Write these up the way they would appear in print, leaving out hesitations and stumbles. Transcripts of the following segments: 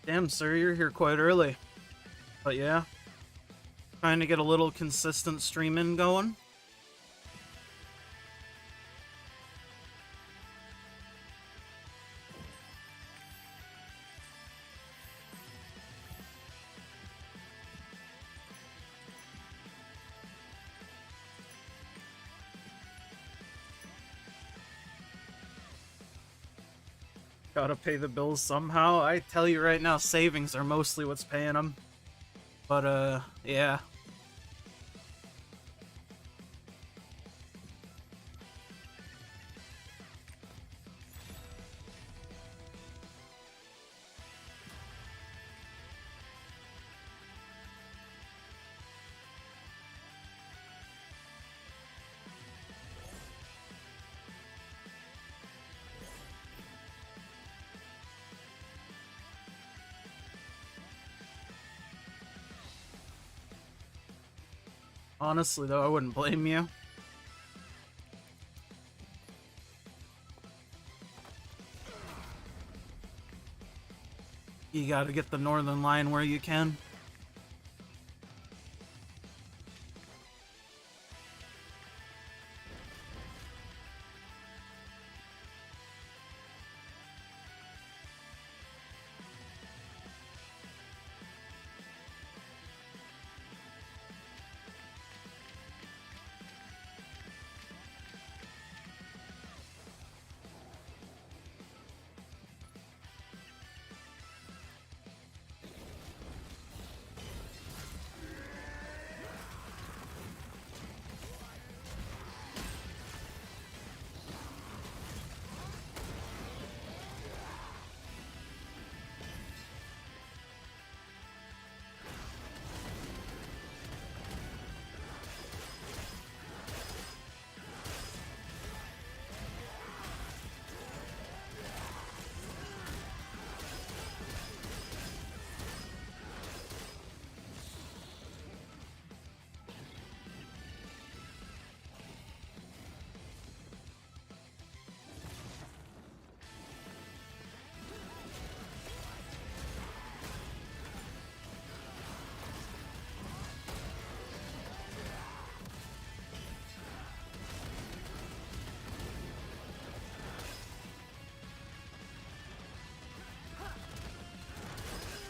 Damn, sir, you're here quite early. But yeah, trying to get a little consistent streaming going. Gotta pay the bills somehow. I tell you right now, savings are mostly what's paying them. But, yeah. Honestly, though, I wouldn't blame you. You gotta get the northern line where you can.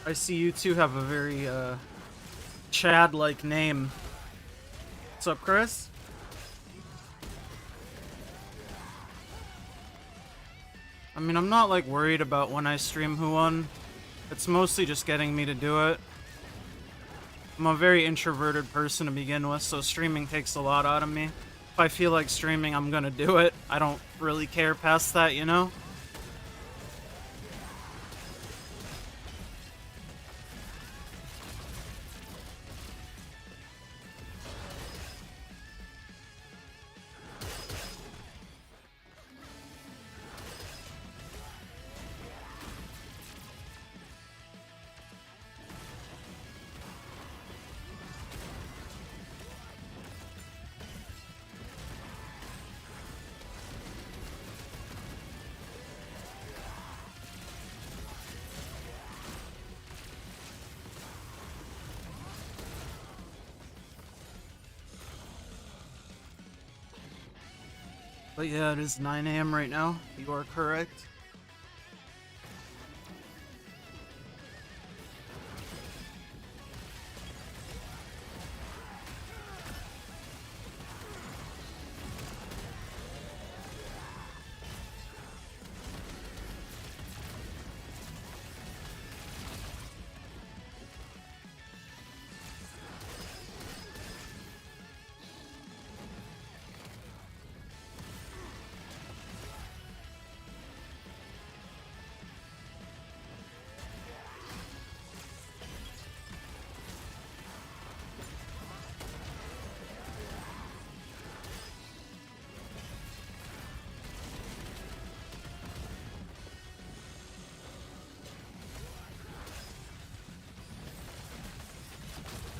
I see you two have a very, Chad-like name. What's up, Chris? I mean, I'm not, like, worried about when I stream Who Won. It's mostly just getting me to do it. I'm a very introverted person to begin with, so streaming takes a lot out of me. If I feel like streaming, I'm gonna do it. I don't really care past that, you know? But yeah, it is 9 AM right now. You are correct.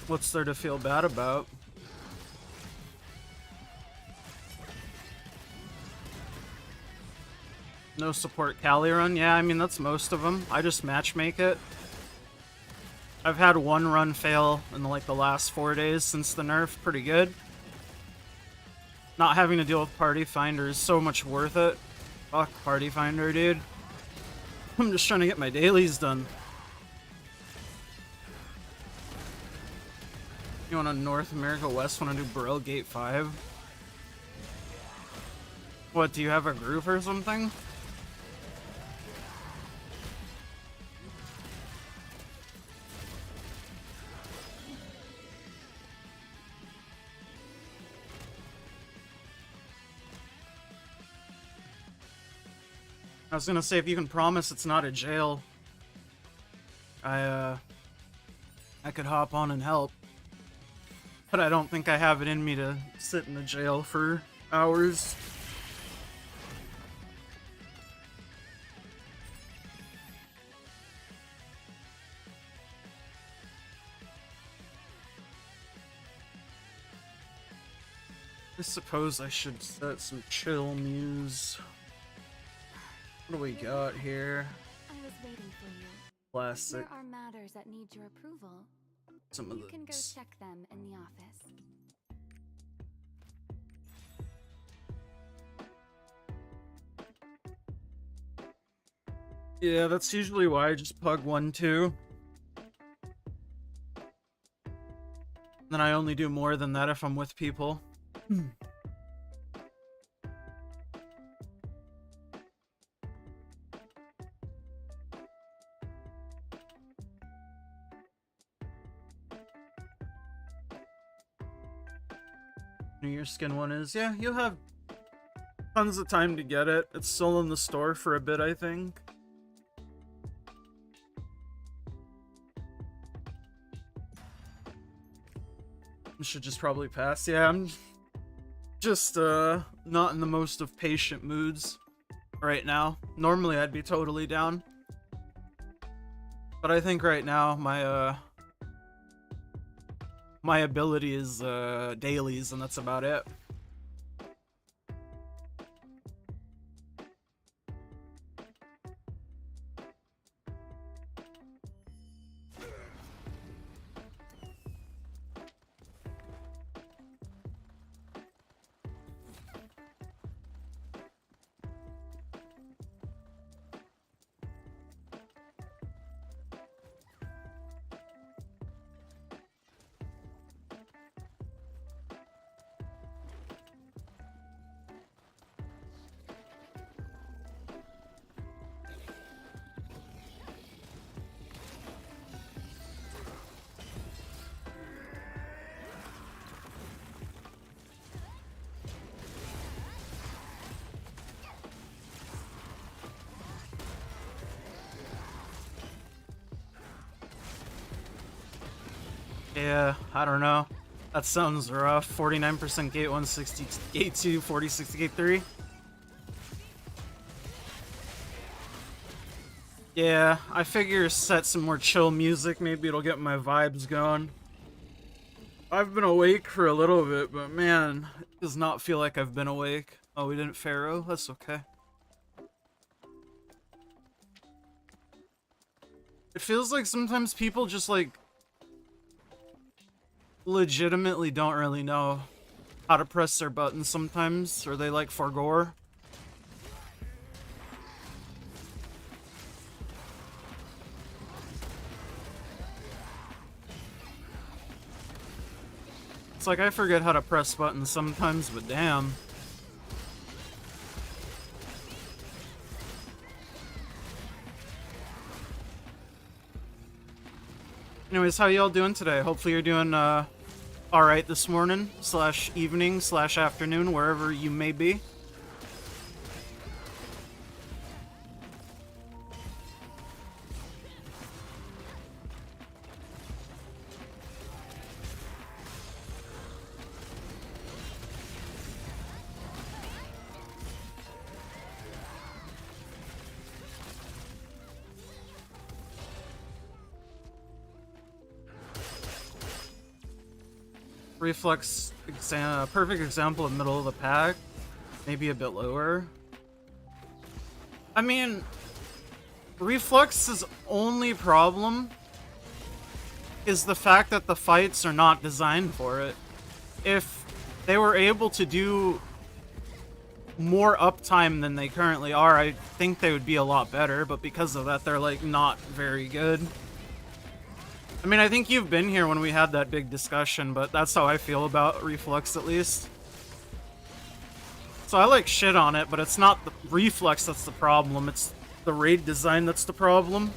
What's there to feel bad about? No support Cali run? Yeah, I mean, that's most of them. I just matchmake it. I've had one run fail in like the last 4 days since the nerf. Pretty good. Not having to deal with Party Finder is so much worth it. Fuck Party Finder, dude. I'm just trying to get my dailies done. You want a North America West? Want to do Burrell Gate 5? What, do you have a groove or something? I was gonna say, if you can promise it's not a jail, I could hop on and help. But I don't think I have it in me to sit in the jail for hours. I suppose I should set some chill muse. What do we got here? I was waiting for you. Classic. There are matters that need your approval. Some of You can go those. check them in the office. Yeah, that's usually why I just plug 1, 2. Then I only do more than that if I'm with people. New Year skin one is, yeah, you'll have tons of time to get it. It's still in the store for a bit, I think. I should just probably pass. Yeah, I'm just not in the most of patient moods right now. Normally I'd be totally down. But I think right now my ability is dailies, and that's about it. Yeah, I don't know. That sounds rough. 49% gate 160, gate 2, 40, gate 3. Yeah, I figure set some more chill music. Maybe it'll get my vibes going. I've been awake for a little bit, but man, it does not feel like I've been awake. Oh, we didn't Pharaoh? That's okay. It feels like sometimes people just like legitimately don't really know how to press their buttons sometimes, or they like forgore. It's like I forget how to press buttons sometimes, but damn. Anyways, how y'all doing today? Hopefully you're doing alright this morning, slash evening, slash afternoon, wherever you may be. Reflex, perfect example of middle of the pack. Maybe a bit lower. I mean, Reflex's only problem is the fact that the fights are not designed for it. If they were able to do more uptime than they currently are, I think they would be a lot better, but because of that, they're like not very good. I mean, I think you've been here when we had that big discussion, but that's how I feel about Reflux, at least. So I like shit on it, but it's not the Reflux that's the problem, it's the raid design that's the problem.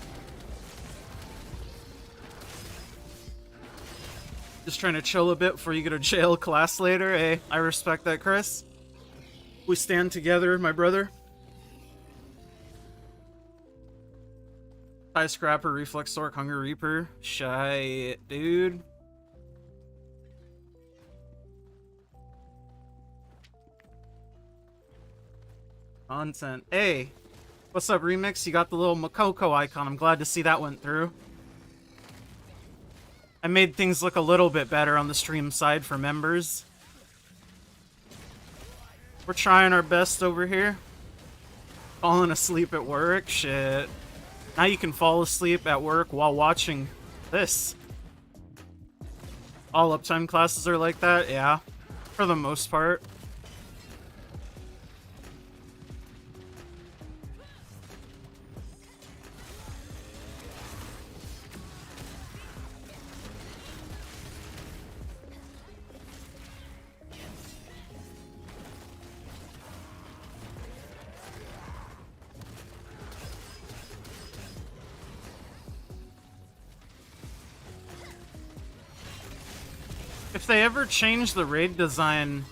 Just trying to chill a bit before you go to jail class later. Hey, I respect that, Chris. We stand together, my brother. Tie Scrapper, Reflex Stork, Hunger Reaper. Shit, dude. Content. Hey, what's up, Remix? You got the little Makoko icon. I'm glad to see that went through. I made things look a little bit better on the stream side for members. We're trying our best over here. Falling asleep at work? Shit. Now you can fall asleep at work while watching this. All uptime classes are like that? Yeah. For the most part. If they ever change the raid design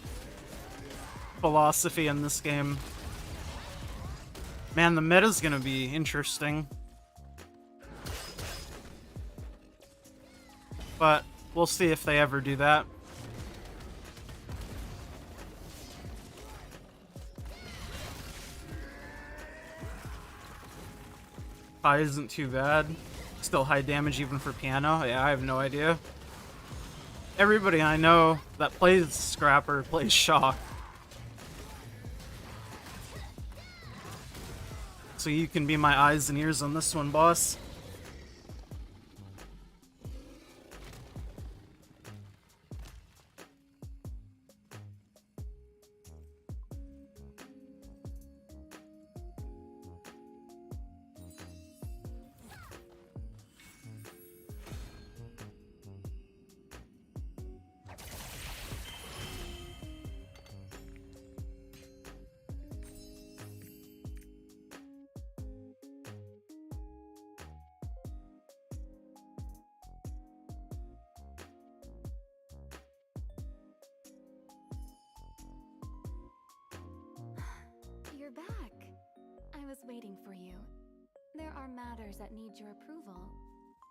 philosophy in this game, man, the meta's gonna be interesting. But we'll see if they ever do that. High isn't too bad. Still high damage even for piano? Yeah, I have no idea. Everybody I know that plays Scrapper plays Shock. So you can be my eyes and ears on this one, boss. You're back. I was waiting for you. There are matters that need your approval.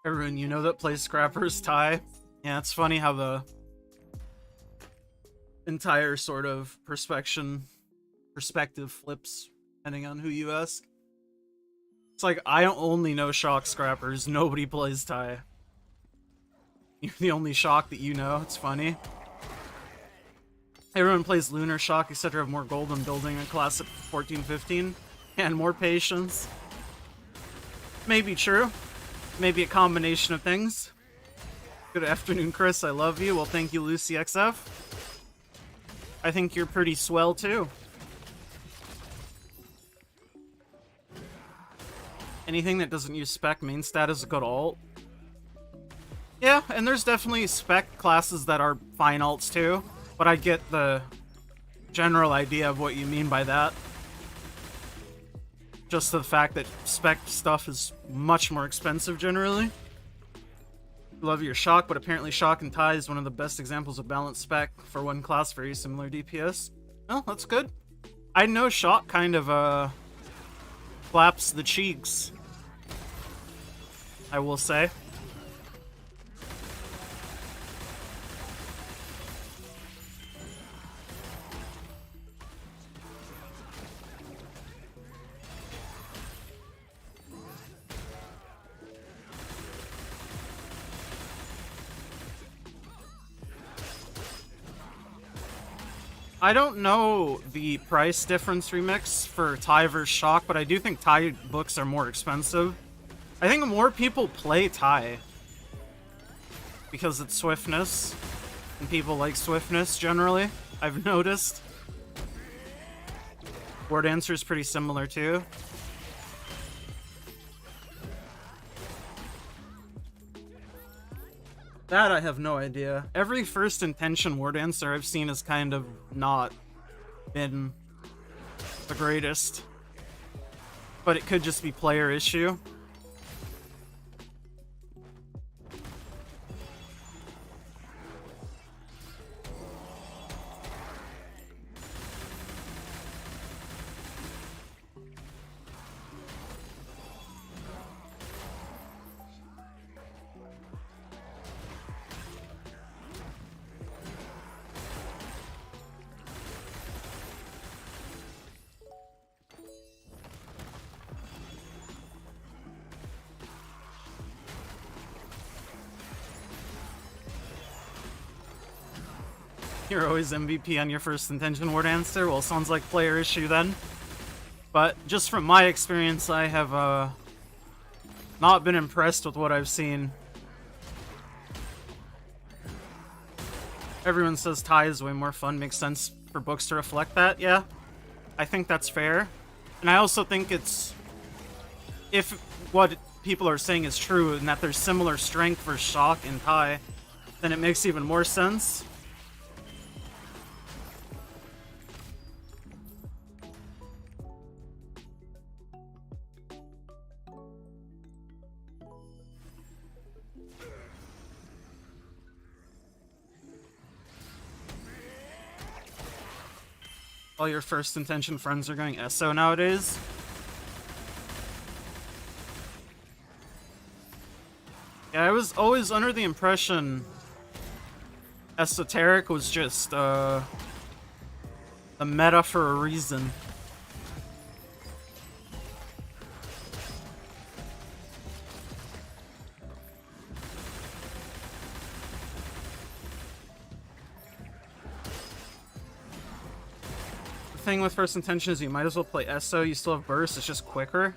Everyone you know that plays Scrapper's Ty. Yeah, it's funny how the entire sort of perspective flips depending on who you ask. It's like, I only know Shock Scrappers, nobody plays Ty. You're the only Shock that you know, it's funny. Everyone plays Lunar Shock, etc. have more gold than building a class at 14-15. And more patience. Maybe true. Maybe a combination of things. Good afternoon, Chris. I love you. Well, thank you, Lucy XF. I think you're pretty swell, too. Anything that doesn't use spec main stat is a good alt. Yeah, and there's definitely spec classes that are fine alts, too. But I get the general idea of what you mean by that. Just the fact that spec stuff is much more expensive generally. Love your Shock, but apparently Shock and Ty is one of the best examples of balanced spec for one class, very similar DPS. Oh, that's good. I know Shock kind of flaps the cheeks, I will say. I don't know the price difference remix for Ty vs Shock, but I do think Ty books are more expensive. I think more people play Ty. because it's swiftness, and people like swiftness generally, I've noticed. Word answer is pretty similar too. That I have no idea. Every first intention word answer I've seen has kind of not been the greatest. But it could just be player issue. You're always MVP on your first intention word answer? Well, sounds like player issue then. But just from my experience, I have not been impressed with what I've seen. Everyone says tie is way more fun, makes sense for books to reflect that, yeah. I think that's fair. And I also think it's... if what people are saying is true, and that there's similar strength for shock and tie, then it makes even more sense. All your first intention friends are going SO nowadays. Yeah, I was always under the impression esoteric was just a meta for a reason. Thing with first intention is you might as well play SO, you still have burst, it's just quicker.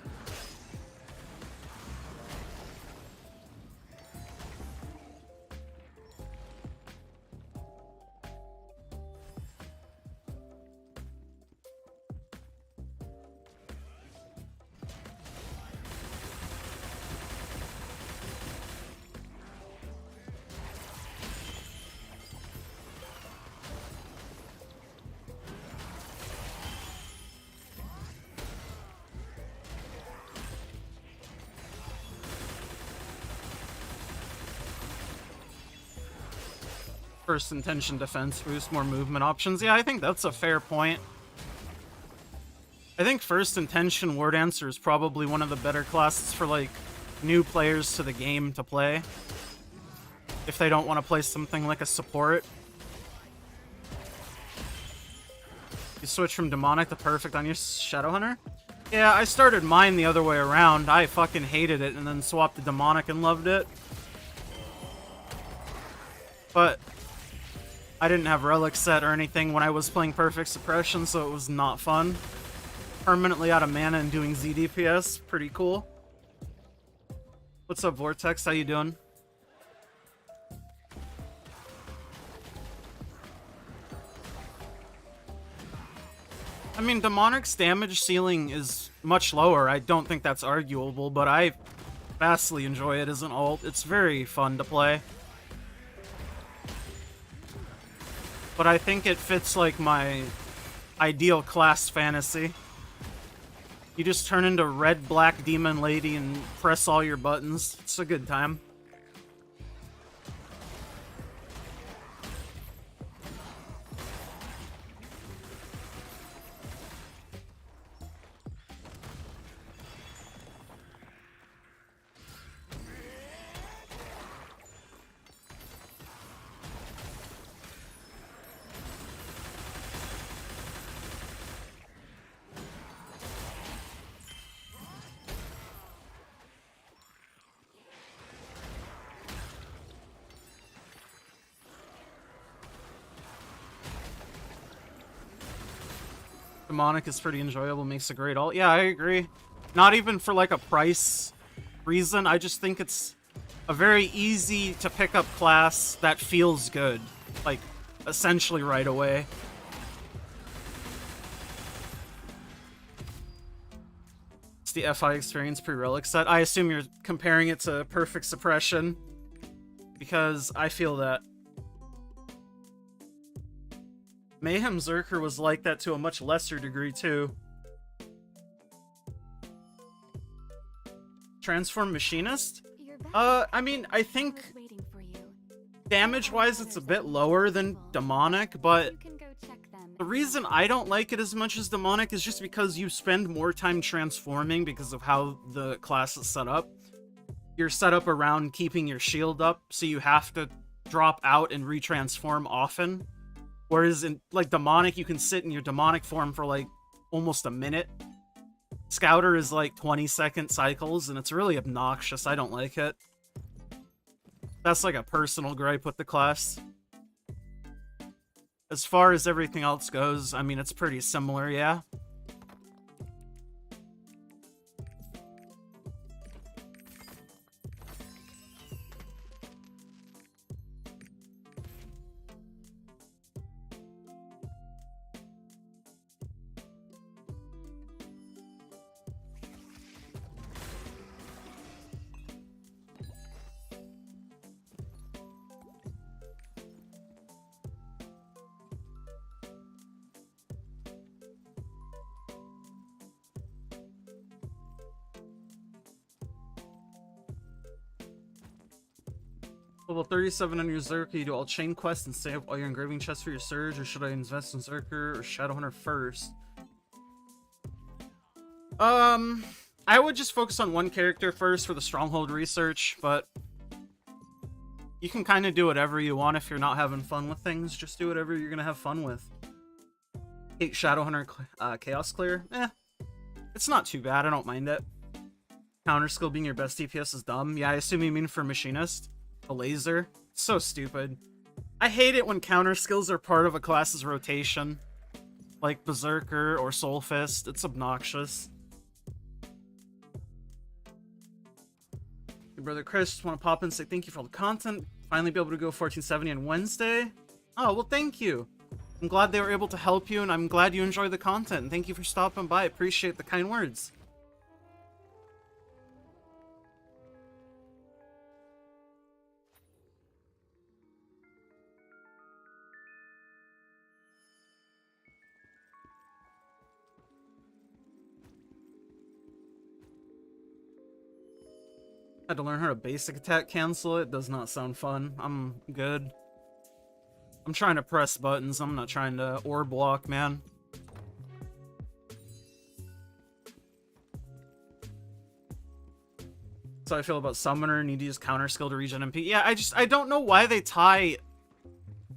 First intention defense boost, more movement options. Yeah, I think that's a fair point. I think first intention word answer is probably one of the better classes for like new players to the game to play. If they don't want to play something like a support. You switch from demonic to perfect on your Shadowhunter? Yeah, I started mine the other way around. I fucking hated it and then swapped to demonic and loved it. But I didn't have relic set or anything when I was playing perfect suppression, so it was not fun. Permanently out of mana and doing Z DPS, pretty cool. What's up, Vortex? How you doing? I mean, demonic's damage ceiling is much lower. I don't think that's arguable, but I vastly enjoy it as an ult. It's very fun to play. But I think it fits like my ideal class fantasy. You just turn into red-black demon lady and press all your buttons. It's a good time. Demonic is pretty enjoyable, makes a great ult. Yeah, I agree. Not even for like a price reason, I just think it's a very easy to pick up class that feels good, like essentially right away. It's the FI experience pre-relic set. I assume you're comparing it to Perfect Suppression, because I feel that. Mayhem Zerker was like that to a much lesser degree too. Transform Machinist? I mean, I think damage-wise it's a bit lower than Demonic, but the reason I don't like it as much as Demonic is just because you spend more time transforming because of how the class is set up. You're set up around keeping your shield up, so you have to drop out and retransform often. Whereas in, like, Demonic, you can sit in your Demonic form for, like, almost a minute. Scouter is, like, 20-second cycles, and it's really obnoxious. I don't like it. That's, like, a personal gripe with the class. As far as everything else goes, I mean, it's pretty similar, yeah. Level 37 on your Zerker, you do all chain quests and save all your engraving chests for your Surge, or should I invest in Zerker or Shadowhunter first? I would just focus on one character first for the Stronghold research, but you can kind of do whatever you want if you're not having fun with things. Just do whatever you're gonna have fun with. Hate Shadowhunter Chaos Clear? It's not too bad, I don't mind it. Counter skill being your best DPS is dumb. Yeah, I assume you mean for Machinist. A laser. So stupid. I hate it when counter skills are part of a class's rotation. Like Berserker or Soul Fist. It's obnoxious. Your brother Chris, just want to pop in and say thank you for all the content. Finally be able to go 1470 on Wednesday. Oh, well thank you. I'm glad they were able to help you, and I'm glad you enjoy the content. And thank you for stopping by. I appreciate the kind words. Had to learn how to basic attack cancel it. Does not sound fun. I'm good. I'm trying to press buttons. I'm not trying to orb block, man. That's how I feel about Summoner. Need to use counter skill to regen MP. Yeah, I don't know why they tie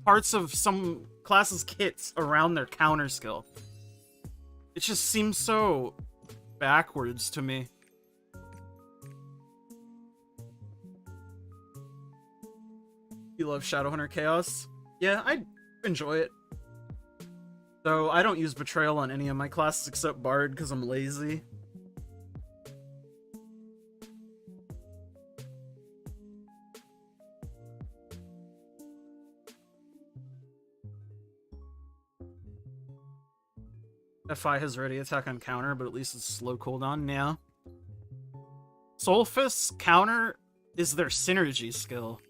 parts of some classes' kits around their counter skill. It just seems so backwards to me. You love Shadowhunter Chaos? Yeah, I enjoy it. Though I don't use Betrayal on any of my classes except Bard because I'm lazy. FI has ready attack on counter, but at least it's slow cooldown now. Soul Fist's counter is their synergy skill.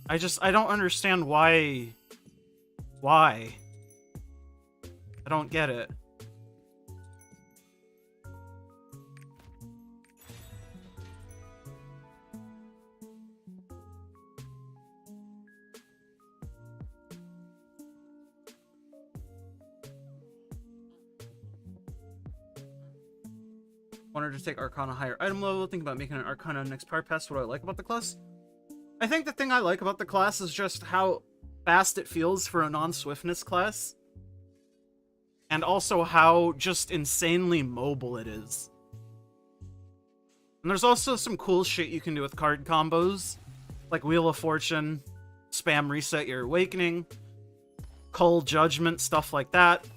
I don't understand why. Why? I don't get it. Wanted to take Arcana higher item level, think about making an Arcana next power pass. What do I like about the class? I think the thing I like about the class is just how fast it feels for a non-swiftness class. And also how just insanely mobile it is. And there's also some cool shit you can do with card combos. Like Wheel of Fortune, spam reset your awakening, Cull Judgment, stuff like that.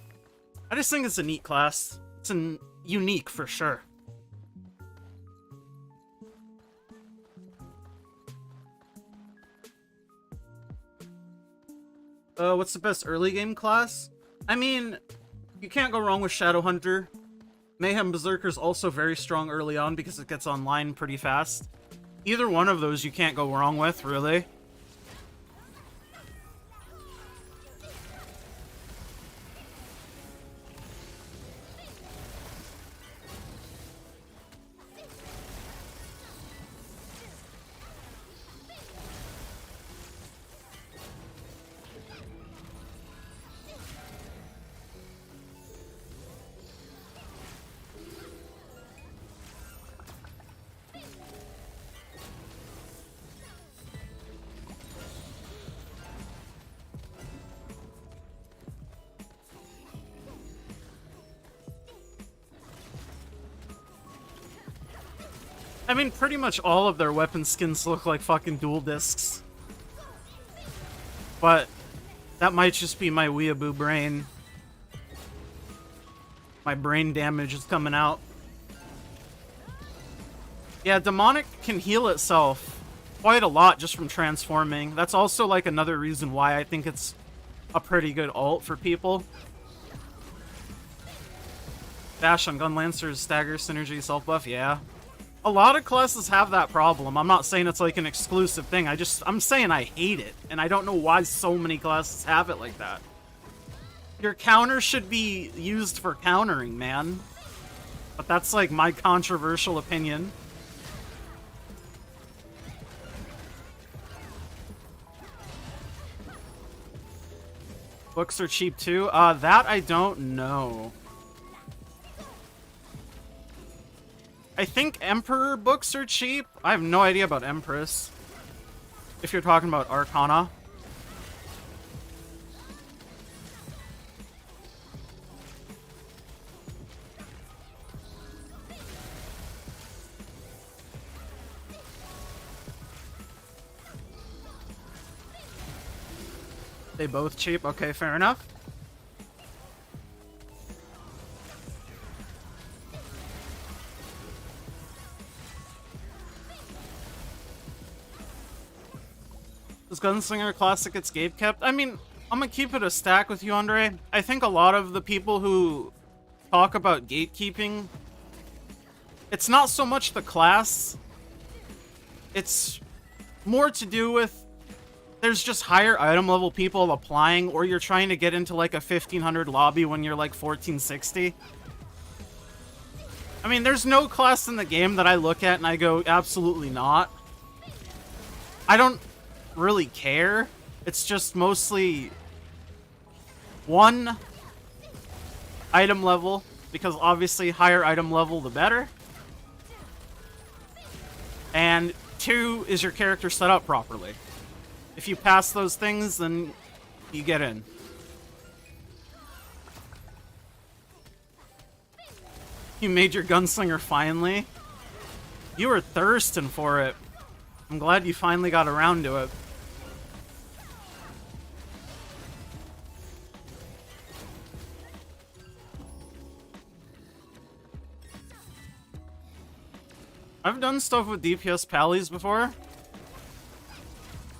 I just think it's a neat class. It's unique for sure. What's the best early game class? I mean, you can't go wrong with Shadowhunter. Mayhem Berserker's also very strong early on because it gets online pretty fast. Either one of those you can't go wrong with, really. I mean, pretty much all of their weapon skins look like fucking dual discs. But that might just be my weeaboo brain. My brain damage is coming out. Yeah, Demonic can heal itself quite a lot just from transforming. That's also like another reason why I think it's a pretty good ult for people. Dash on Gun Lancers, Stagger, Synergy, Self-Buff, yeah. A lot of classes have that problem. I'm not saying it's like an exclusive thing. I'm saying I hate it, and I don't know why so many classes have it like that. Your counter should be used for countering, man. But that's like my controversial opinion. Books are cheap too? That I don't know. I think Emperor books are cheap. I have no idea about Empress. If you're talking about Arcana. They both cheap? Okay, fair enough. Is Gunslinger Classic its gatekept? I mean, I'm gonna keep it a stack with you, Andre. I think a lot of the people who talk about gatekeeping, it's not so much the class. It's more to do with there's just higher item level people applying, or you're trying to get into like a 1500 lobby when you're like 1460. I mean, there's no class in the game that I look at and I go, absolutely not. I don't really care. It's just mostly one, item level, because obviously higher item level the better, and two, is your character set up properly. If you pass those things, then you get in. You made your gunslinger finally. You were thirsting for it. I'm glad you finally got around to it. I've done stuff with DPS pallies before.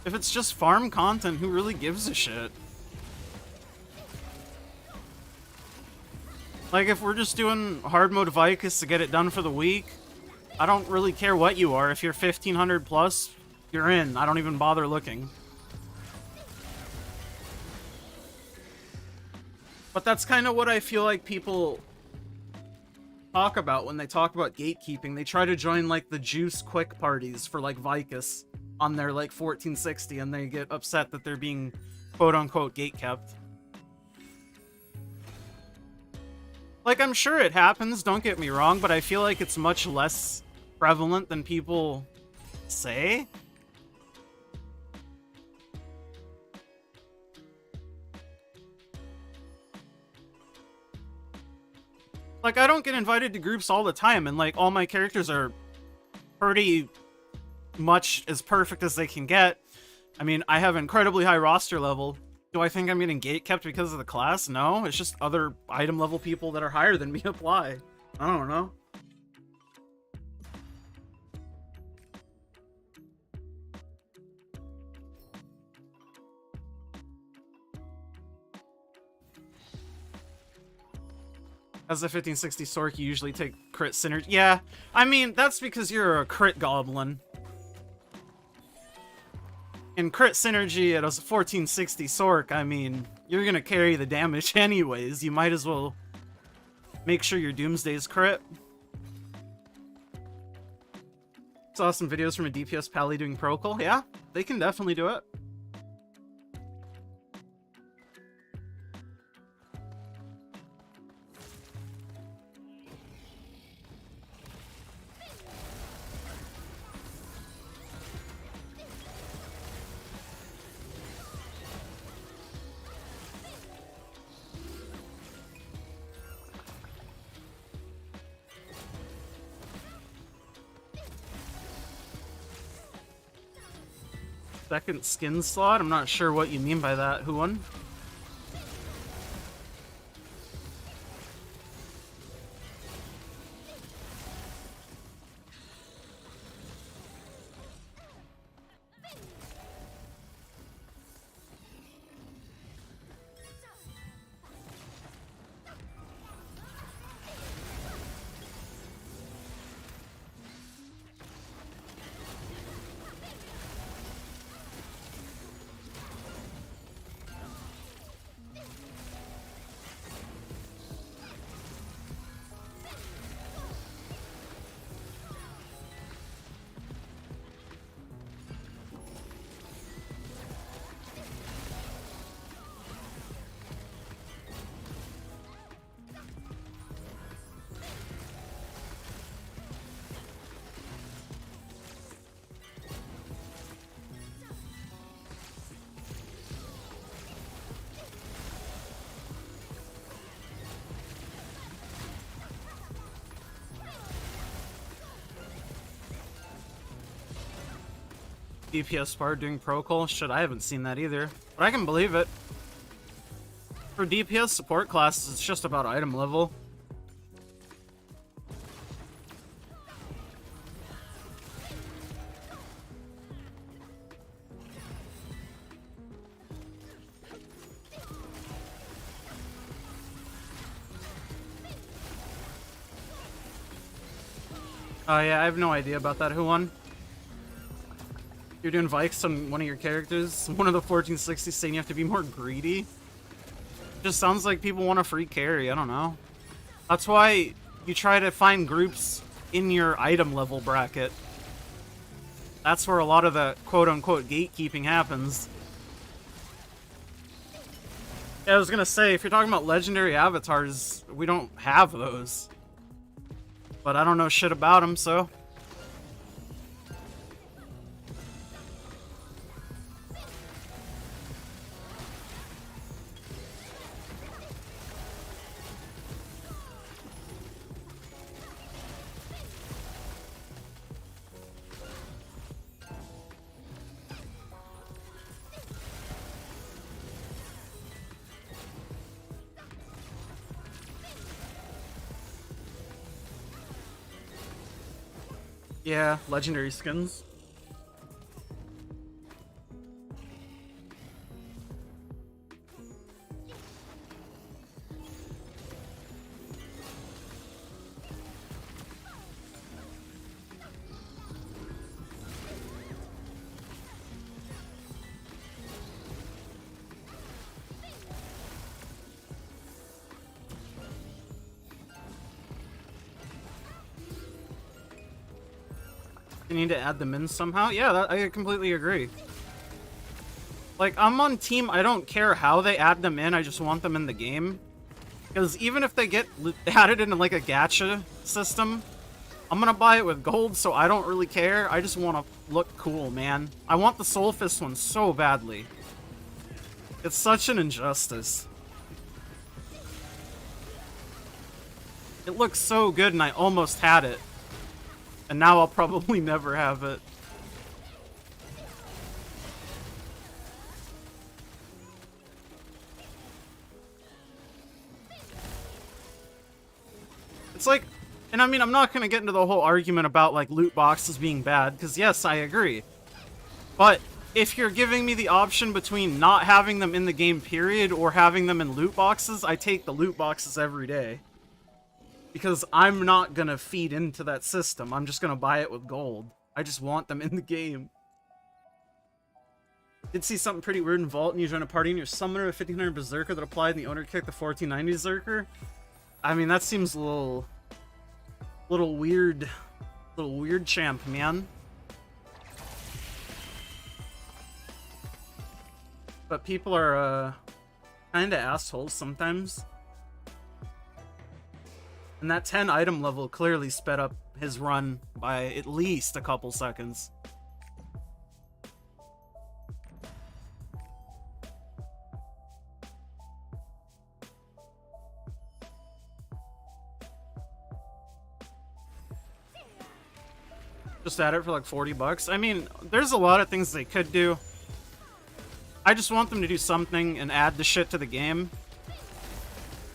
If it's just farm content, who really gives a shit? Like, if we're just doing hard mode Vicus to get it done for the week, I don't really care what you are. If you're 1500 plus, you're in. I don't even bother looking. But that's kind of what I feel like people talk about when they talk about gatekeeping. They try to join like the juice quick parties for like Vicus on their like 1460, and they get upset that they're being quote unquote gatekept. Like, I'm sure it happens, don't get me wrong, but I feel like it's much less prevalent than people say. Like, I don't get invited to groups all the time, and like all my characters are pretty much as perfect as they can get. I mean, I have incredibly high roster level. Do I think I'm getting gatekept because of the class? No, it's just other item level people that are higher than me apply. I don't know. As a 1560 Sork, you usually take crit synergy. Yeah, I mean, that's because you're a crit goblin. In crit synergy at a 1460 Sork, I mean, you're gonna carry the damage anyways. You might as well make sure your Doomsday's crit. Saw some videos from a DPS pally doing Procol. Yeah, they can definitely do it. Second skin slot? I'm not sure what you mean by that. Who won? DPS Bard doing Procol? Shit, I haven't seen that either. But I can believe it. For DPS support classes, it's just about item level. Oh yeah, I have no idea about that. Who won? You're doing Vikes on one of your characters. One of the 1460s saying you have to be more greedy. Just sounds like people want a free carry. I don't know. That's why you try to find groups in your item level bracket. That's where a lot of the quote-unquote gatekeeping happens. Yeah, I was gonna say, if you're talking about legendary avatars, we don't have those. But I don't know shit about them, so... Yeah, legendary skins. You need to add them in somehow? Yeah, I completely agree. Like, I'm on team, I don't care how they add them in, I just want them in the game. Because even if they get added into, like, a gacha system, I'm gonna buy it with gold, so I don't really care. I just want to look cool, man. I want the Soul Fist one so badly. It's such an injustice. It looks so good, and I almost had it. And now I'll probably never have it. It's like, and I mean, I'm not gonna get into the whole argument about like loot boxes being bad, because yes, I agree. But if you're giving me the option between not having them in the game period or having them in loot boxes, I take the loot boxes every day. Because I'm not gonna feed into that system. I'm just gonna buy it with gold. I just want them in the game. Did see something pretty weird in Vault, and you join a party and you're summoner of 1500 Berserker that applied and the owner kicked the 1490 Berserker. I mean, that seems a little weird. Little weird, champ, man. But people are, kinda assholes sometimes. And that 10 item level clearly sped up his run by at least a couple seconds. Just add it for like 40 bucks. I mean, there's a lot of things they could do. I just want them to do something and add the shit to the game.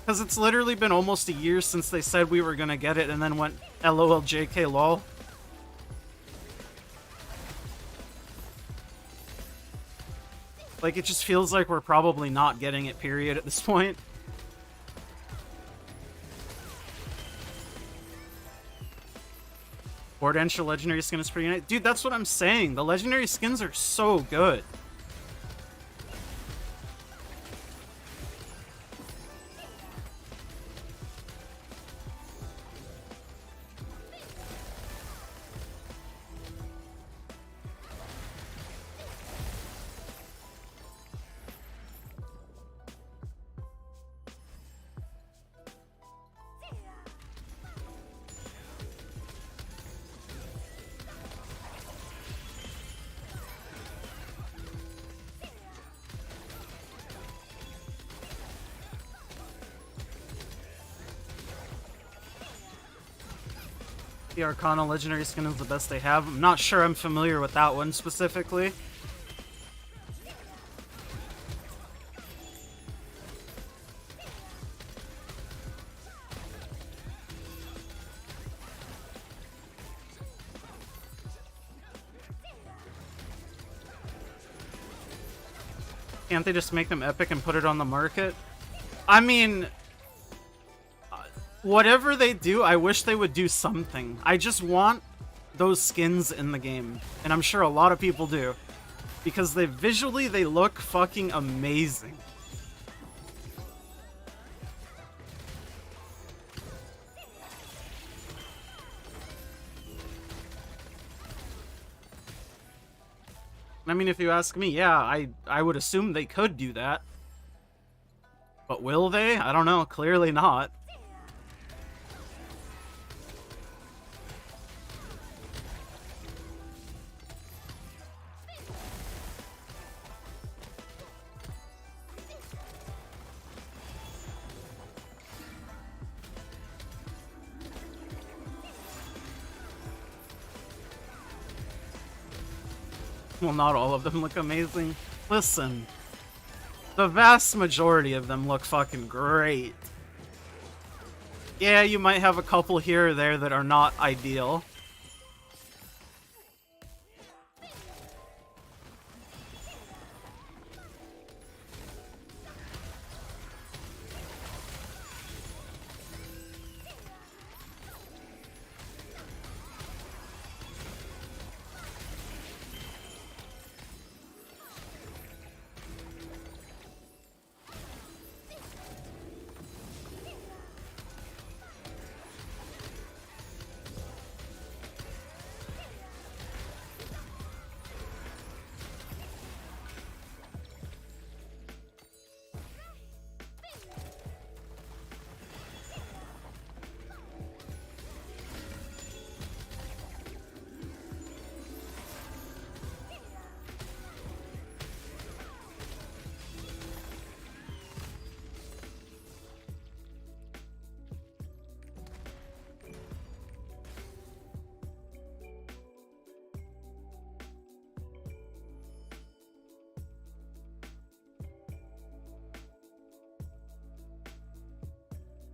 Because it's literally been almost a year since they said we were gonna get it and then went LOL JK lol. Like, it just feels like we're probably not getting it, period, at this point. Boardensha legendary skin is pretty nice. Dude, that's what I'm saying. The legendary skins are so good. The Arcana legendary skin is the best they have. I'm not sure I'm familiar with that one specifically. Can't they just make them epic and put it on the market? I mean, whatever they do, I wish they would do something. I just want those skins in the game. And I'm sure a lot of people do. Because they look fucking amazing. I mean, if you ask me, yeah, I would assume they could do that. But will they? I don't know. Clearly not. Well, not all of them look amazing. Listen, the vast majority of them look fucking great. Yeah, you might have a couple here or there that are not ideal.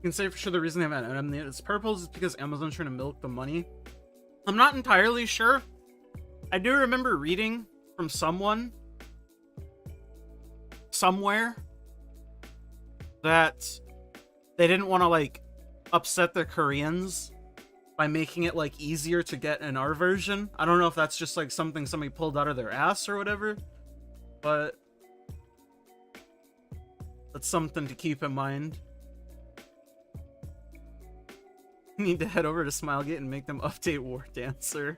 You can say for sure the reason they haven't had it's purple is because Amazon's trying to milk the money. I'm not entirely sure. I do remember reading from someone somewhere that they didn't want to like upset the Koreans by making it like easier to get an R version. I don't know if that's just like something somebody pulled out of their ass or whatever, but that's something to keep in mind. Need to head over to Smilegate and make them update War Dancer.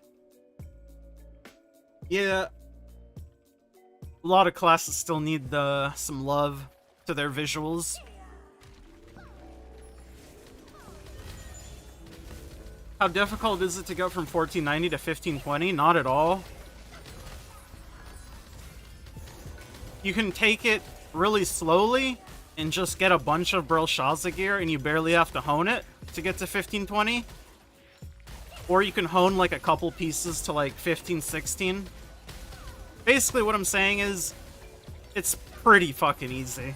Yeah, a lot of classes still need some love to their visuals. How difficult is it to go from 1490 to 1520? Not at all. You can take it really slowly and just get a bunch of Belshazzar gear and you barely have to hone it to get to 1520. Or you can hone like a couple pieces to like 1516. Basically what I'm saying is, it's pretty fucking easy.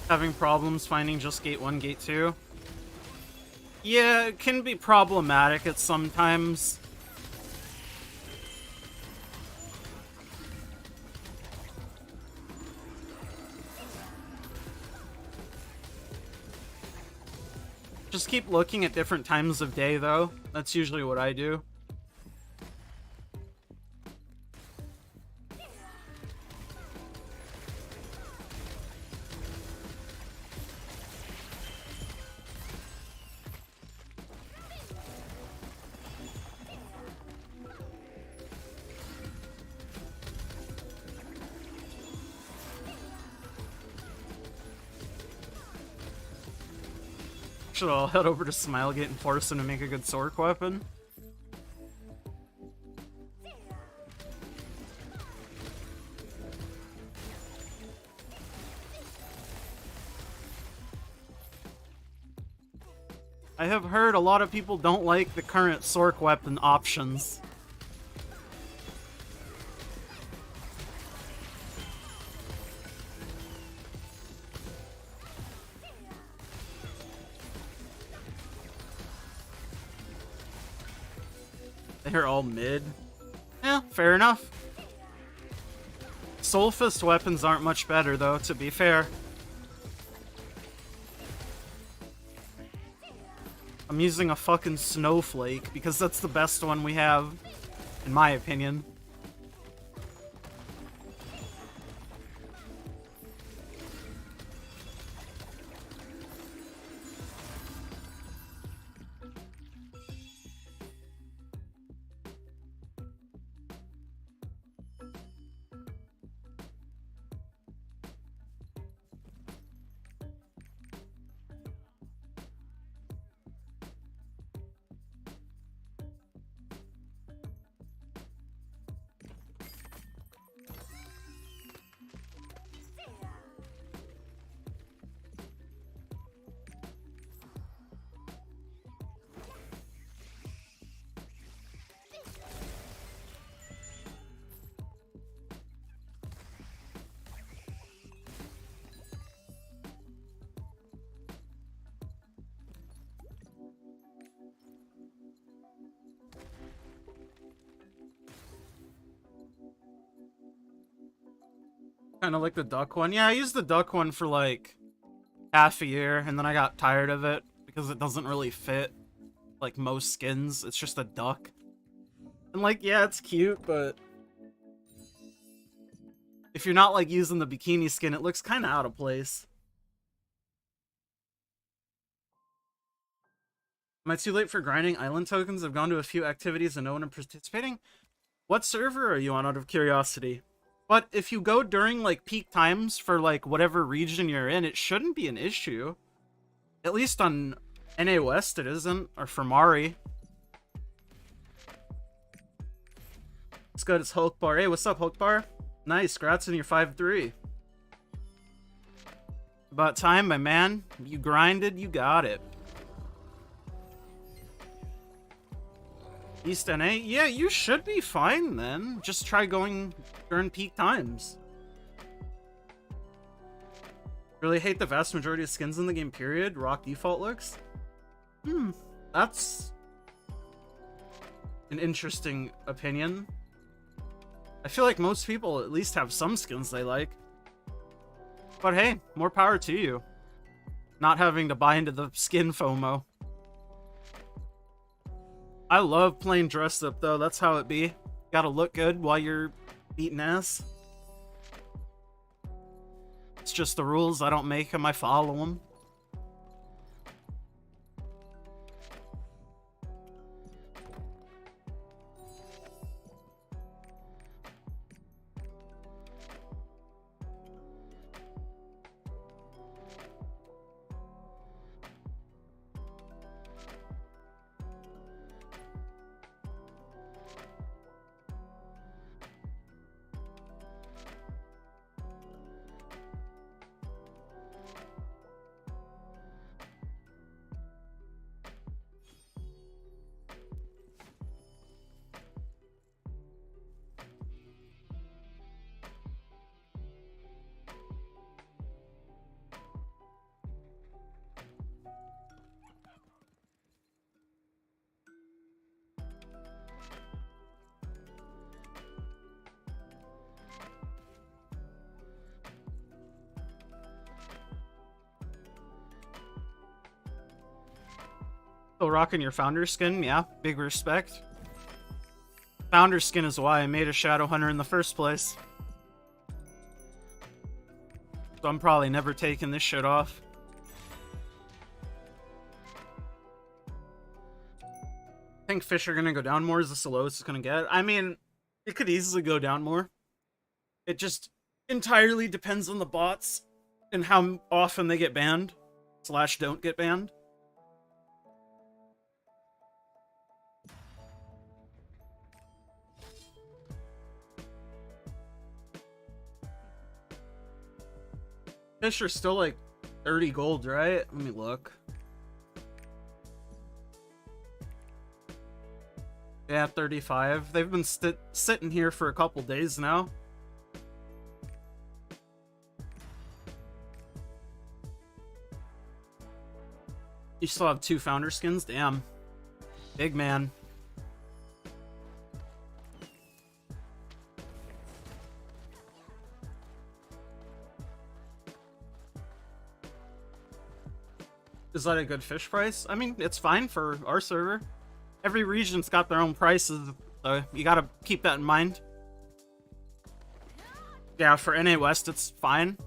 Having problems finding just gate 1, gate 2. Yeah, it can be problematic at sometimes. Just keep looking at different times of day, though. That's usually what I do. Should I head over to Smilegate and force him to make a good Sork weapon? I have heard a lot of people don't like the current Sork weapon options. They're all mid. Yeah, fair enough. Soul Fist weapons aren't much better, though, to be fair. I'm using a fucking Snowflake, because that's the best one we have, in my opinion. Kind of like the duck one. Yeah, I used the duck one for like half a year, and then I got tired of it because it doesn't really fit like most skins. It's just a duck. And like, yeah, it's cute, but If you're not like using the bikini skin, it looks kind of out of place. Am I too late for grinding island tokens? I've gone to a few activities and no one is participating. What server are you on, out of curiosity? But if you go during like peak times for like whatever region you're in, it shouldn't be an issue. At least on NA West it isn't, or for Mari. It's good, it's Hulk Bar. Hey, what's up, Hulk Bar? Nice, congrats on your 5-3. About time, my man. You grinded, you got it. East NA? Yeah, you should be fine then. Just try going during peak times. Really hate the vast majority of skins in the game, period. Rock default looks. That's an interesting opinion. I feel like most people at least have some skins they like. But hey, more power to you. Not having to buy into the skin FOMO. I love playing dressed up though, that's how it be. Gotta look good while you're beating ass. It's just the rules, I don't make them, I follow them. Still rocking your founder skin, yeah, big respect. Founder skin is why I made a Shadowhunter in the first place. So I'm probably never taking this shit off. I think fish are gonna go down more. Is this the lowest it's gonna get? I mean, it could easily go down more. It just entirely depends on the bots and how often they get banned / don't get banned. Fish are still like 30 gold, right? Let me look. Yeah, 35. They've been sitting here for a couple days now. You still have 2 founder skins? Damn. Big man. Is that a good fish price? I mean, it's fine for our server. Every region's got their own prices, so you gotta keep that in mind. Yeah, for NA West, it's fine.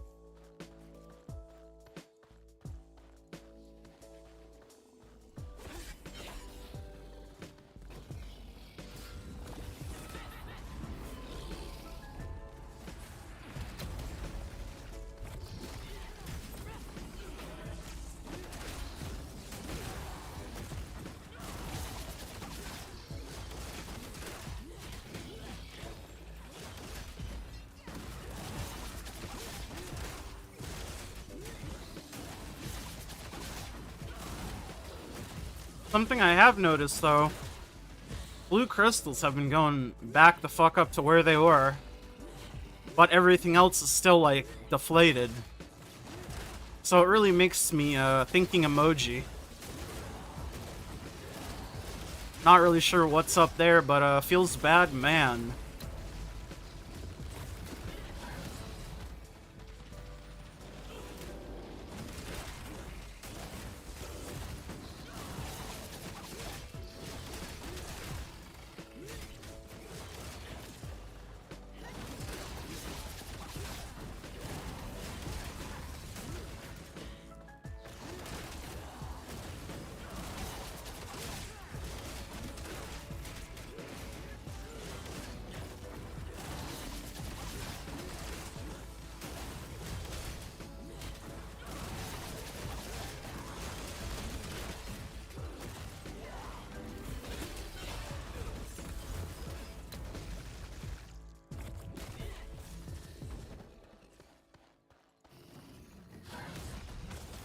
Something I have noticed, though, blue crystals have been going back the fuck up to where they were, but everything else is still, like, deflated. So it really makes me thinking emoji. Not really sure what's up there, but feels bad, man.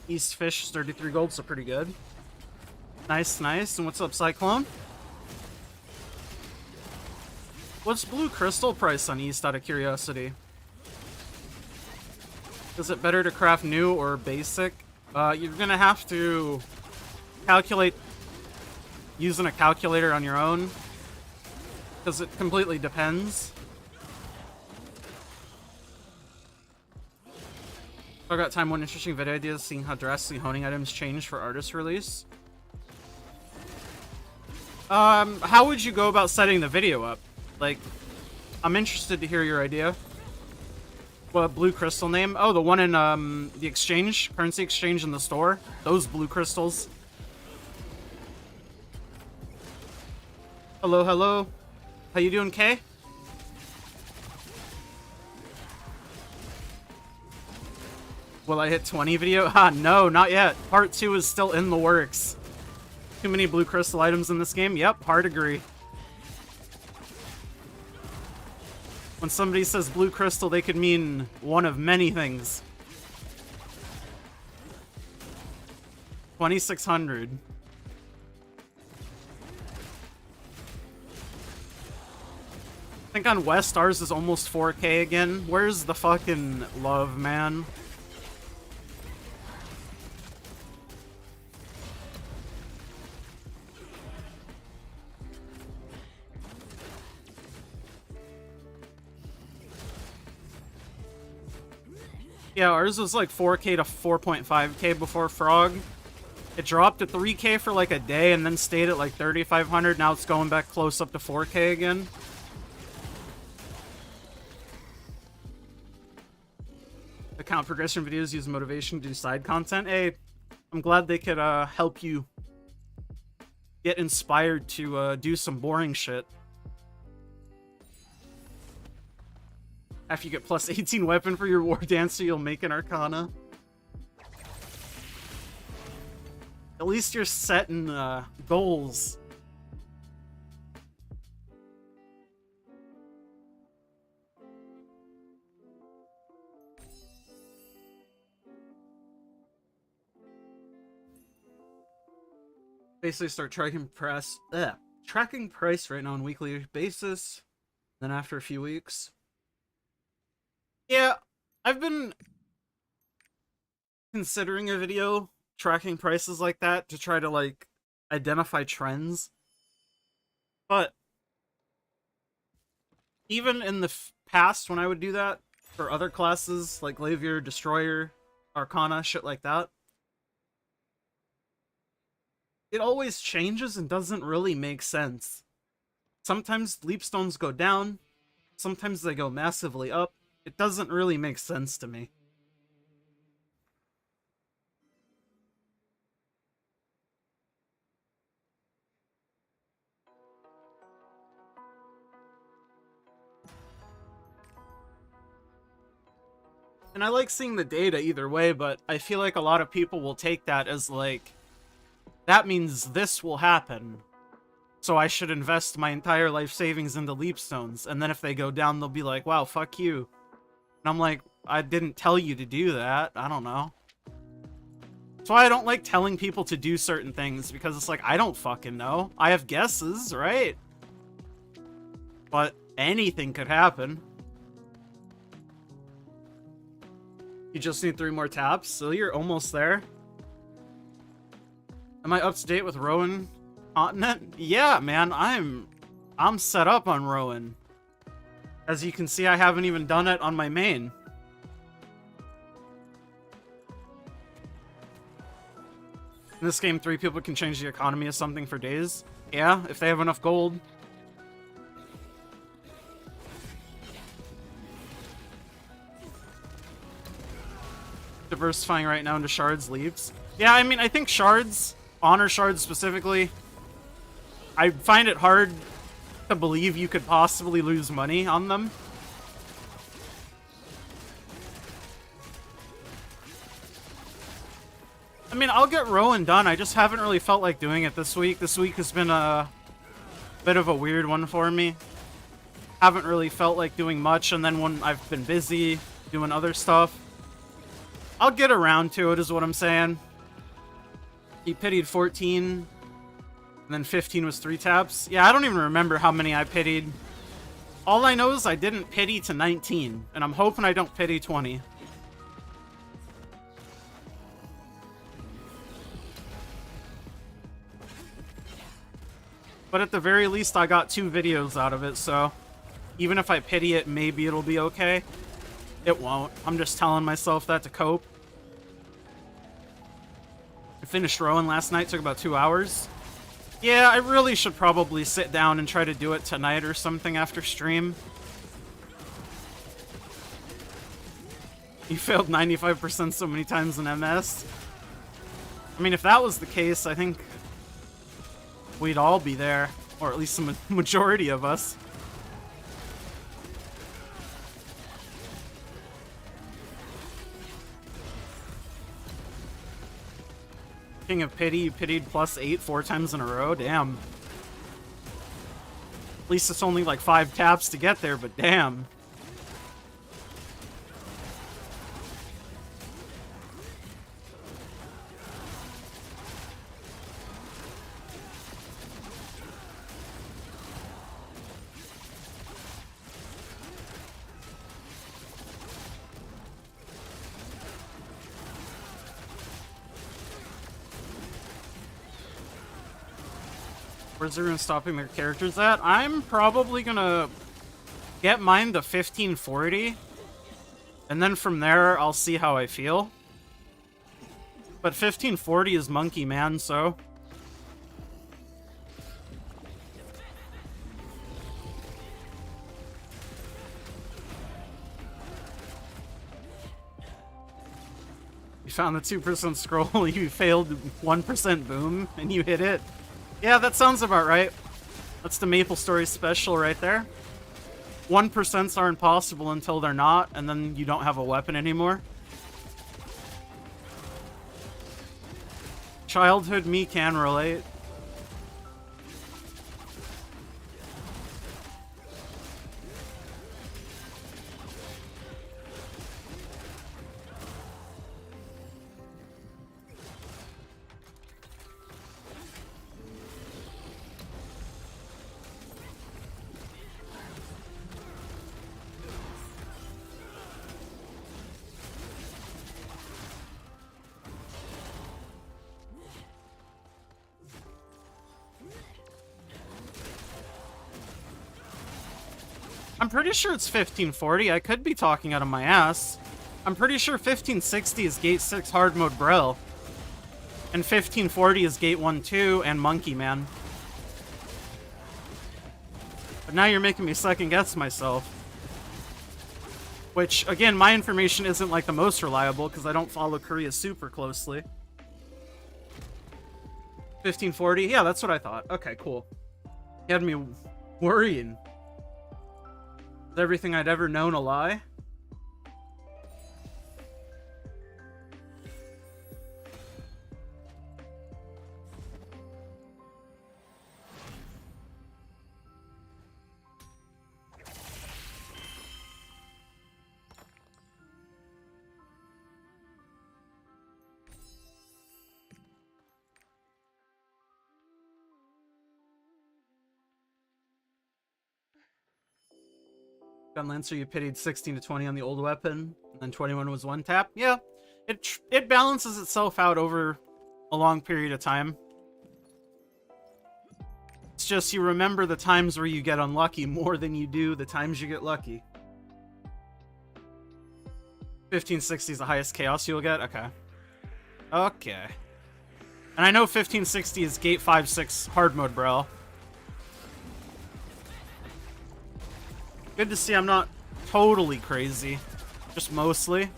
East Fish, 33 gold, so pretty good. Nice, nice. And what's up, Cyclone? What's blue crystal price on East, out of curiosity? Is it better to craft new or basic? You're gonna have to calculate using a calculator on your own, because it completely depends. I got time. One interesting video idea is seeing how drastically honing items change for artist release. How would you go about setting the video up? Like, I'm interested to hear your idea. What blue crystal name? Oh, the one in the exchange, currency exchange in the store. Those blue crystals. Hello, hello. How you doing, Kay? Will I hit 20 video? Ah, no, not yet. Part 2 is still in the works. Too many blue crystal items in this game? Yep, hard agree. When somebody says blue crystal, they could mean one of many things. 2,600. I think on West, ours is almost 4K again. Where's the fucking love, man? Yeah, ours was like 4K to 4.5K before Frog. It dropped to 3K for like a day and then stayed at like 3,500. Now it's going back close up to 4K again. Account progression videos use motivation to do side content. Hey, I'm glad they could help you get inspired to do some boring shit. After you get plus 18 weapon for your war dancer, you'll make an arcana. At least you're setting goals. Basically start tracking price right now on a weekly basis. Then after a few weeks. Yeah, I've been considering a video tracking prices like that to try to, like, identify trends. But even in the past, when I would do that for other classes, like Lavier, Destroyer, Arcana, shit like that, it always changes and doesn't really make sense. Sometimes leapstones go down, sometimes they go massively up. It doesn't really make sense to me. And I like seeing the data either way, but I feel like a lot of people will take that as like, that means this will happen, so I should invest my entire life savings into leapstones. And then if they go down, they'll be like, wow, fuck you. And I'm like, I didn't tell you to do that. I don't know. That's why I don't like telling people to do certain things, because it's like, I don't fucking know. I have guesses, right? But anything could happen. You just need 3 more taps, so you're almost there. Am I up to date with Rowan Continent? Yeah, man, I'm set up on Rowan. As you can see, I haven't even done it on my main. In this game, 3 people can change the economy of something for days. Yeah, if they have enough gold. Diversifying right now into shards leaves. Yeah, I mean, I think shards, honor shards specifically, I find it hard to believe you could possibly lose money on them. I mean, I'll get Rowan done. I just haven't really felt like doing it this week. This week has been a bit of a weird one for me. Haven't really felt like doing much, and then when I've been busy doing other stuff, I'll get around to it, is what I'm saying. He pitied 14, and then 15 was 3 taps. Yeah, I don't even remember how many I pitied. All I know is I didn't pity to 19, and I'm hoping I don't pity 20. But at the very least, I got 2 videos out of it, so even if I pity it, maybe it'll be okay. It won't. I'm just telling myself that to cope. I finished Rowan last night, took about 2 hours. Yeah, I really should probably sit down and try to do it tonight or something after stream. You failed 95% so many times in MS. I mean, if that was the case, I think we'd all be there, or at least the majority of us. King of Pity, you pitied +8 4 times in a row? Damn. At least it's only like 5 taps to get there, but damn. Where's everyone stopping their characters at? I'm probably gonna get mine to 1540, and then from there I'll see how I feel. But 1540 is monkey, man, so you found the 2% scroll, you failed 1% boom, and you hit it. Yeah, that sounds about right. That's the Maple Story special right there. 1% are impossible until they're not, and then you don't have a weapon anymore. Childhood me can relate. I'm pretty sure it's 1540. I could be talking out of my ass. I'm pretty sure 1560 is Gate 6 Hard Mode Brill. And 1540 is Gate 1-2 and Monkey Man. But now you're making me second guess myself. Which, again, my information isn't like the most reliable because I don't follow Korea super closely. 1540? Yeah, that's what I thought. Okay, cool. You had me worrying. Is everything I'd ever known a lie? Gun Lancer, you pitied 16 to 20 on the old weapon, and then 21 was 1 tap. Yeah, it balances itself out over a long period of time. It's just you remember the times where you get unlucky more than you do the times you get lucky. 1560 is the highest chaos you'll get? Okay. Okay. And I know 1560 is Gate 5-6 Hard Mode Braille. Good to see I'm not totally crazy. Just mostly.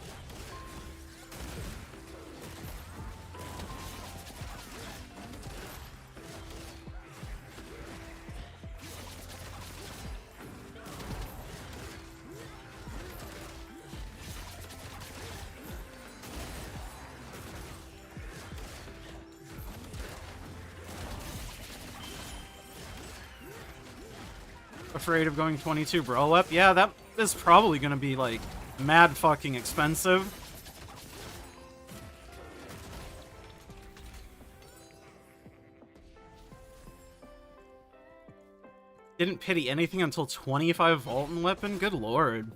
Afraid of going 22 Brawl up? Yeah, that is probably gonna be like mad fucking expensive. Didn't pity anything until 25 Vaultin weapon? Good lord.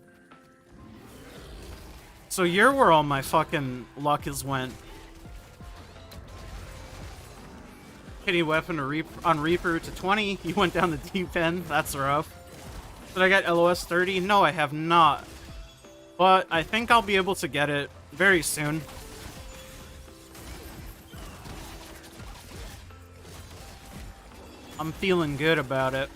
So you're where all my fucking luck has went. Pity weapon to on Reaper to 20. You went down the deep end. That's rough. Did I get LOS 30? No, I have not. But I think I'll be able to get it very soon. I'm feeling good about it.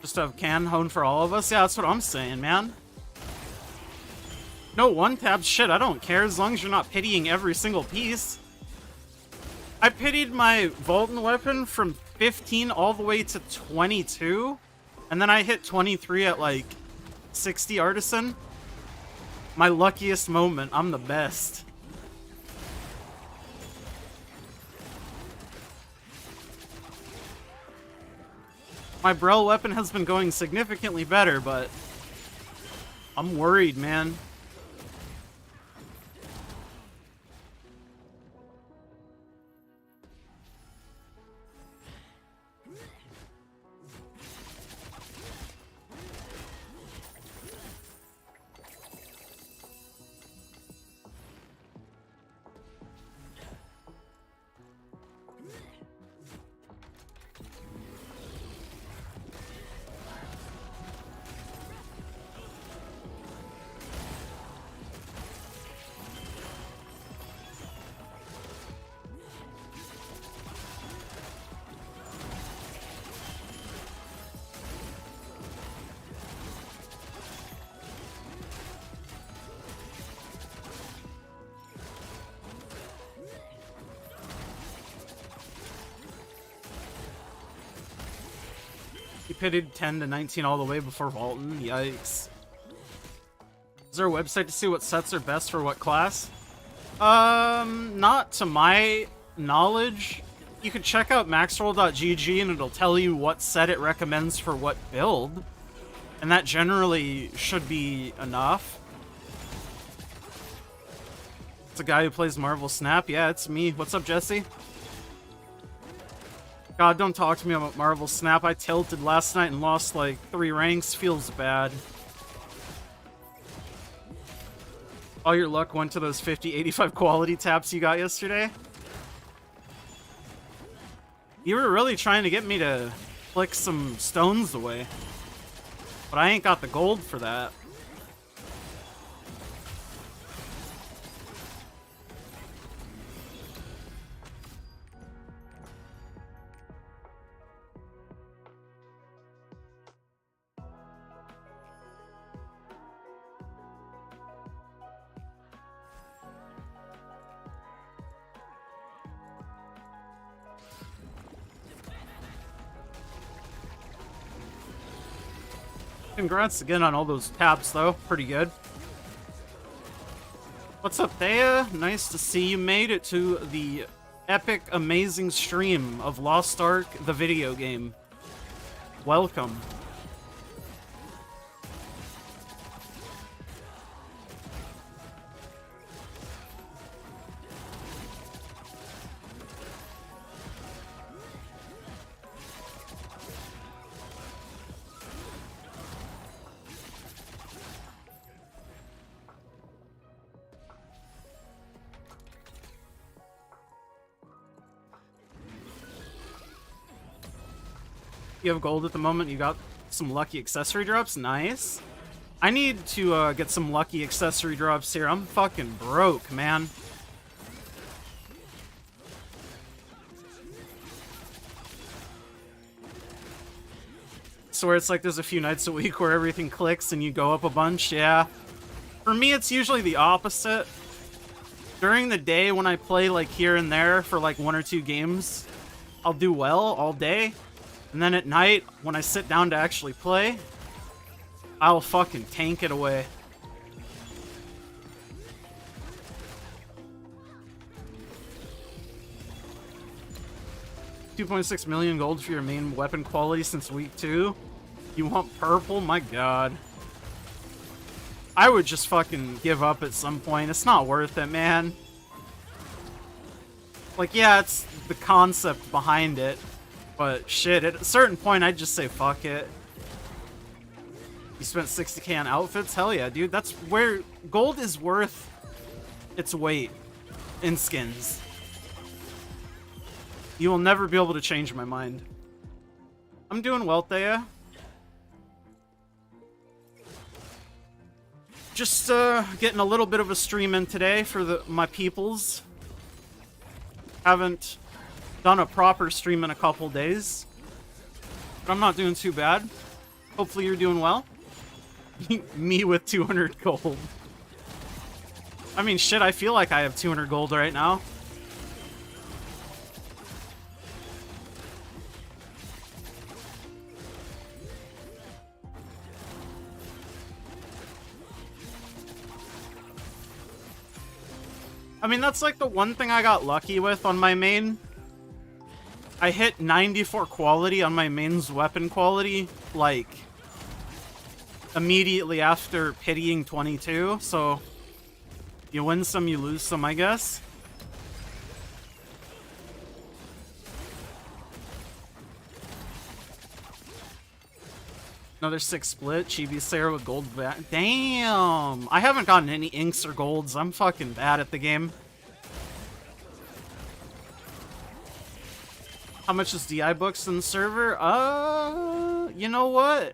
Just have can hone for all of us? Yeah, that's what I'm saying, man. No one-tap shit, I don't care as long as you're not pitying every single piece. I pitied my Vaultin weapon from 15 all the way to 22, and then I hit 23 at like 60 Artisan. My luckiest moment, I'm the best. My Brel weapon has been going significantly better, but I'm worried, man. He pitted 10 to 19 all the way before Vaultin. Yikes. Is there a website to see what sets are best for what class? Not to my knowledge. You could check out maxroll.gg and it'll tell you what set it recommends for what build. And that generally should be enough. It's a guy who plays Marvel Snap. Yeah, it's me. What's up, Jesse? God, don't talk to me about Marvel Snap. I tilted last night and lost like 3 ranks. Feels bad. All your luck went to those 50, 85 quality taps you got yesterday. You were really trying to get me to flick some stones away. But I ain't got the gold for that. Congrats again on all those taps, though. Pretty good. What's up, Thea? Nice to see you made it to the epic, amazing stream of Lost Ark, the video game. Welcome. You have gold at the moment. You got some lucky accessory drops. Nice. I need to get some lucky accessory drops here. I'm fucking broke, man. So where it's like there's a few nights a week where everything clicks and you go up a bunch. Yeah. For me, it's usually the opposite. During the day when I play like here and there for like 1 or 2 games, I'll do well all day. And then at night, when I sit down to actually play, I'll fucking tank it away. $2.6 million gold for your main weapon quality since week 2. You want purple? My god. I would just fucking give up at some point. It's not worth it, man. Like, yeah, it's the concept behind it, but shit, at a certain point, I'd just say fuck it. You spent 60k on outfits? Hell yeah, dude. That's where gold is worth its weight in skins. You will never be able to change my mind. I'm doing well, Thea. Just getting a little bit of a stream in today for my peoples. Haven't done a proper stream in a couple days, but I'm not doing too bad. Hopefully you're doing well. Me with 200 gold. I mean, shit, I feel like I have 200 gold right now. I mean, that's like the one thing I got lucky with on my main. I hit 94 quality on my main's weapon quality, like, immediately after pitying 22, so you win some, you lose some, I guess. Another 6 split, Chibi Slayer with gold back. Damn! I haven't gotten any inks or golds. I'm fucking bad at the game. How much is DI books in the server? You know what?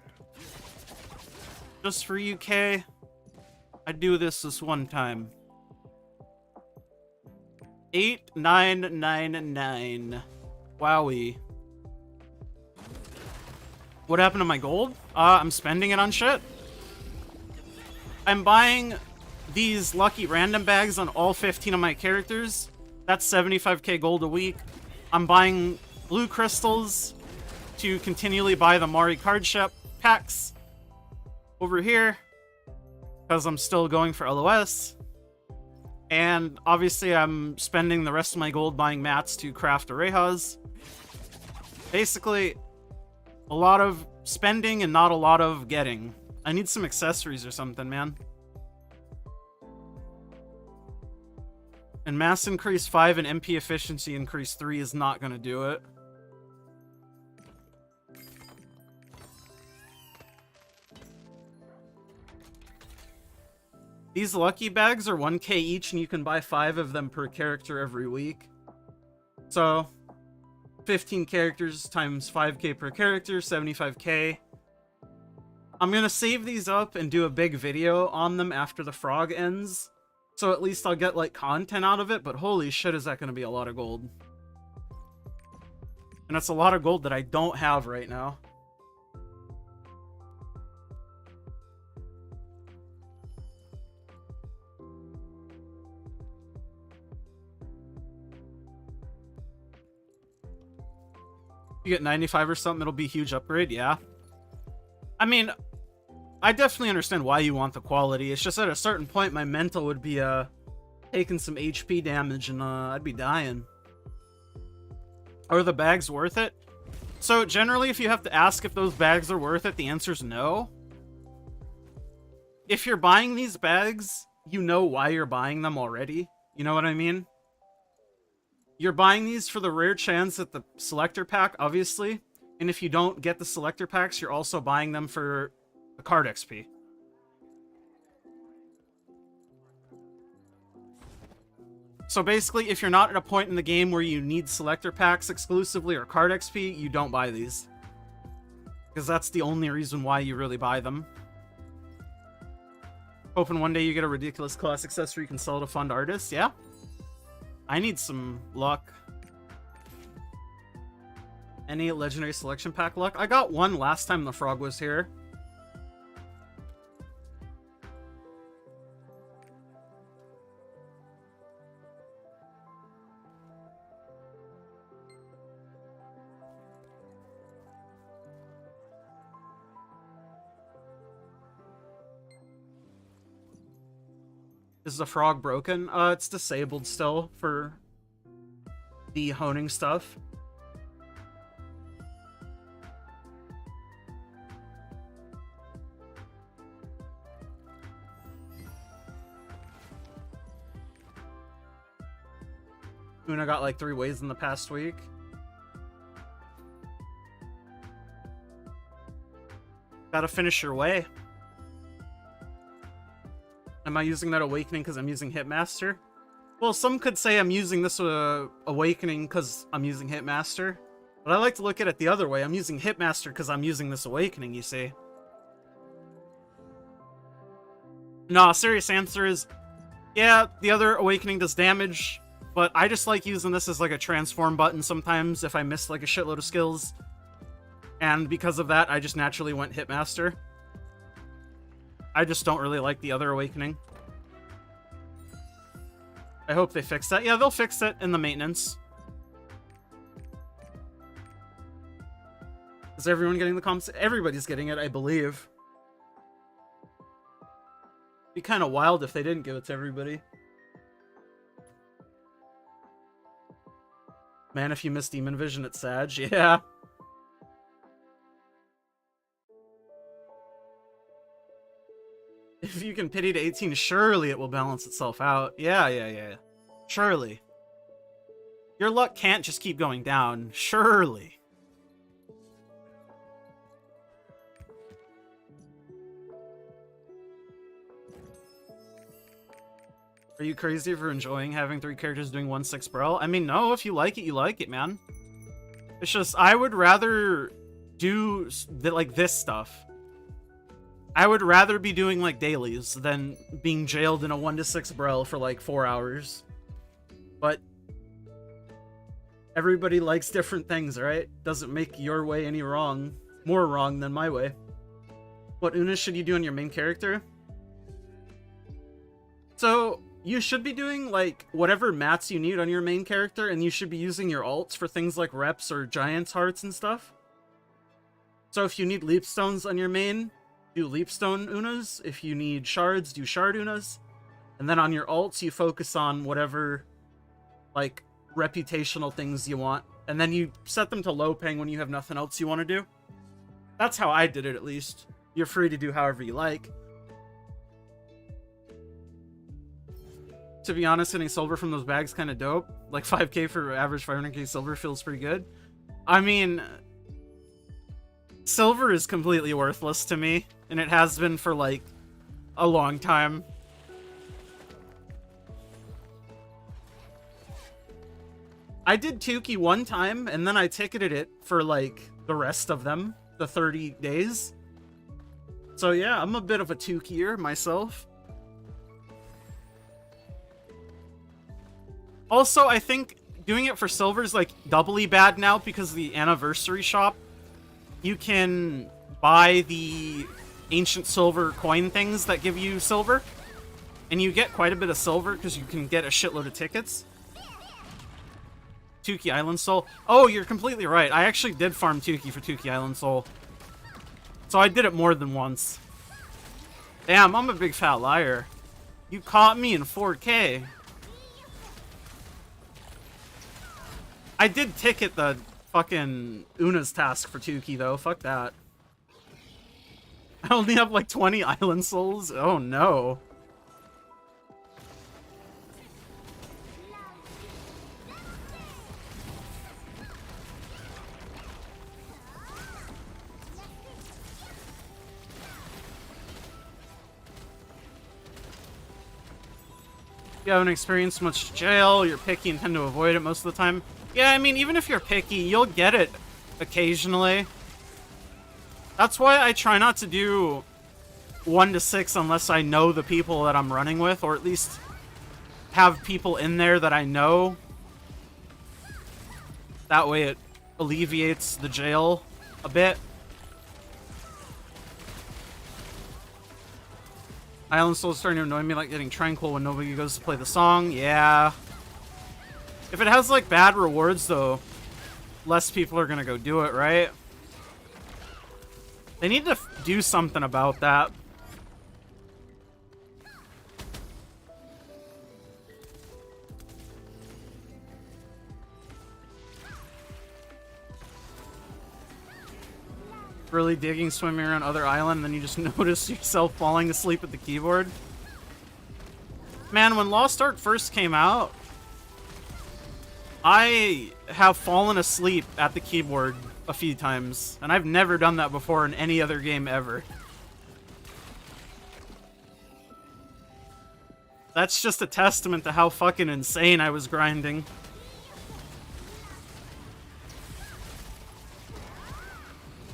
Just for UK, I do this one time. 8999. Wowie. What happened to my gold? I'm spending it on shit. I'm buying these lucky random bags on all 15 of my characters. That's 75k gold a week. I'm buying blue crystals to continually buy the Mari card shop packs over here because I'm still going for LOS. And obviously I'm spending the rest of my gold buying mats to craft Orejas. Basically, a lot of spending and not a lot of getting. I need some accessories or something, man. And mass increase 5 and MP efficiency increase 3 is not going to do it. These lucky bags are 1k each, and you can buy 5 of them per character every week. So, 15 characters times 5k per character, 75k. I'm gonna save these up and do a big video on them after the frog ends. So at least I'll get, like, content out of it, but holy shit is that gonna be a lot of gold. And that's a lot of gold that I don't have right now. You get 95 or something, it'll be a huge upgrade, yeah. I mean, I definitely understand why you want the quality. It's just at a certain point, my mental would be taking some HP damage and I'd be dying. Are the bags worth it? So generally, if you have to ask if those bags are worth it, the answer is no. If you're buying these bags, you know why you're buying them already. You know what I mean? You're buying these for the rare chance at the selector pack, obviously. And if you don't get the selector packs, you're also buying them for the card XP. So basically, if you're not at a point in the game where you need selector packs exclusively or card XP, you don't buy these. Because that's the only reason why you really buy them. Hoping one day you get a ridiculous class accessory you can sell to fund artists, yeah? I need some luck. Any legendary selection pack luck? I got one last time the frog was here. Is the frog broken? It's disabled still for the honing stuff. Una got like 3 ways in the past week. Gotta finish your way. Am I using that awakening because I'm using Hitmaster? Well, some could say I'm using this awakening because I'm using Hitmaster. But I like to look at it the other way. I'm using Hitmaster because I'm using this awakening, you see. No, serious answer is, yeah, the other awakening does damage, but I just like using this as like a transform button sometimes if I miss like a shitload of skills. And because of that, I just naturally went Hitmaster. I just don't really like the other awakening. I hope they fix that. Yeah, they'll fix it in the maintenance. Is everyone getting the comps? Everybody's getting it, I believe. Be kind of wild if they didn't give it to everybody. Man, if you miss Demon Vision, it's Sag. Yeah. If you can pity to 18, surely it will balance itself out. Yeah. Surely. Your luck can't just keep going down. Surely. Are you crazy for enjoying having 3 characters doing 1/6 brawl? I mean, no, if you like it, you like it, man. It's just, I would rather do, like, this stuff. I would rather be doing, like, dailies than being jailed in a 1/6 brawl for, like, 4 hours. But everybody likes different things, right? Doesn't make your way any wrong. More wrong than my way. What Una should you do on your main character? So, you should be doing, like, whatever mats you need on your main character, and you should be using your alts for things like reps or giant's hearts and stuff. So if you need leapstones on your main, do leapstone Unas. If you need shards, do shard Unas. And then on your alts, you focus on whatever, like, reputational things you want. And then you set them to low ping when you have nothing else you want to do. That's how I did it, at least. You're free to do however you like. To be honest, hitting silver from those bags kind of dope. Like 5k for average 500k silver feels pretty good. I mean, silver is completely worthless to me, and it has been for like a long time. I did Tukey one time, and then I ticketed it for like the rest of them, the 30 days. So yeah, I'm a bit of a Tukeyer myself. Also, I think doing it for silver is, like, doubly bad now because of the anniversary shop. You can buy the ancient silver coin things that give you silver. And you get quite a bit of silver because you can get a shitload of tickets. Tukey Island Soul. Oh, you're completely right. I actually did farm Tukey for Tukey Island Soul. So I did it more than once. Damn, I'm a big fat liar. You caught me in 4K. I did ticket the fucking Una's task for Tukey, though. Fuck that. I only have like 20 island souls. Oh no. You haven't experienced much jail, you're picky and tend to avoid it most of the time. Yeah, I mean, even if you're picky, you'll get it occasionally. That's why I try not to do 1-6 unless I know the people that I'm running with, or at least have people in there that I know. That way it alleviates the jail a bit. Island Soul's starting to annoy me, like getting tranquil when nobody goes to play the song. Yeah. If it has, like, bad rewards, though, less people are gonna go do it, right? They need to do something about that. Really digging swimming around other island, and then you just notice yourself falling asleep at the keyboard. Man, when Lost Ark first came out, I have fallen asleep at the keyboard a few times, and I've never done that before in any other game ever. That's just a testament to how fucking insane I was grinding.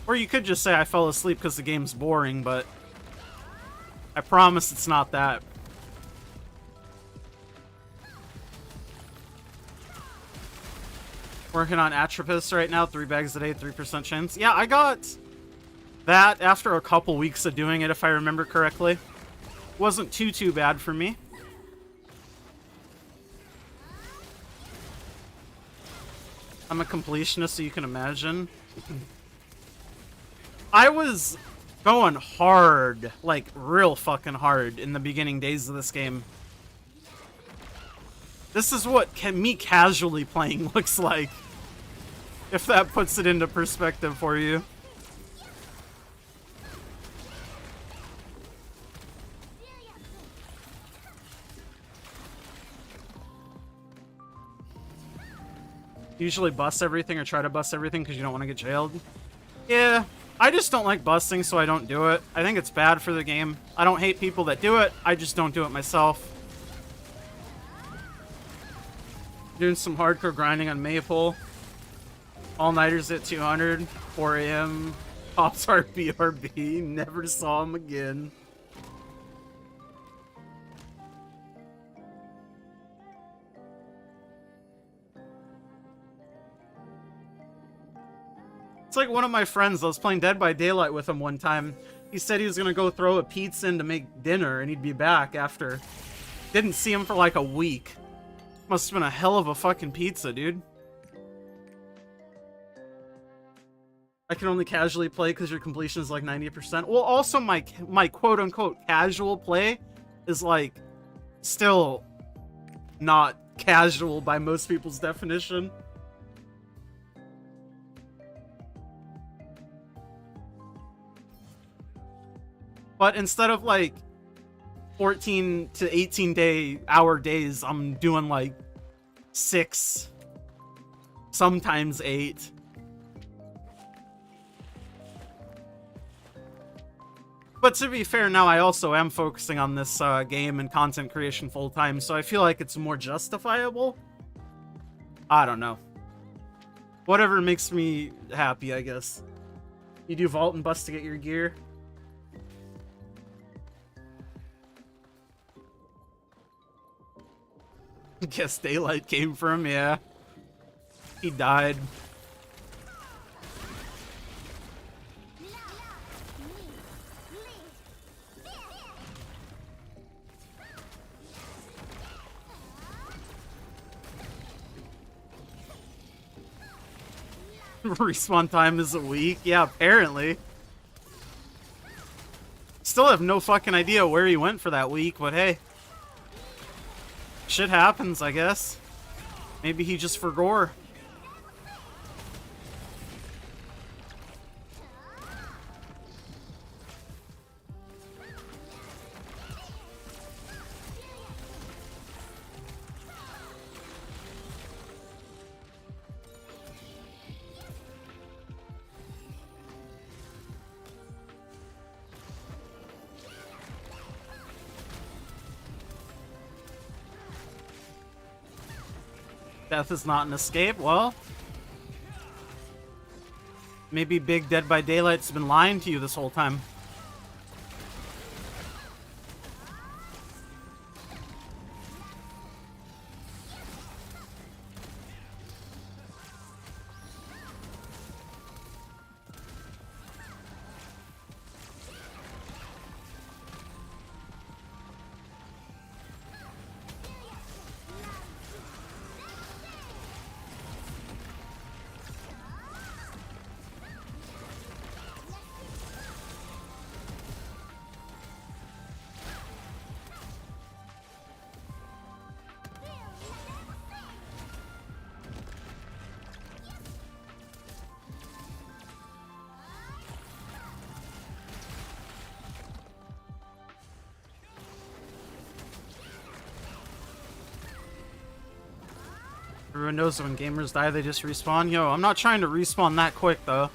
Or you could just say I fell asleep because the game's boring, but I promise it's not that. Working on Atropus right now, 3 bags a day, 3% chance. Yeah, I got that after a couple weeks of doing it, if I remember correctly. Wasn't too bad for me. I'm a completionist, so you can imagine. I was going hard, like real fucking hard in the beginning days of this game. This is what me casually playing looks like, if that puts it into perspective for you. Usually bust everything or try to bust everything because you don't want to get jailed. Yeah, I just don't like busting, so I don't do it. I think it's bad for the game. I don't hate people that do it, I just don't do it myself. Doing some hardcore grinding on Maple. All-nighters at 200, 4 a.m. Pops are BRB, never saw him again. It's like one of my friends, I was playing Dead by Daylight with him one time. He said he was gonna go throw a pizza in to make dinner and he'd be back after. Didn't see him for like a week. Must have been a hell of a fucking pizza, dude. I can only casually play because your completion is like 90%. Well, also my quote-unquote casual play is like still not casual by most people's definition. But instead of like 14 to 18 hour days, I'm doing like 6, sometimes 8. But to be fair, now I also am focusing on this game and content creation full time, so I feel like it's more justifiable. I don't know. Whatever makes me happy, I guess. You do vault and bust to get your gear. Guess daylight came from, yeah. He died. Respawn time is a week? Yeah, apparently. Still have no fucking idea where he went for that week, but hey. Shit happens, I guess. Maybe he just forgot. Death is not an escape. Well, maybe Big Dead by Daylight's been lying to you this whole time. Everyone knows when gamers die, they just respawn. Yo, I'm not trying to respawn that quick, though.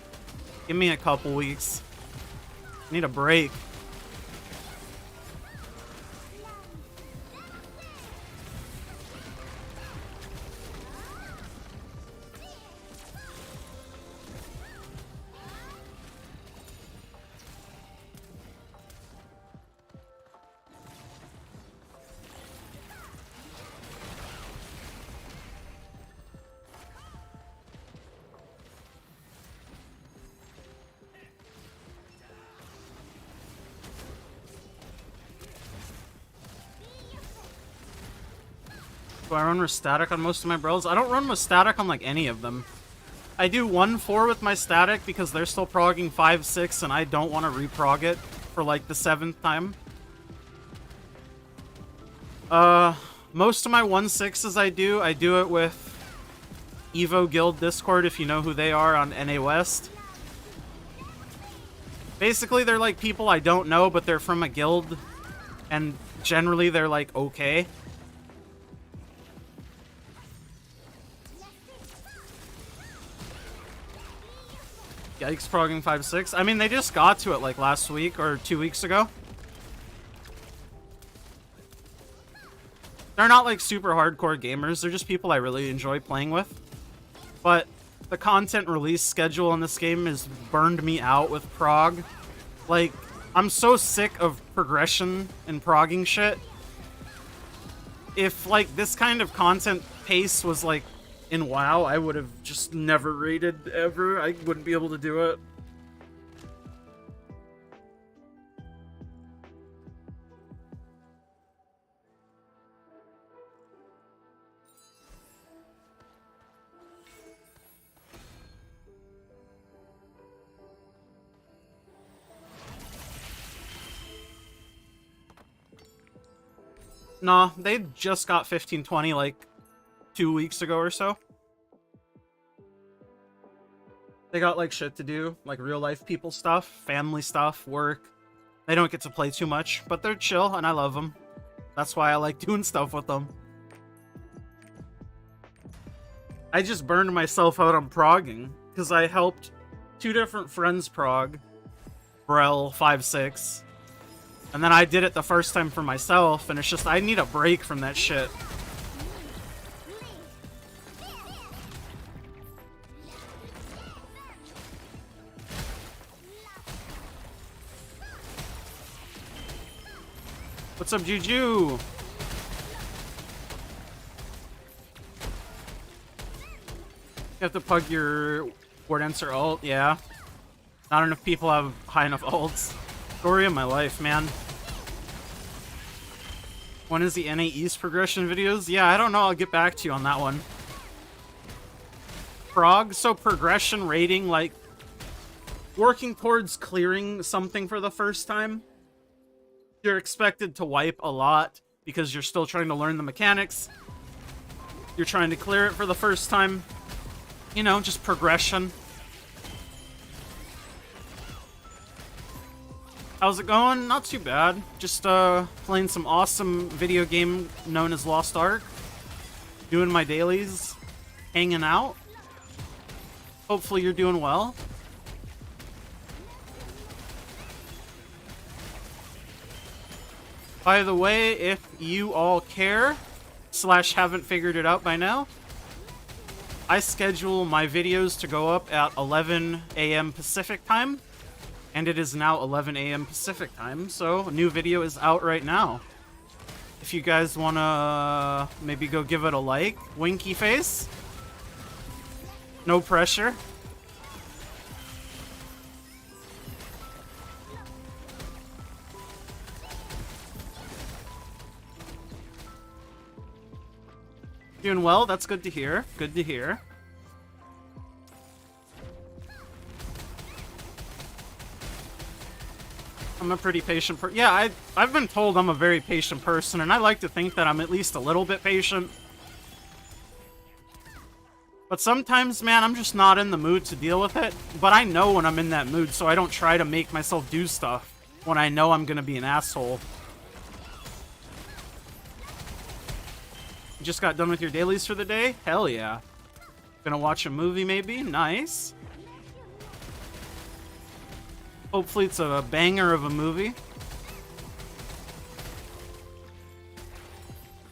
Give me a couple weeks. I need a break. Do I run with static on most of my bros? I don't run with static on like any of them. I do 1-4 with my static because they're still progging 5-6 and I don't want to reprog it for like the 7th time. Most of my 1-6s I do it with Evo Guild Discord, if you know who they are, on NA West. Basically, they're like people I don't know, but they're from a guild, and generally they're like okay. Yikes, progging 5-6. I mean, they just got to it like last week or 2 weeks ago. They're not like super hardcore gamers. They're just people I really enjoy playing with. But the content release schedule in this game has burned me out with prog. Like, I'm so sick of progression and progging shit. If like this kind of content pace was like in WoW, I would have just never raided ever. I wouldn't be able to do it. Nah, they just got 1520 like 2 weeks ago or so. They got like shit to do, like real life people stuff, family stuff, work. They don't get to play too much, but they're chill and I love them. That's why I like doing stuff with them. I just burned myself out on progging because I helped 2 different friends prog Brel 5-6. And then I did it the first time for myself, and it's just, I need a break from that shit. What's up, Juju? You have to pug your word answer ult, yeah. Not enough people have high enough ults. Story of my life, man. When is the NA East progression videos? Yeah, I don't know. I'll get back to you on that one. Prog, so progression rating, like working towards clearing something for the first time. You're expected to wipe a lot because you're still trying to learn the mechanics. You're trying to clear it for the first time. You know, just progression. How's it going? Not too bad. Just playing some awesome video game known as Lost Ark. Doing my dailies. Hanging out. Hopefully you're doing well. By the way, if you all care, / haven't figured it out by now, I schedule my videos to go up at 11 a.m. Pacific time. And it is now 11 a.m. Pacific time, so a new video is out right now. If you guys want to maybe go give it a like, winky face. No pressure. Doing well, that's good to hear. Good to hear. I'm a pretty patient person. Yeah, I've been told I'm a very patient person, and I like to think that I'm at least a little bit patient. But sometimes, man, I'm just not in the mood to deal with it. But I know when I'm in that mood, so I don't try to make myself do stuff when I know I'm gonna be an asshole. You just got done with your dailies for the day? Hell yeah. Gonna watch a movie maybe? Nice. Hopefully it's a banger of a movie.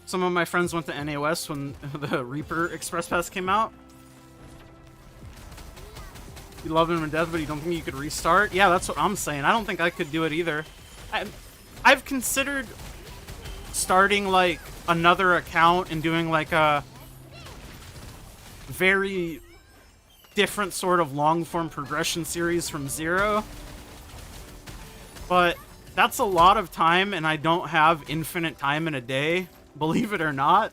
Some of my friends went to NAOS when the Reaper Express Pass came out. You love him to death, but you don't think you could restart? Yeah, that's what I'm saying. I don't think I could do it either. I've considered starting, like, another account and doing, like, a very different sort of long-form progression series from zero. But that's a lot of time, and I don't have infinite time in a day, believe it or not.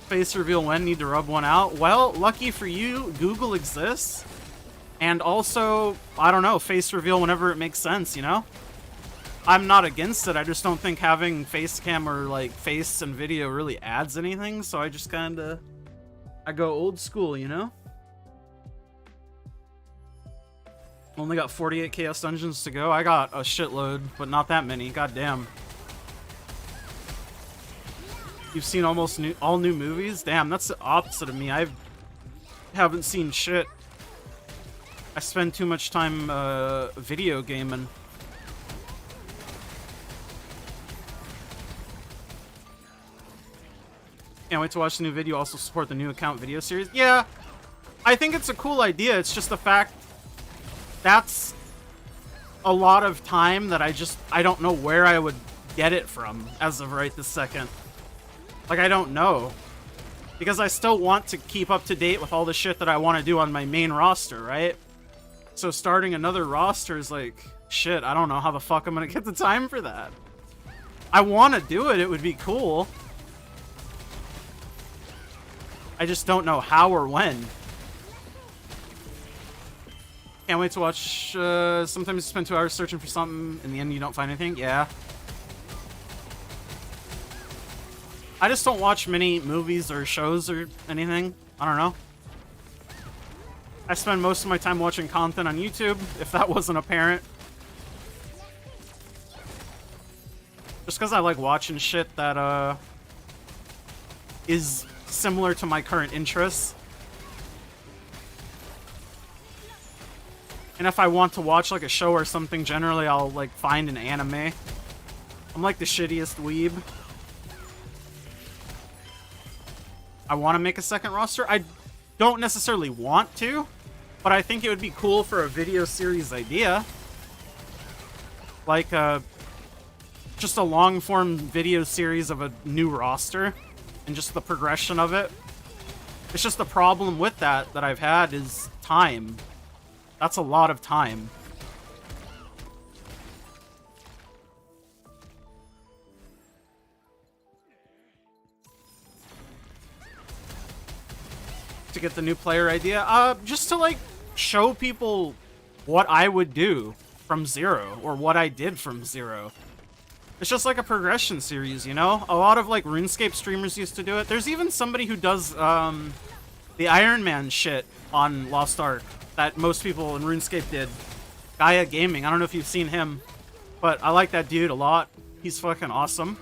Face reveal when? Need to rub one out? Well, lucky for you, Google exists. And also, I don't know, face reveal whenever it makes sense, you know? I'm not against it, I just don't think having face cam or, like, face and video really adds anything, so I just kinda... I go old school, you know? Only got 48 Chaos Dungeons to go. I got a shitload, but not that many, goddamn. You've seen almost all new movies? Damn, that's the opposite of me. I haven't seen shit. I spend too much time video gaming. Can't wait to watch the new video. Also support the new account video series. Yeah, I think it's a cool idea. It's just the fact that's a lot of time that I don't know where I would get it from as of right this second. Like, I don't know. Because I still want to keep up to date with all the shit that I want to do on my main roster, right? So starting another roster is like, shit, I don't know how the fuck I'm gonna get the time for that. I want to do it, it would be cool. I just don't know how or when. Can't wait to watch, sometimes you spend 2 hours searching for something, in the end you don't find anything, yeah. I just don't watch many movies or shows or anything. I don't know. I spend most of my time watching content on YouTube, if that wasn't apparent. Just because I like watching shit that, is similar to my current interests. And if I want to watch, like, a show or something, generally I'll, like, find an anime. I'm like the shittiest weeb. I want to make a second roster. I don't necessarily want to, but I think it would be cool for a video series idea. Like, just a long-form video series of a new roster, and just the progression of it. It's just the problem with that I've had is time. That's a lot of time. To get the new player idea? Just to, like, show people what I would do from zero, or what I did from zero. It's just like a progression series, you know? A lot of, like, RuneScape streamers used to do it. There's even somebody who does, the Iron Man shit on Lost Ark that most people in RuneScape did. Gaia Gaming, I don't know if you've seen him, but I like that dude a lot. He's fucking awesome.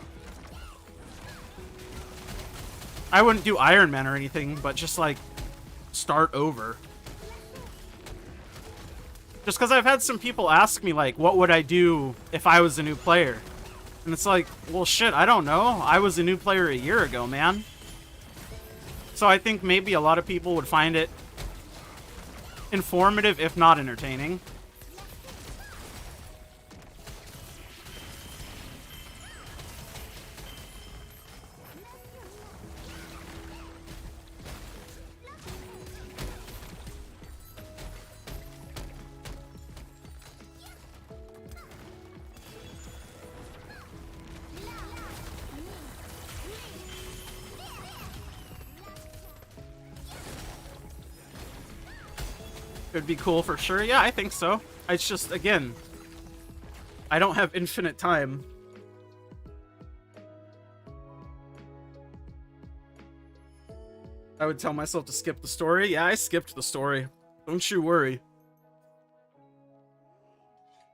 I wouldn't do Iron Man or anything, but just, like, start over. Just because I've had some people ask me, like, what would I do if I was a new player? And it's like, well, shit, I don't know. I was a new player a year ago, man. So I think maybe a lot of people would find it informative, if not entertaining. It'd be cool for sure. Yeah, I think so. It's just, again, I don't have infinite time. I would tell myself to skip the story. Yeah, I skipped the story. Don't you worry.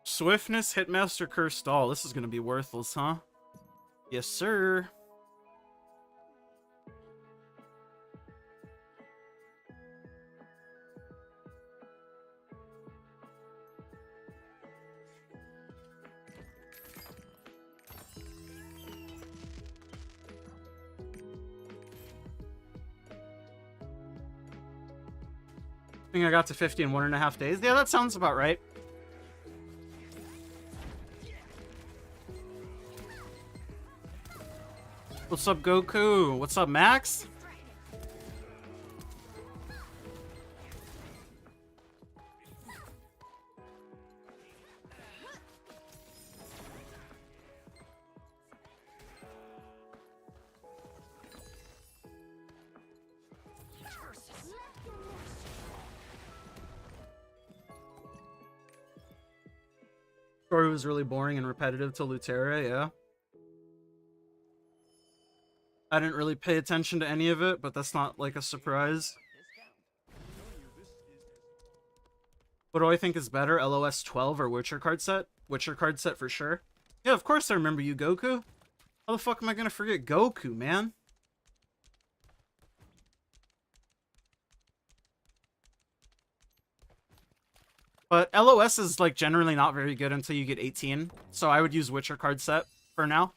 Swiftness, Hitmaster, Cursed Doll. This is gonna be worthless, huh? Yes, sir. I think I got to 50 in 1.5 days. Yeah, that sounds about right. What's up, Goku? What's up, Max? Story was really boring and repetitive till Lutera, yeah. I didn't really pay attention to any of it, but that's not like a surprise. What do I think is better, LOS 12 or Witcher card set? Witcher card set for sure. Yeah, of course I remember you, Goku. How the fuck am I gonna forget Goku, man? But LOS is like generally not very good until you get 18, so I would use Witcher card set for now.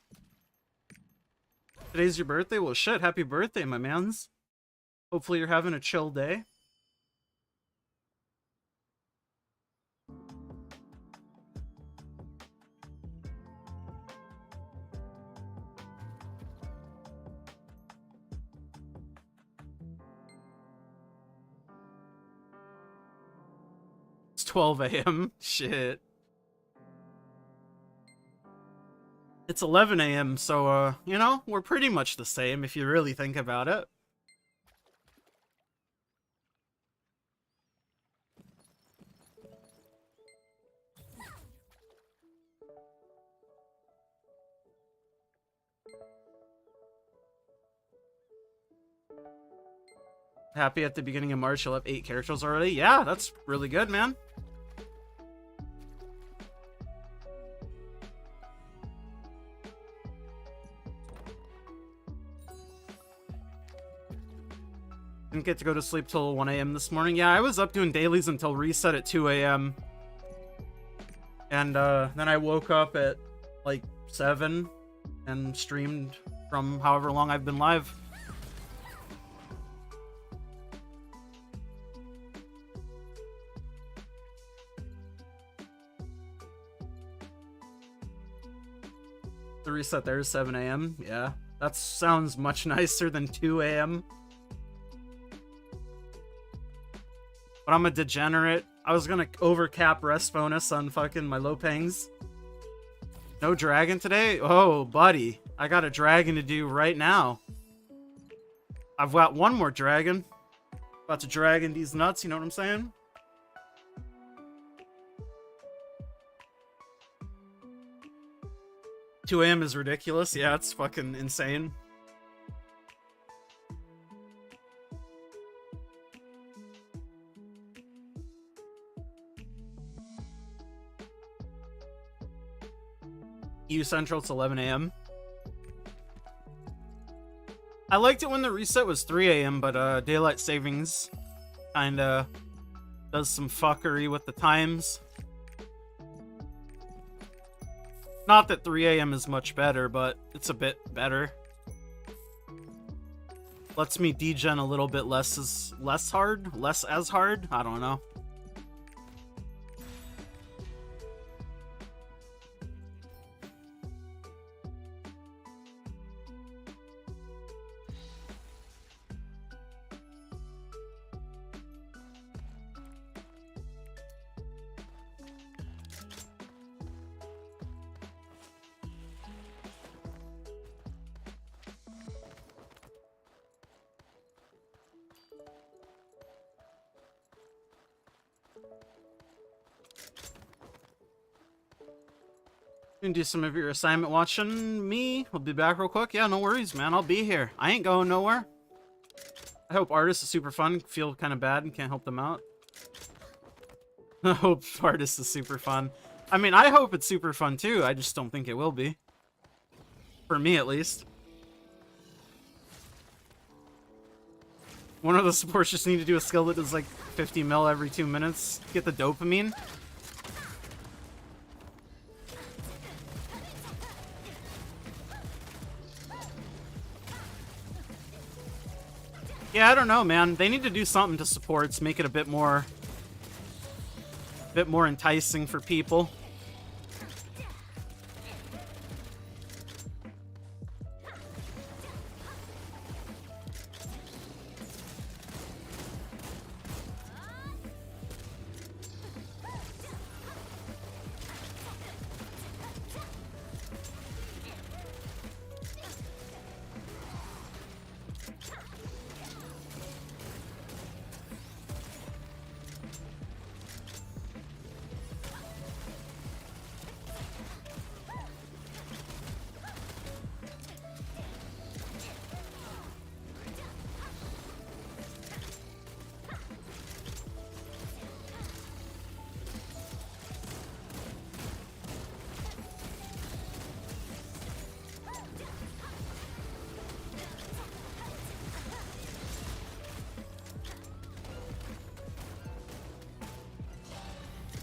Today's your birthday? Well, shit, happy birthday, my mans. Hopefully you're having a chill day. It's 12 a.m. Shit. It's 11 a.m., so, you know, we're pretty much the same if you really think about it. Happy at the beginning of March, you'll have 8 characters already? Yeah, that's really good, man. Didn't get to go to sleep till 1 a.m. this morning. Yeah, I was up doing dailies until reset at 2 a.m. And then I woke up at like 7 and streamed from however long I've been live. The reset there is 7 a.m. Yeah, that sounds much nicer than 2 a.m. But I'm a degenerate. I was gonna overcap rest bonus on fucking my low pangs. No dragon today? Oh, buddy. I got a dragon to do right now. I've got one more dragon. About to dragon these nuts, you know what I'm saying? Two a.m. is ridiculous. Yeah, it's fucking insane. EU Central, it's 11 a.m. I liked it when the reset was 3 a.m., but daylight savings kinda does some fuckery with the times. Not that 3 a.m. is much better, but it's a bit better. Lets me degen a little bit less as hard? I don't know. You can do some of your assignment watching me. We'll be back real quick. Yeah, no worries, man. I'll be here. I ain't going nowhere. I hope artists is super fun. Feel kind of bad and can't help them out. I hope artists is super fun. I mean, I hope it's super fun too. I just don't think it will be. For me, at least. One of the supports just need to do a skill that does like 50 mil every 2 minutes. Get the dopamine. Yeah, I don't know, man. They need to do something to supports, make it a bit more enticing for people.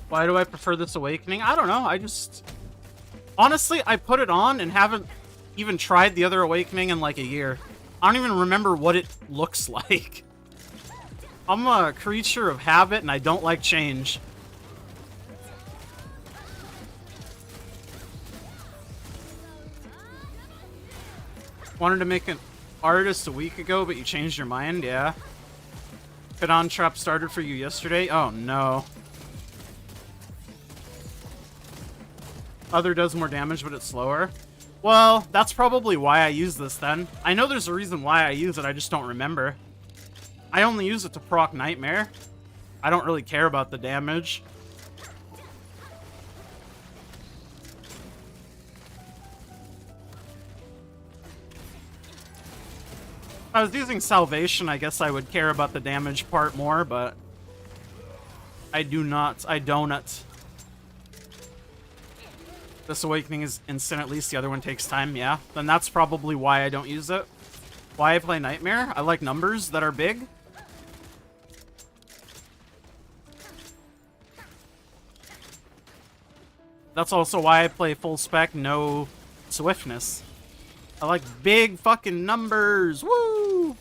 Why do I prefer this awakening? I don't know. I just... Honestly, I put it on and haven't even tried the other awakening in like a year. I don't even remember what it looks like. I'm a creature of habit and I don't like change. Wanted to make an artist a week ago, but you changed your mind? Yeah. Fit-on trap started for you yesterday? Oh no. Other does more damage, but it's slower. Well, that's probably why I use this then. I know there's a reason why I use it, I just don't remember. I only use it to proc Nightmare. I don't really care about the damage. If I was using Salvation, I guess I would care about the damage part more, but I do not. I don't. This awakening is instant, at least the other one takes time, yeah. Then that's probably why I don't use it. Why I play Nightmare? I like numbers that are big. That's also why I play full spec, no swiftness. I like big fucking numbers, woo!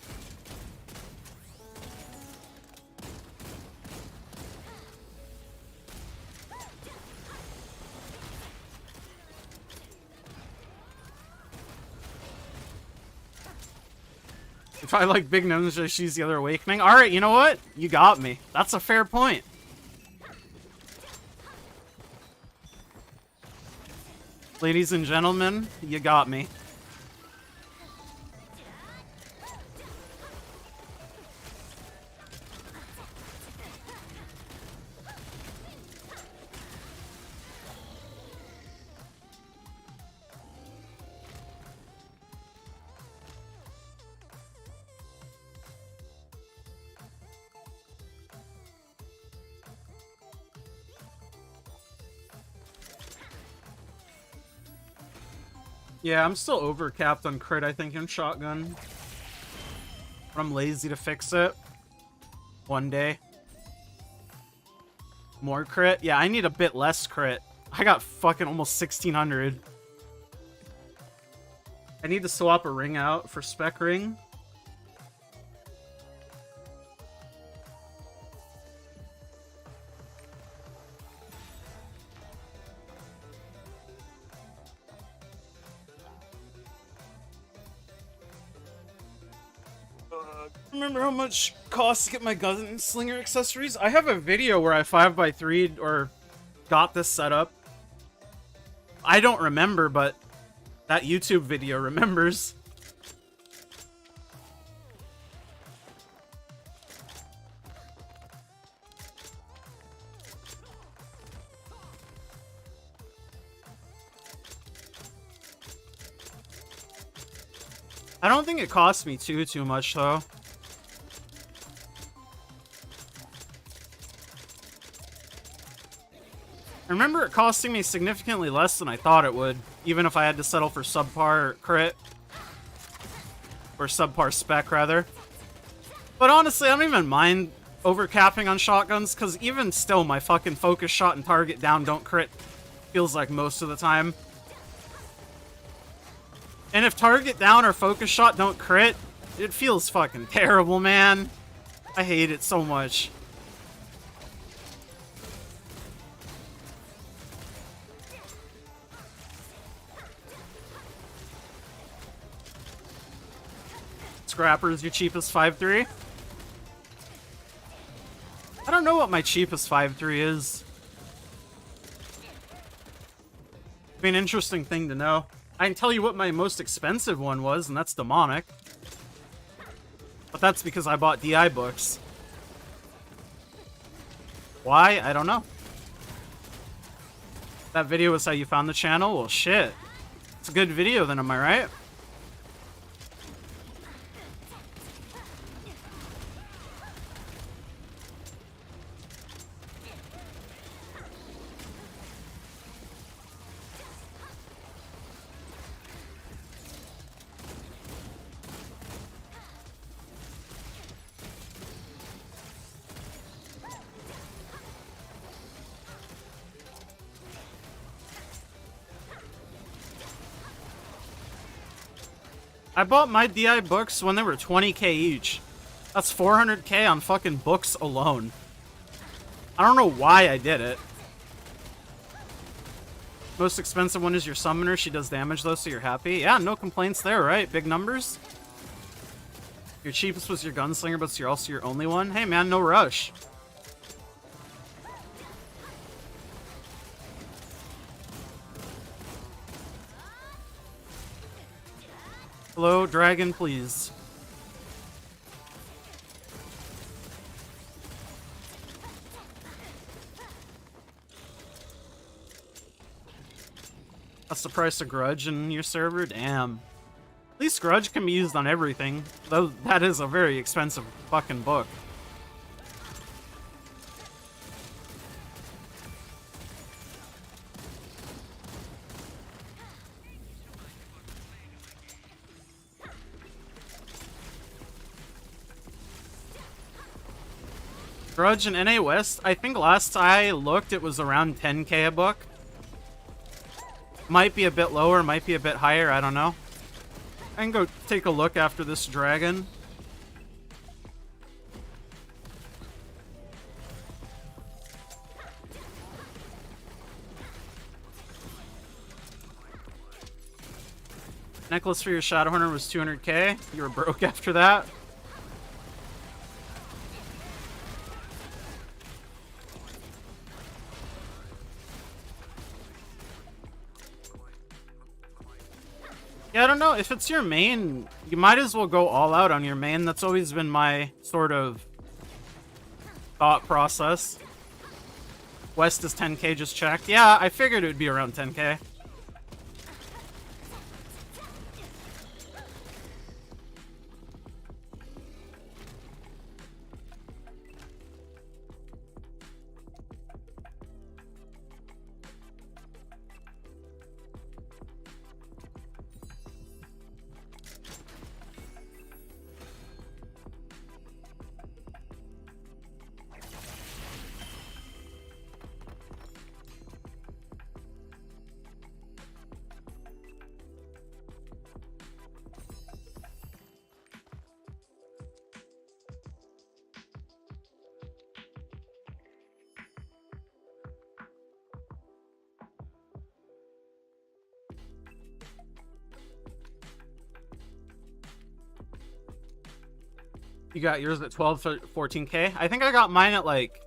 If I like big numbers, just use the other awakening. Alright, you know what? You got me. That's a fair point. Ladies and gentlemen, you got me. Yeah, I'm still overcapped on crit, I think, in shotgun. I'm lazy to fix it. One day. More crit? Yeah, I need a bit less crit. I got fucking almost 1600. I need to swap a ring out for spec ring. Remember how much it costs to get my gunslinger accessories? I have a video where I 5x3'd or got this set up. I don't remember, but that YouTube video remembers. I don't think it cost me too much though. I remember it costing me significantly less than I thought it would. even if I had to settle for subpar crit. Or subpar spec, rather. But honestly, I don't even mind overcapping on shotguns, because even still, my fucking focus shot and target down don't crit. Feels like most of the time. And if target down or focus shot don't crit, it feels fucking terrible, man. I hate it so much. Scrapper's your cheapest 5-3? I don't know what my cheapest 5-3 is. It'd be an interesting thing to know. I can tell you what my most expensive one was, and that's Demonic. But that's because I bought DI books. Why? I don't know. That video was how you found the channel? Well, shit. It's a good video then, am I right? I bought my DI books when they were 20k each. That's 400k on fucking books alone. I don't know why I did it. Most expensive one is your summoner. She does damage though, so you're happy. Yeah, no complaints there, right? Big numbers. Your cheapest was your gunslinger, but you're also your only one. Hey man, no rush. Hello, dragon, please. That's the price of Grudge in your server? Damn. At least Grudge can be used on everything, though that is a very expensive fucking book. Grudge and NA West, I think last I looked it was around 10k a book. Might be a bit lower, might be a bit higher, I don't know. I can go take a look after this dragon. Necklace for your Shadowhunter was 200k. You were broke after that. Yeah, I don't know. If it's your main, you might as well go all out on your main. That's always been my sort of thought process. West is 10k, just checked. Yeah, I figured it would be around 10k. You got yours at 12, 14k? I think I got mine at like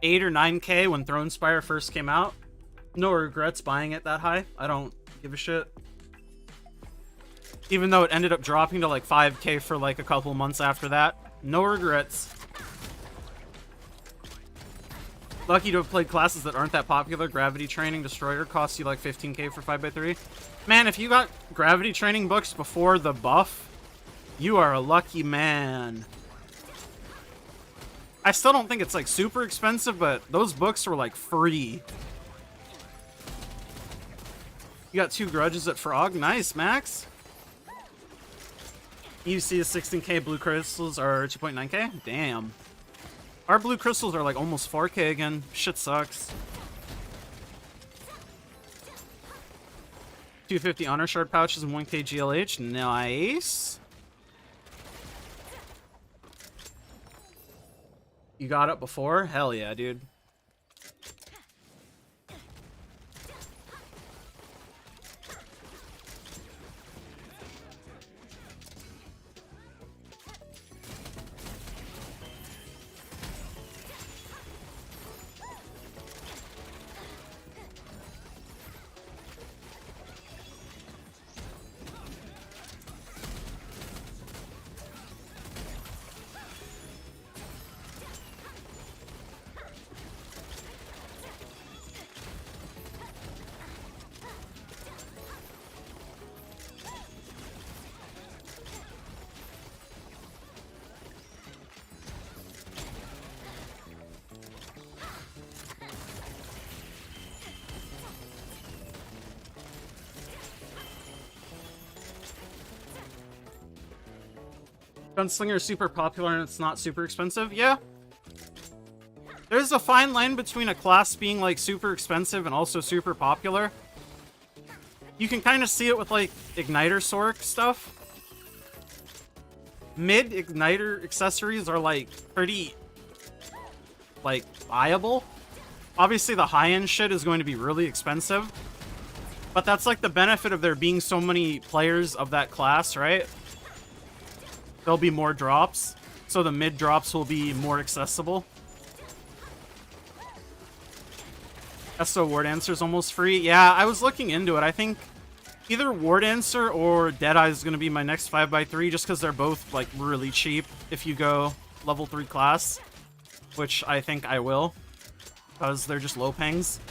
8 or 9k when Thronespire first came out. No regrets buying it that high. I don't give a shit. Even though it ended up dropping to like 5k for like a couple months after that. No regrets. Lucky to have played classes that aren't that popular. Gravity Training Destroyer costs you like 15k for 5x3. Man, if you got Gravity Training books before the buff, you are a lucky man. I still don't think it's like super expensive, but those books were like free. You got 2 grudges at Frog. Nice, Max. You see the 16k blue crystals are 2.9k? Damn. Our blue crystals are like almost 4k again. Shit sucks. 250 honor shard pouches and 1k GLH. Nice. You got it before? Hell yeah, dude. Gunslinger is super popular and it's not super expensive. Yeah. There's a fine line between a class being like super expensive and also super popular. You can kind of see it with like Igniter Sork stuff. Mid Igniter accessories are like pretty like viable. Obviously the high-end shit is going to be really expensive. But that's like the benefit of there being so many players of that class, right? There'll be more drops, so the mid drops will be more accessible. SO Ward Answer is almost free. Yeah, I was looking into it. I think either Ward Answer or Deadeye is going to be my next 5x3 just because they're both like really cheap if you go level 3 class, which I think I will because they're just low pangs.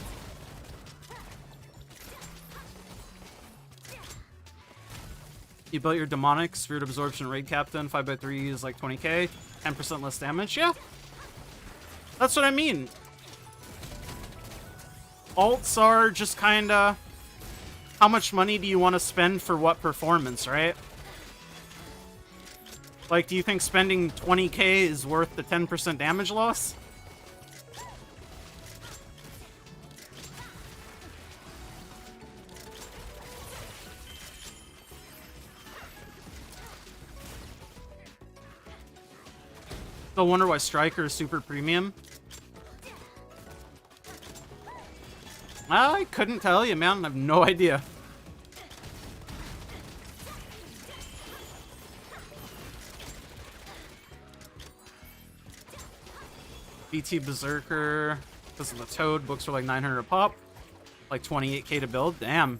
You built your demonic spirit absorption raid captain. 5x3 is like 20k, 10% less damage. Yeah, that's what I mean. Alts are just kind of how much money do you want to spend for what performance, right? Like, do you think spending 20k is worth the 10% damage loss? Still wonder why Striker is super premium. I couldn't tell you, man. I have no idea. BT Berserker, because of the Toad, books are like 900 a pop. Like 28k to build. Damn.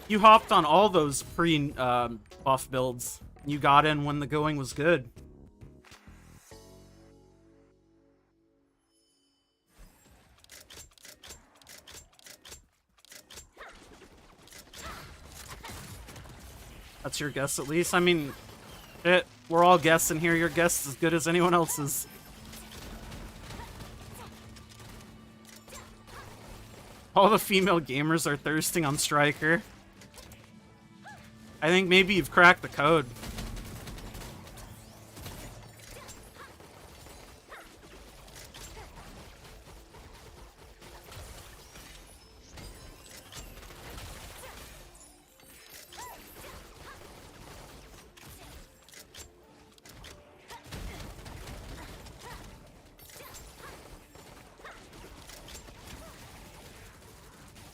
You hopped on all those pre-buff builds. You got in when the going was good. That's your guess, at least. I mean, we're all guessing here. Your guess is as good as anyone else's. All the female gamers are thirsting on Striker. I think maybe you've cracked the code.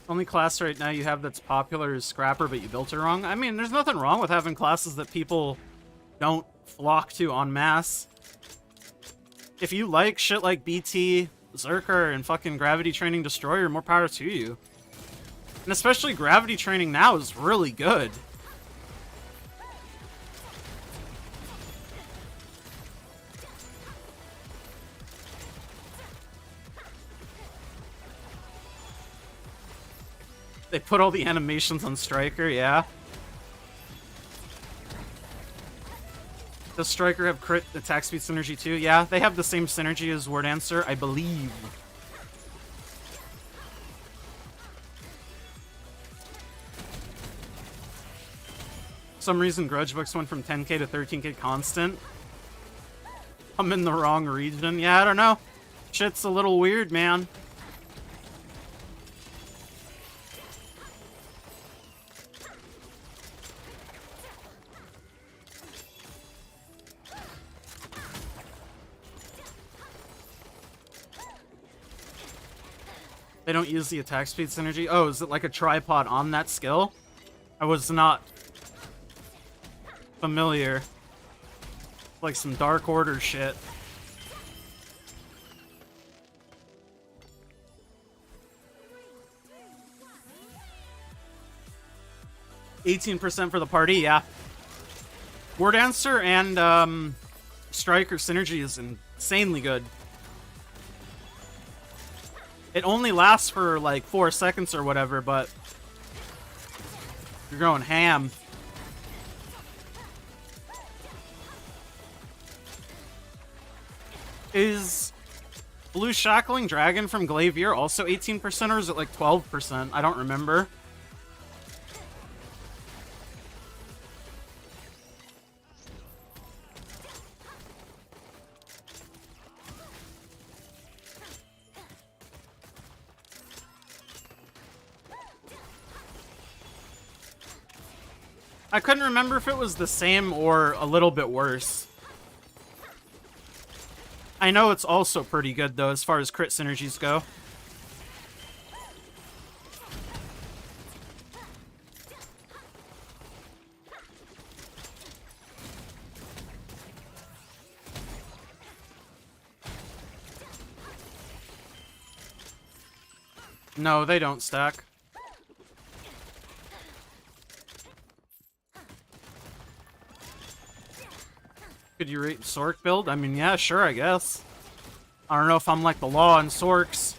Only class right now you have that's popular is Scrapper, but you built it wrong. I mean, there's nothing wrong with having classes that people don't flock to en masse. If you like shit like BT, Zerker, and fucking Gravity Training Destroyer, more power to you. And especially Gravity Training now is really good. They put all the animations on Striker, yeah. Does Striker have crit attack speed synergy too? Yeah, they have the same synergy as Word Answer, I believe. some reason grudge books went from 10k to 13k constant. I'm in the wrong region. Yeah, I don't know. Shit's a little weird, man. They don't use the attack speed synergy. Oh, is it like a tripod on that skill? I was not familiar. Like some Dark Order shit. %for the party, yeah. War Dancer and Striker synergy is insanely good. It only lasts for like 4 seconds or whatever, but you're going ham. Is Blue Shackling Dragon from Glavier also 18% or is it like 12%? I don't remember. I couldn't remember if it was the same or a little bit worse. I know it's also pretty good, though, as far as crit synergies go. No, they don't stack. Could you rate Sork build? I mean, yeah, sure, I guess. I don't know if I'm like the law in Sorks.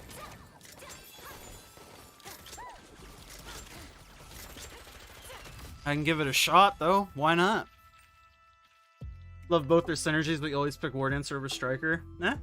I can give it a shot, though. Why not? Love both their synergies, but you always pick War Dancer over Striker. Eh?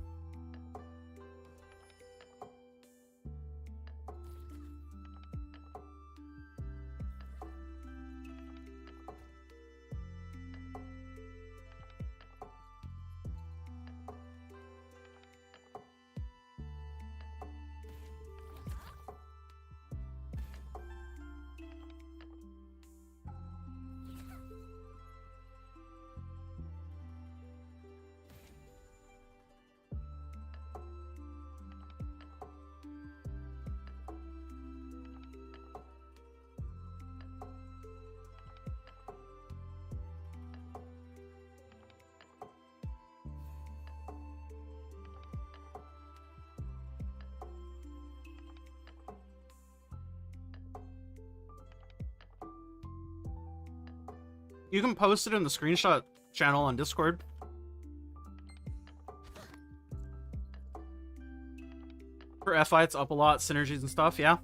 You can post it in the screenshot channel on Discord. For FI, it's up a lot, synergies and stuff, yeah.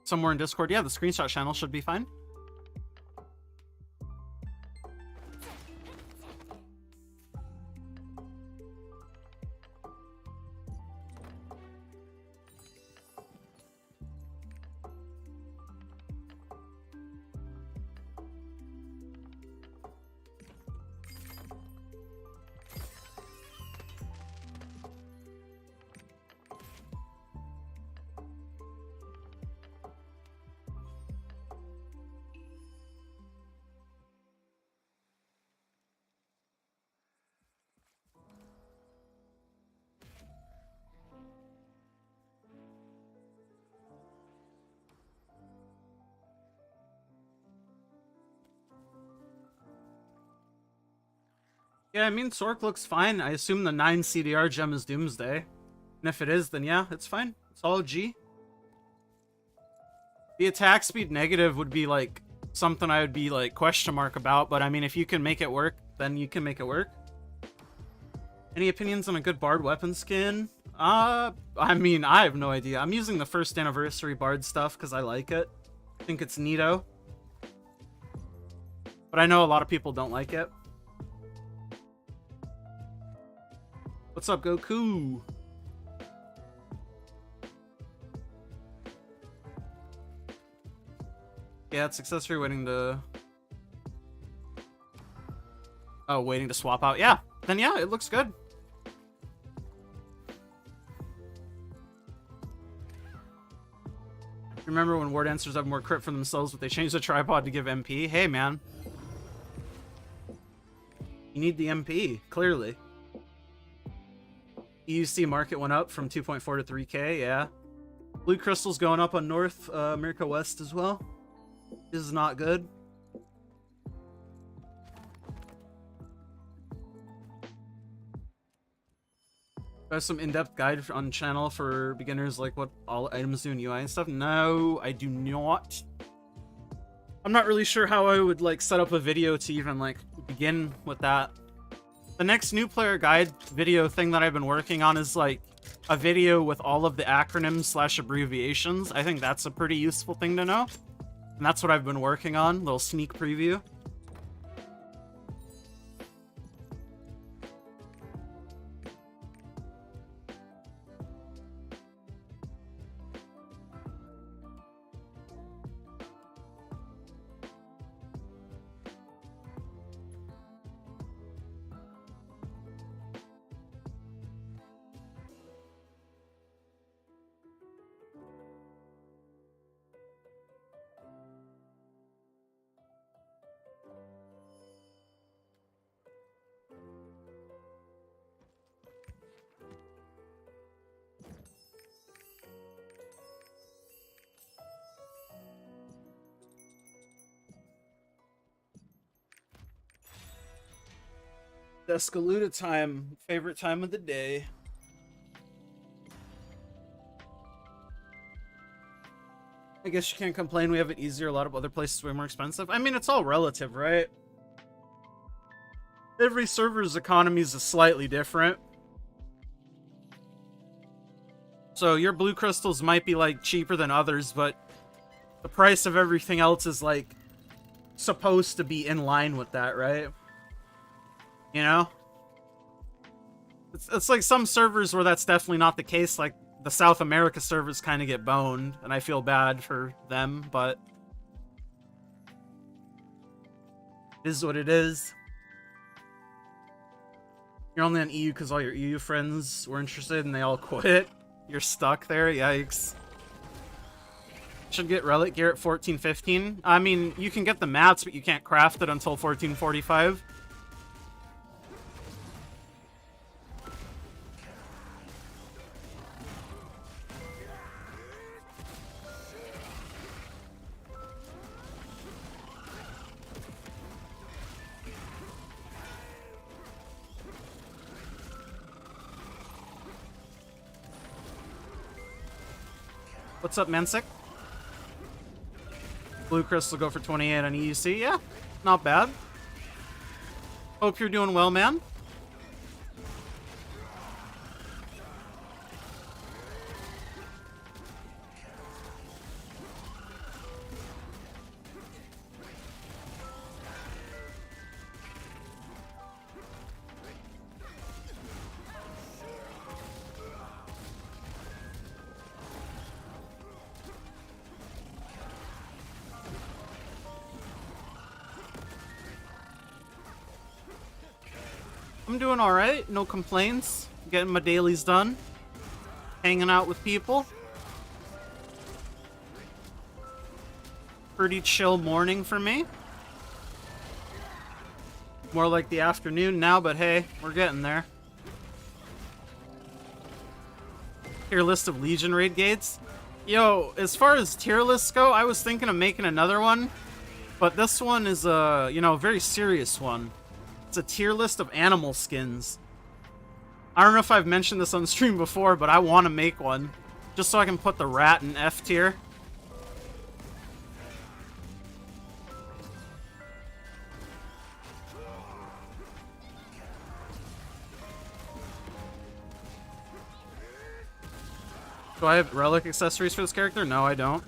Somewhere in Discord, yeah, the screenshot channel should be fine. Yeah, I mean, Sork looks fine. I assume the 9 CDR gem is Doomsday. And if it is, then yeah, it's fine. It's all G. The attack speed negative would be, like, something I would be, like, question mark about. But, I mean, if you can make it work, then you can make it work. Any opinions on a good Bard weapon skin? I mean, I have no idea. I'm using the 1st anniversary Bard stuff because I like it. I think it's neato. But I know a lot of people don't like it. What's up, Goku? Yeah, it's accessory waiting to... Oh, waiting to swap out. Yeah, then yeah, it looks good. Remember when war dancers have more crit for themselves, but they changed the tripod to give MP? Hey, man. You need the MP, clearly. EUC market went up from 2.4 to 3K, yeah. Blue crystal's going up on North America West as well. This is not good. There's some in-depth guide on channel for beginners, like what all items do in UI and stuff. No, I do not. I'm not really sure how I would like set up a video to even like begin with that. The next new player guide video thing that I've been working on is like a video with all of the acronyms / abbreviations. I think that's a pretty useful thing to know. And that's what I've been working on, little sneak preview. Escaluda time, favorite time of the day. I guess you can't complain, we have it easier, a lot of other places way more expensive. I mean, it's all relative, right? Every server's economies is slightly different. So your blue crystals might be like cheaper than others, but the price of everything else is like supposed to be in line with that, right? You know? It's like some servers where that's definitely not the case, like the South America servers kind of get boned, and I feel bad for them, but it is what it is. You're only on EU because all your EU friends were interested and they all quit. You're stuck there, yikes. Should get relic gear at 1415. I mean, you can get the mats, but you can't craft it until 1445. What's up, Mensic? Blue crystal go for 28 on EUC. Yeah, not bad. Hope you're doing well, man. I'm doing alright, no complaints. Getting my dailies done. Hanging out with people. Pretty chill morning for me. More like the afternoon now, but hey, we're getting there. Tier list of Legion raid gates. Yo, as far as tier lists go, I was thinking of making another one. But this one is a, you know, very serious one. It's a tier list of animal skins. I don't know if I've mentioned this on stream before, but I want to make one. Just so I can put the rat in F tier. Do I have relic accessories for this character? No, I don't.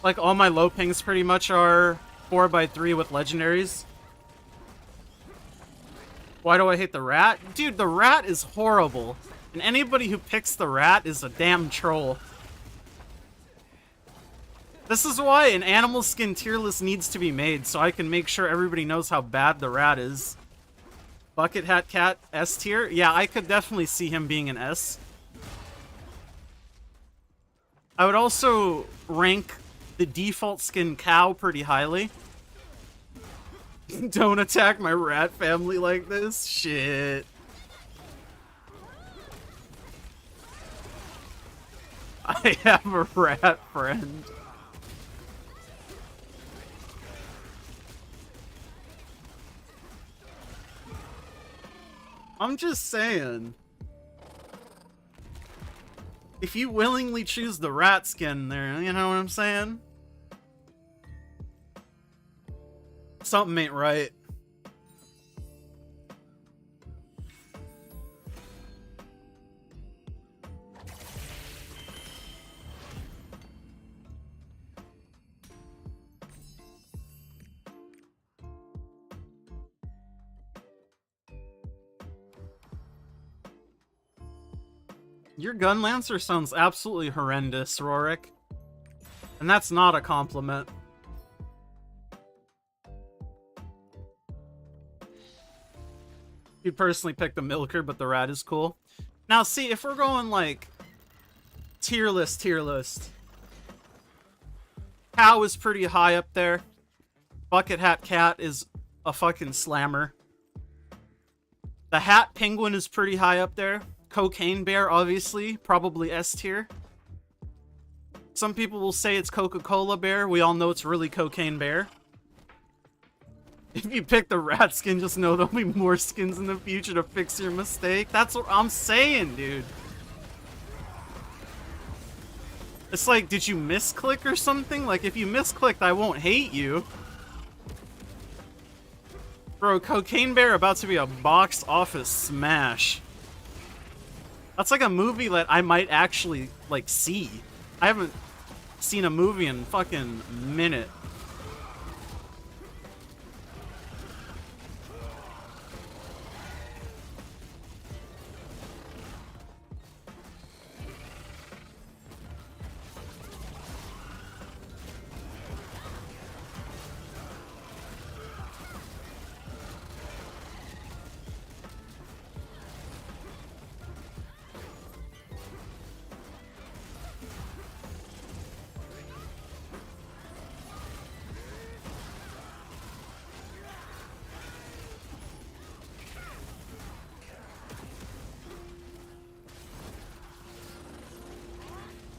Like, all my low pings pretty much are 4x3 with legendaries. Why do I hate the rat? Dude, the rat is horrible. And anybody who picks the rat is a damn troll. This is why an animal skin tier list needs to be made, so I can make sure everybody knows how bad the rat is. Bucket Hat Cat, S tier? Yeah, I could definitely see him being an S. I would also rank the default skin cow pretty highly. Don't attack my rat family like this? Shit. I have a rat friend. I'm just saying. If you willingly choose the rat skin there, you know what I'm saying? Something ain't right. Your gun lancer sounds absolutely horrendous, Rorik. And that's not a compliment. You'd personally pick the milker, but the rat is cool. Now, see, if we're going, like, tier list. Cow is pretty high up there. Bucket Hat Cat is a fucking slammer. The Hat Penguin is pretty high up there. Cocaine Bear, obviously, probably S tier. Some people will say it's Coca-Cola Bear. We all know it's really Cocaine Bear. If you pick the rat skin, just know there'll be more skins in the future to fix your mistake. That's what I'm saying, dude. It's like, did you misclick or something? Like, if you misclicked, I won't hate you. Bro, Cocaine Bear about to be a box office smash. That's like a movie that I might actually, like, see. I haven't seen a movie in fucking minute.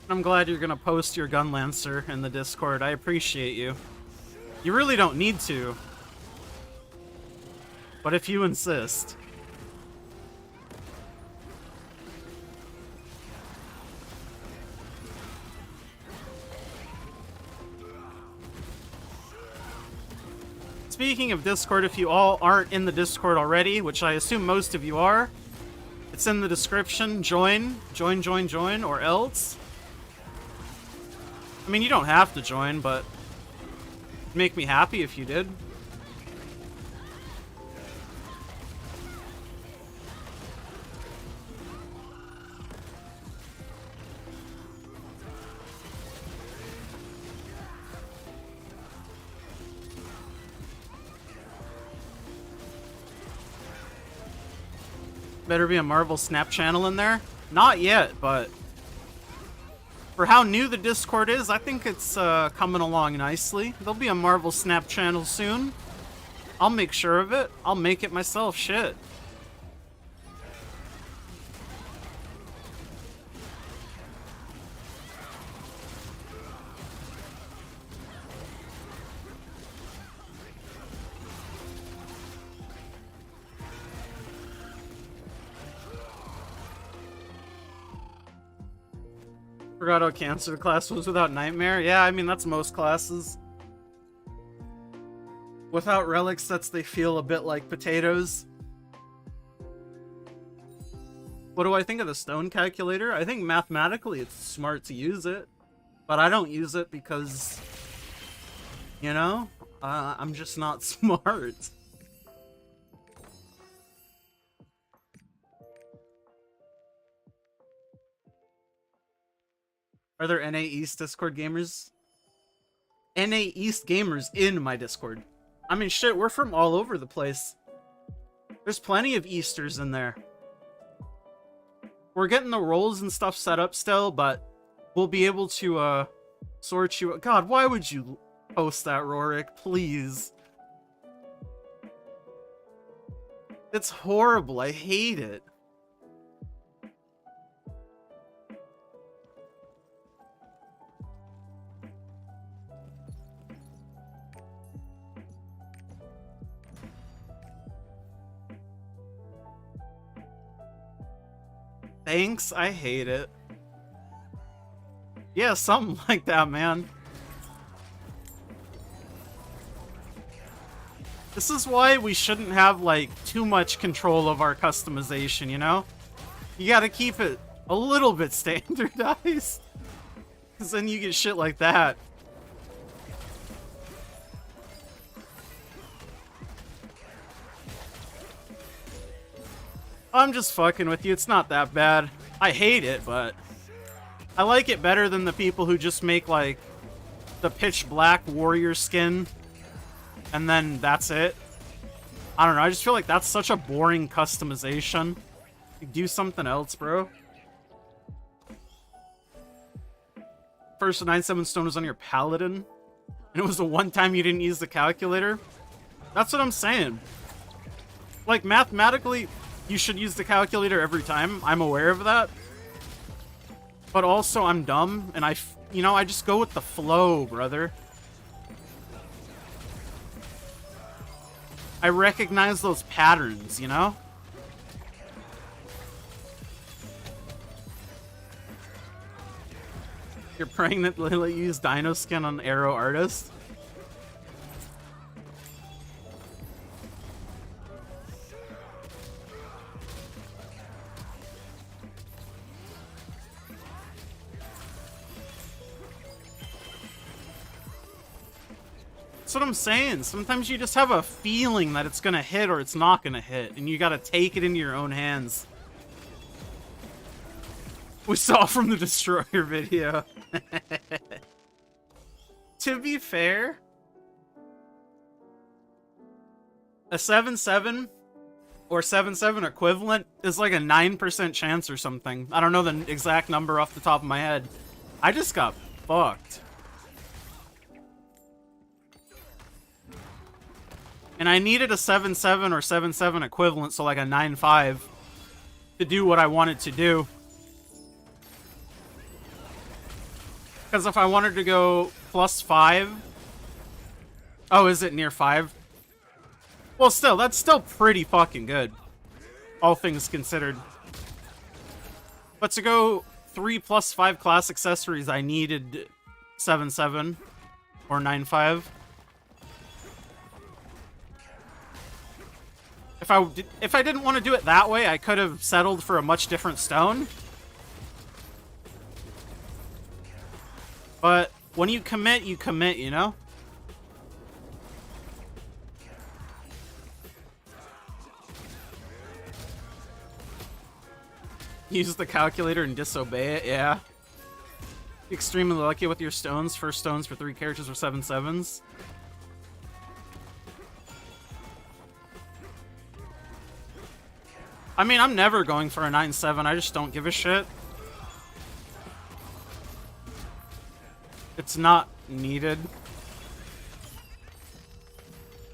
I'm glad you're gonna post your gun lancer in the Discord. I appreciate you. You really don't need to. But if you insist. Speaking of Discord, if you all aren't in the Discord already, which I assume most of you are, it's in the description. Join, or else. I mean, you don't have to join, but it'd make me happy if you did. Better be a Marvel Snap channel in there? Not yet, but for how new the Discord is, I think it's coming along nicely. There'll be a Marvel Snap channel soon. I'll make sure of it. I'll make it myself, shit. Forgot how cancer class was without Nightmare. Yeah, I mean, that's most classes. Without relic sets, they feel a bit like potatoes. What do I think of the stone calculator? I think mathematically it's smart to use it. But I don't use it because, you know, I'm just not smart. Are there NA East Discord gamers? NA East gamers in my Discord. I mean, shit, we're from all over the place. There's plenty of Easters in there. We're getting the roles and stuff set up still, but we'll be able to, sort you... God, why would you post that, Rorik? Please. It's horrible. I hate it. Thanks, I hate it. Yeah, something like that, man. This is why we shouldn't have, like, too much control of our customization, you know? You gotta keep it a little bit standardized. Because then you get shit like that. I'm just fucking with you. It's not that bad. I hate it, but I like it better than the people who just make, like, the pitch black warrior skin and then that's it. I don't know. I just feel like that's such a boring customization. Do something else, bro. First 9-7 stone was on your paladin, and it was the one time you didn't use the calculator. That's what I'm saying. Like, mathematically, you should use the calculator every time. I'm aware of that. But also, I'm dumb, and I just go with the flow, brother. I recognize those patterns, you know? You're praying that Lily used Dino Skin on Arrow Artist? That's what I'm saying. Sometimes you just have a feeling that it's gonna hit or it's not gonna hit, and you gotta take it into your own hands. We saw from the Destroyer video. To be fair, a 7-7 or 7-7 equivalent is like a 9% chance or something. I don't know the exact number off the top of my head. I just got fucked. And I needed a 7-7 or 7-7 equivalent, so like a 9-5, to do what I wanted to do. Because if I wanted to go +5... Oh, is it near 5? Well, still, that's still pretty fucking good. All things considered. But to go 3 + 5 class accessories, I needed 7-7 or 9-5. If I didn't want to do it that way, I could have settled for a much different stone. But when you commit, you know? Use the calculator and disobey it, yeah. Extremely lucky with your stones. First stones for 3 characters or 7-7s. I mean, I'm never going for a 9-7. I just don't give a shit. It's not needed.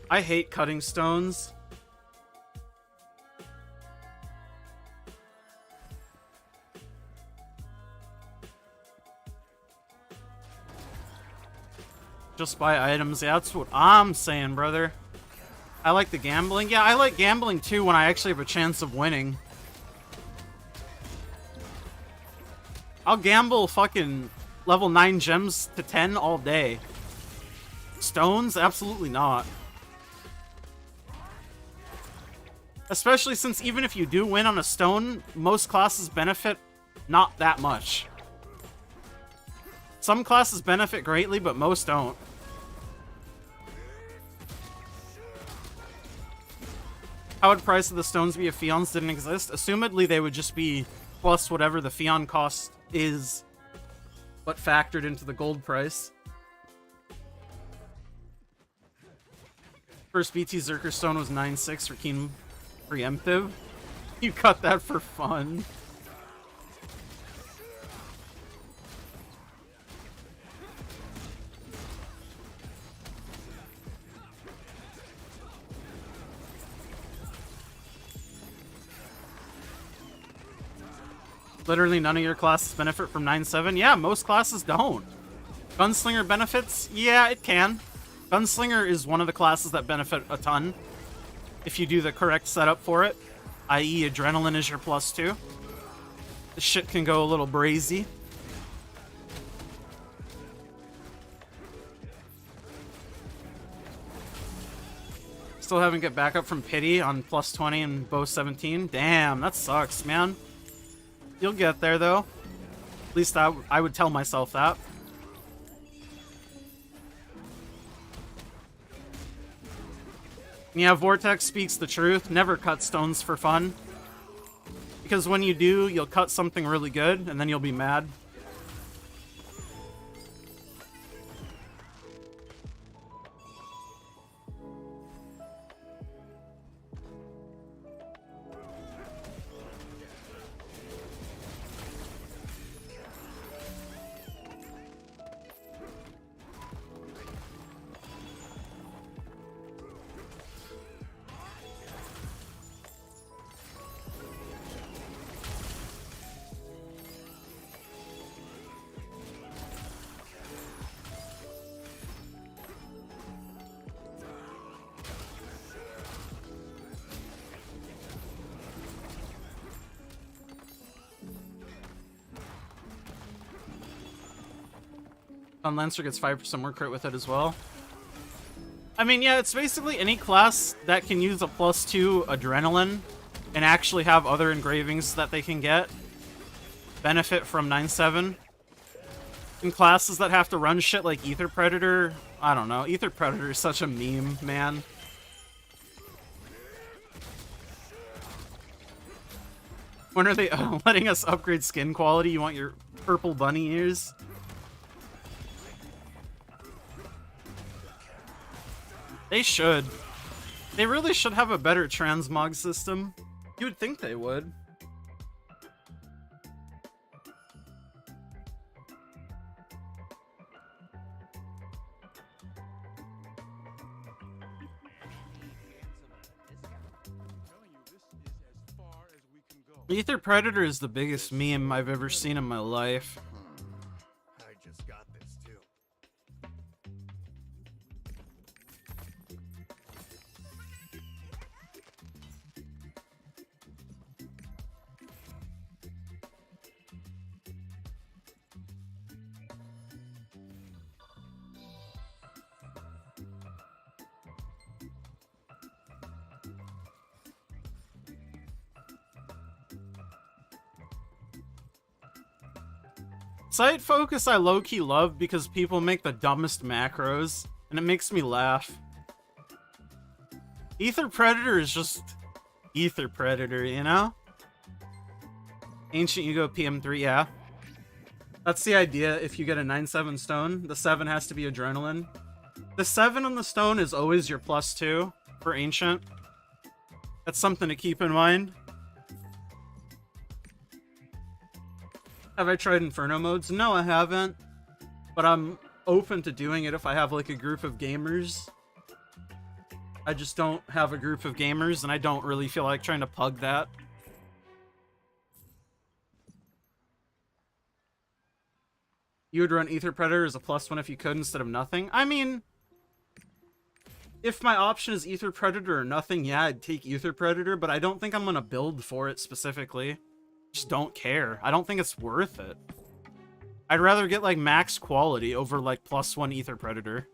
I hate cutting stones. Just buy items. Yeah, that's what I'm saying, brother. I like the gambling. Yeah, I like gambling too when I actually have a chance of winning. I'll gamble fucking level 9 gems to 10 all day. Stones? Absolutely not. Especially since even if you do win on a stone, most classes benefit not that much. Some classes benefit greatly, but most don't. How would price of the stones be if Fions didn't exist? Assumedly, they would just be plus whatever the Fion cost is, but factored into the gold price. First BT Zerker Stone was 9-6 for Keen Preemptive. You cut that for fun. Literally none of your classes benefit from 9-7. Yeah, most classes don't. Gunslinger benefits? Yeah, it can. Gunslinger is one of the classes that benefit a ton if you do the correct setup for it, i.e. Adrenaline is your +2. This shit can go a little brazy. Still haven't get back up from Pity on +20 and Bow 17. Damn, that sucks, man. You'll get there, though. At least I would tell myself that. Yeah, Vortex speaks the truth. Never cut stones for fun. Because when you do, you'll cut something really good, and then you'll be mad. Lancer gets 5% more crit with it as well. I mean, yeah, it's basically any class that can use a +2 adrenaline and actually have other engravings that they can get benefit from 9-7. In classes that have to run shit like Ether Predator, I don't know. Ether Predator is such a meme, man. When are they letting us upgrade skin quality? You want your purple bunny ears? They should. They really should have a better transmog system. You would think they would. Ether Predator is the biggest meme I've ever seen in my life. I just got this too. Sight focus I low-key love because people make the dumbest macros, and it makes me laugh. Ether Predator is just Ether Predator, you know? Ancient Ego PM3, yeah. That's the idea if you get a 9-7 stone. The 7 has to be Adrenaline. The 7 on the stone is always your +2 for Ancient. That's something to keep in mind. Have I tried Inferno modes? No, I haven't. But I'm open to doing it if I have like a group of gamers. I just don't have a group of gamers, and I don't really feel like trying to pug that. You would run Ether Predator as a +1 if you could instead of nothing? I mean, if my option is Ether Predator or nothing, yeah, I'd take Ether Predator, but I don't think I'm gonna build for it specifically. Just don't care. I don't think it's worth it. I'd rather get like max quality over like +1 Ether Predator.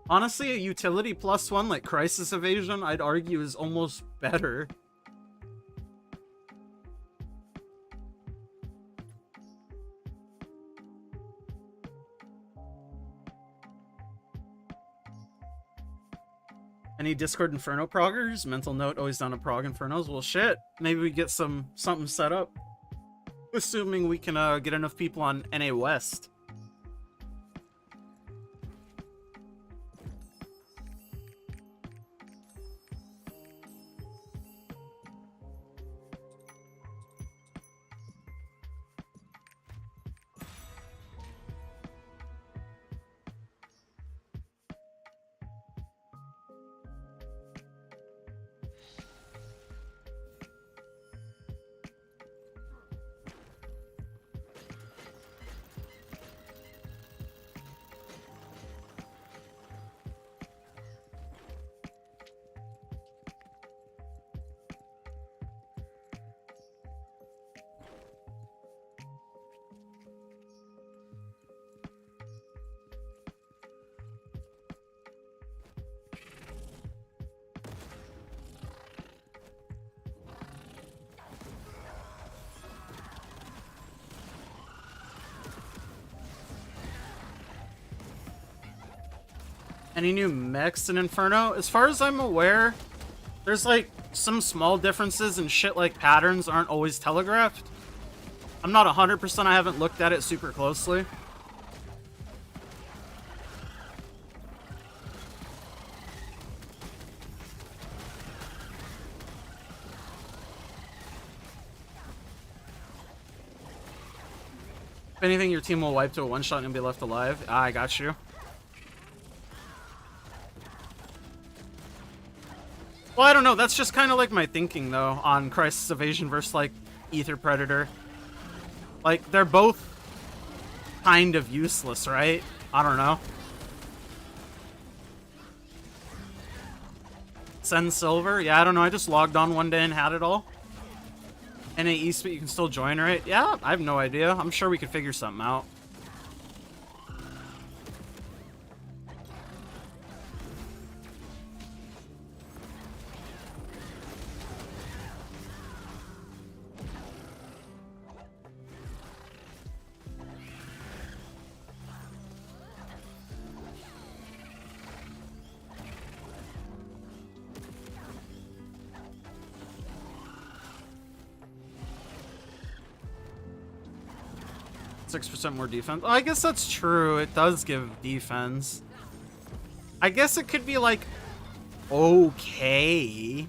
Honestly, a utility +1 like Crisis Evasion, I'd argue is almost better. Any Discord Inferno proggers? Mental note, always down to prog Infernos. Well, shit. Maybe we get something set up. Assuming we can get enough people on NA West. Any new mechs in Inferno? As far as I'm aware, there's like some small differences and shit like patterns aren't always telegraphed. I'm not 100%, I haven't looked at it super closely. If anything, your team will wipe to a one-shot and you'll be left alive. Ah, I got you. Well, I don't know. That's just kind of like my thinking, though, on Crisis Evasion versus, like, Ether Predator. Like, they're both kind of useless, right? I don't know. Send Silver? Yeah, I don't know. I just logged on one day and had it all. NA East, but you can still join, right? Yeah, I have no idea. I'm sure we could figure something out. %6 more defense. Oh, I guess that's true. It does give defense. I guess it could be like okay.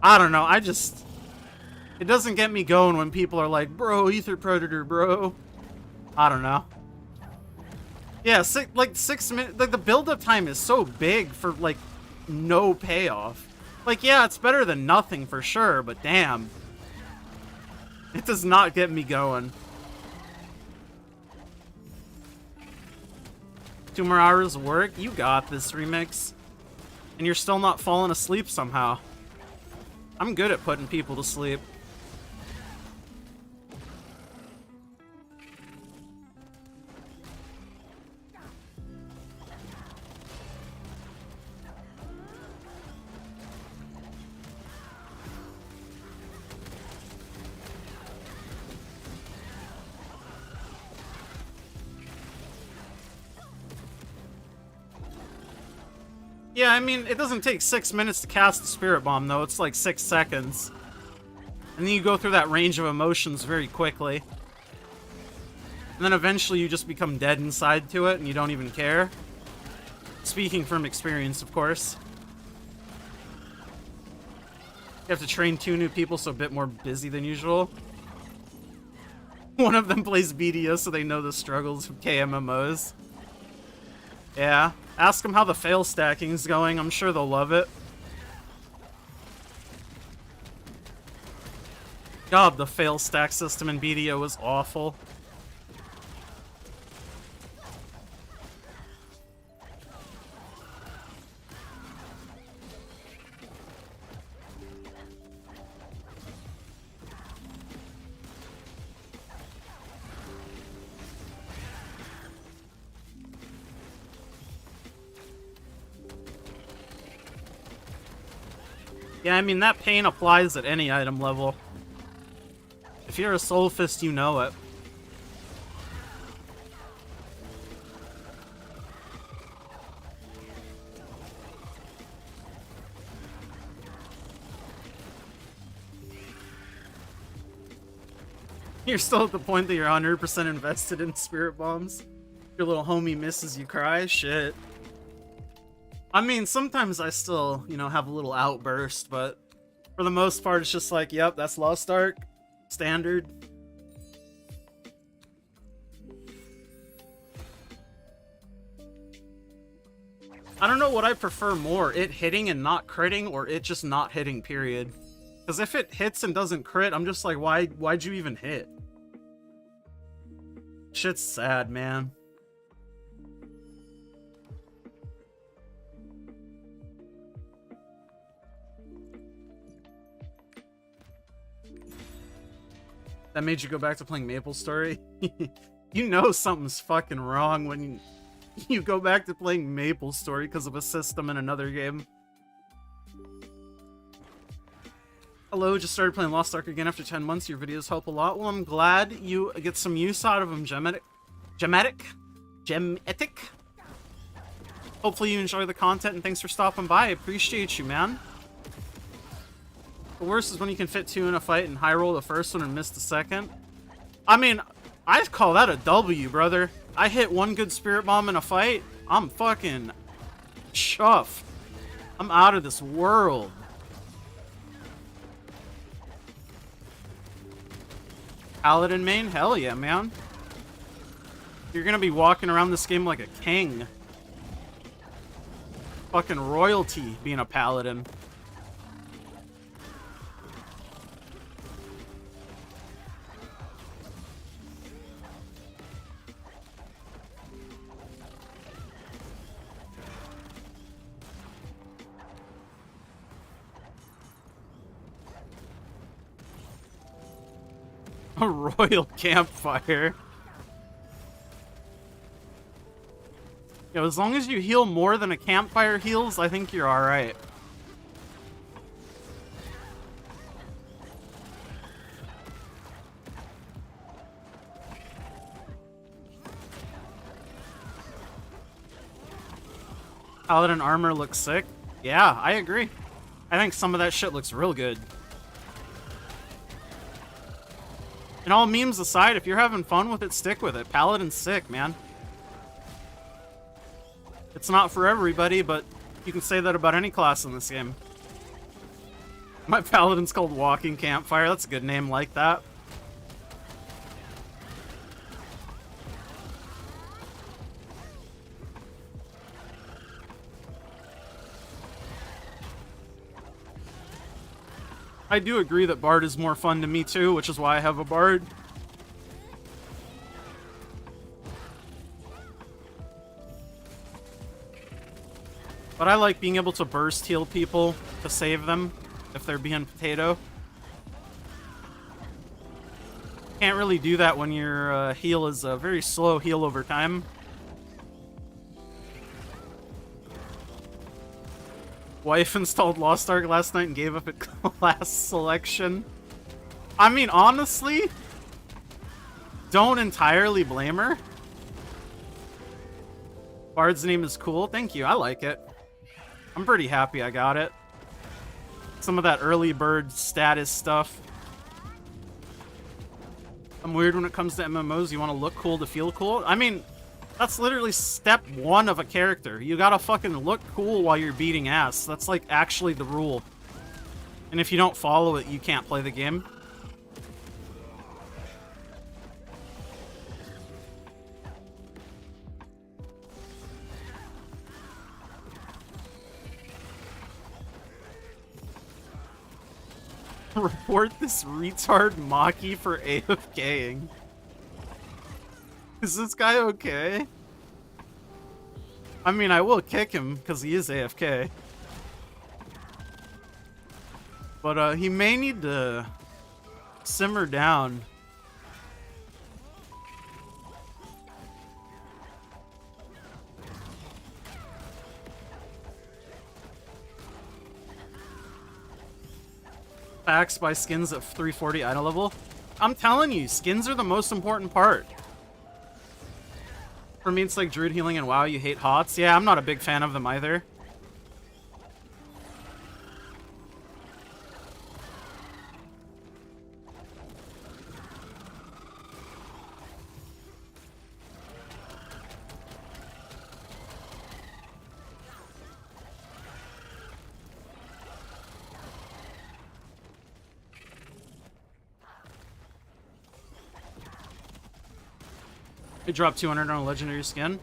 I don't know. It doesn't get me going when people are like, bro, Ether Predator, bro. I don't know. Yeah, 6 minutes. Like the build-up time is so big for like no payoff. Like, yeah, it's better than nothing for sure, but damn. It does not get me going. 2 more hours of work? You got this, Remix. And you're still not falling asleep somehow. I'm good at putting people to sleep. Yeah, I mean, it doesn't take 6 minutes to cast the Spirit Bomb, though. It's like 6 seconds. And then you go through that range of emotions very quickly. And then eventually you just become dead inside to it, and you don't even care. Speaking from experience, of course. You have to train 2 new people, so a bit more busy than usual. One of them plays BDO, so they know the struggles of KMMOs. Yeah. Ask them how the fail stacking is going. I'm sure they'll love it. God, the fail stack system in BDO was awful. Yeah, I mean, that pain applies at any item level. If you're a Soul Fist, you know it. You're still at the point that you're 100% invested in Spirit Bombs. Your little homie misses you cry? Shit. I mean, sometimes I still, you know, have a little outburst, but for the most part, it's just like, yep, that's Lost Ark. Standard. I don't know what I prefer more, it hitting and not critting, or it just not hitting, period. Because if it hits and doesn't crit, I'm just like, why'd you even hit? Shit's sad, man. That made you go back to playing MapleStory? You know something's fucking wrong when you go back to playing MapleStory because of a system in another game. Hello, just started playing Lost Ark again after 10 months. Your videos help a lot. Well, I'm glad you get some use out of them, Gemetic. Hopefully you enjoy the content, and thanks for stopping by. I appreciate you, man. The worst is when you can fit 2 in a fight and high roll the first one and miss the second. I mean, I call that a W, brother. I hit 1 good spirit bomb in a fight. I'm fucking chuffed. I'm out of this world. Paladin main? Hell yeah, man. You're gonna be walking around this game like a king. Fucking royalty being a paladin. A royal campfire. Yo, as long as you heal more than a campfire heals, I think you're alright. Paladin armor looks sick. Yeah, I agree. I think some of that shit looks real good. And all memes aside, if you're having fun with it, stick with it. Paladin's sick, man. It's not for everybody, but you can say that about any class in this game. My Paladin's called Walking Campfire. That's a good name, like that. I do agree that Bard is more fun to me too, which is why I have a Bard. But I like being able to burst heal people to save them if they're being potato. Can't really do that when your heal is a very slow heal over time. Wife installed Lost Ark last night and gave up at class selection. I mean, honestly, don't entirely blame her. Bard's name is cool. Thank you. I like it. I'm pretty happy I got it. Some of that early bird status stuff. I'm weird when it comes to MMOs. You want to look cool to feel cool. I mean, that's literally step 1 of a character. You gotta fucking look cool while you're beating ass. That's like actually the rule. And if you don't follow it, you can't play the game. Report this retard Maki for AFKing. Is this guy okay? I mean, I will kick him because he is AFK. But he may need to simmer down. Packs buy skins at 340 idle level. I'm telling you, skins are the most important part. For me, it's like Druid healing and WoW, you hate HOTS. Yeah, I'm not a big fan of them either. I dropped 200 on a legendary skin.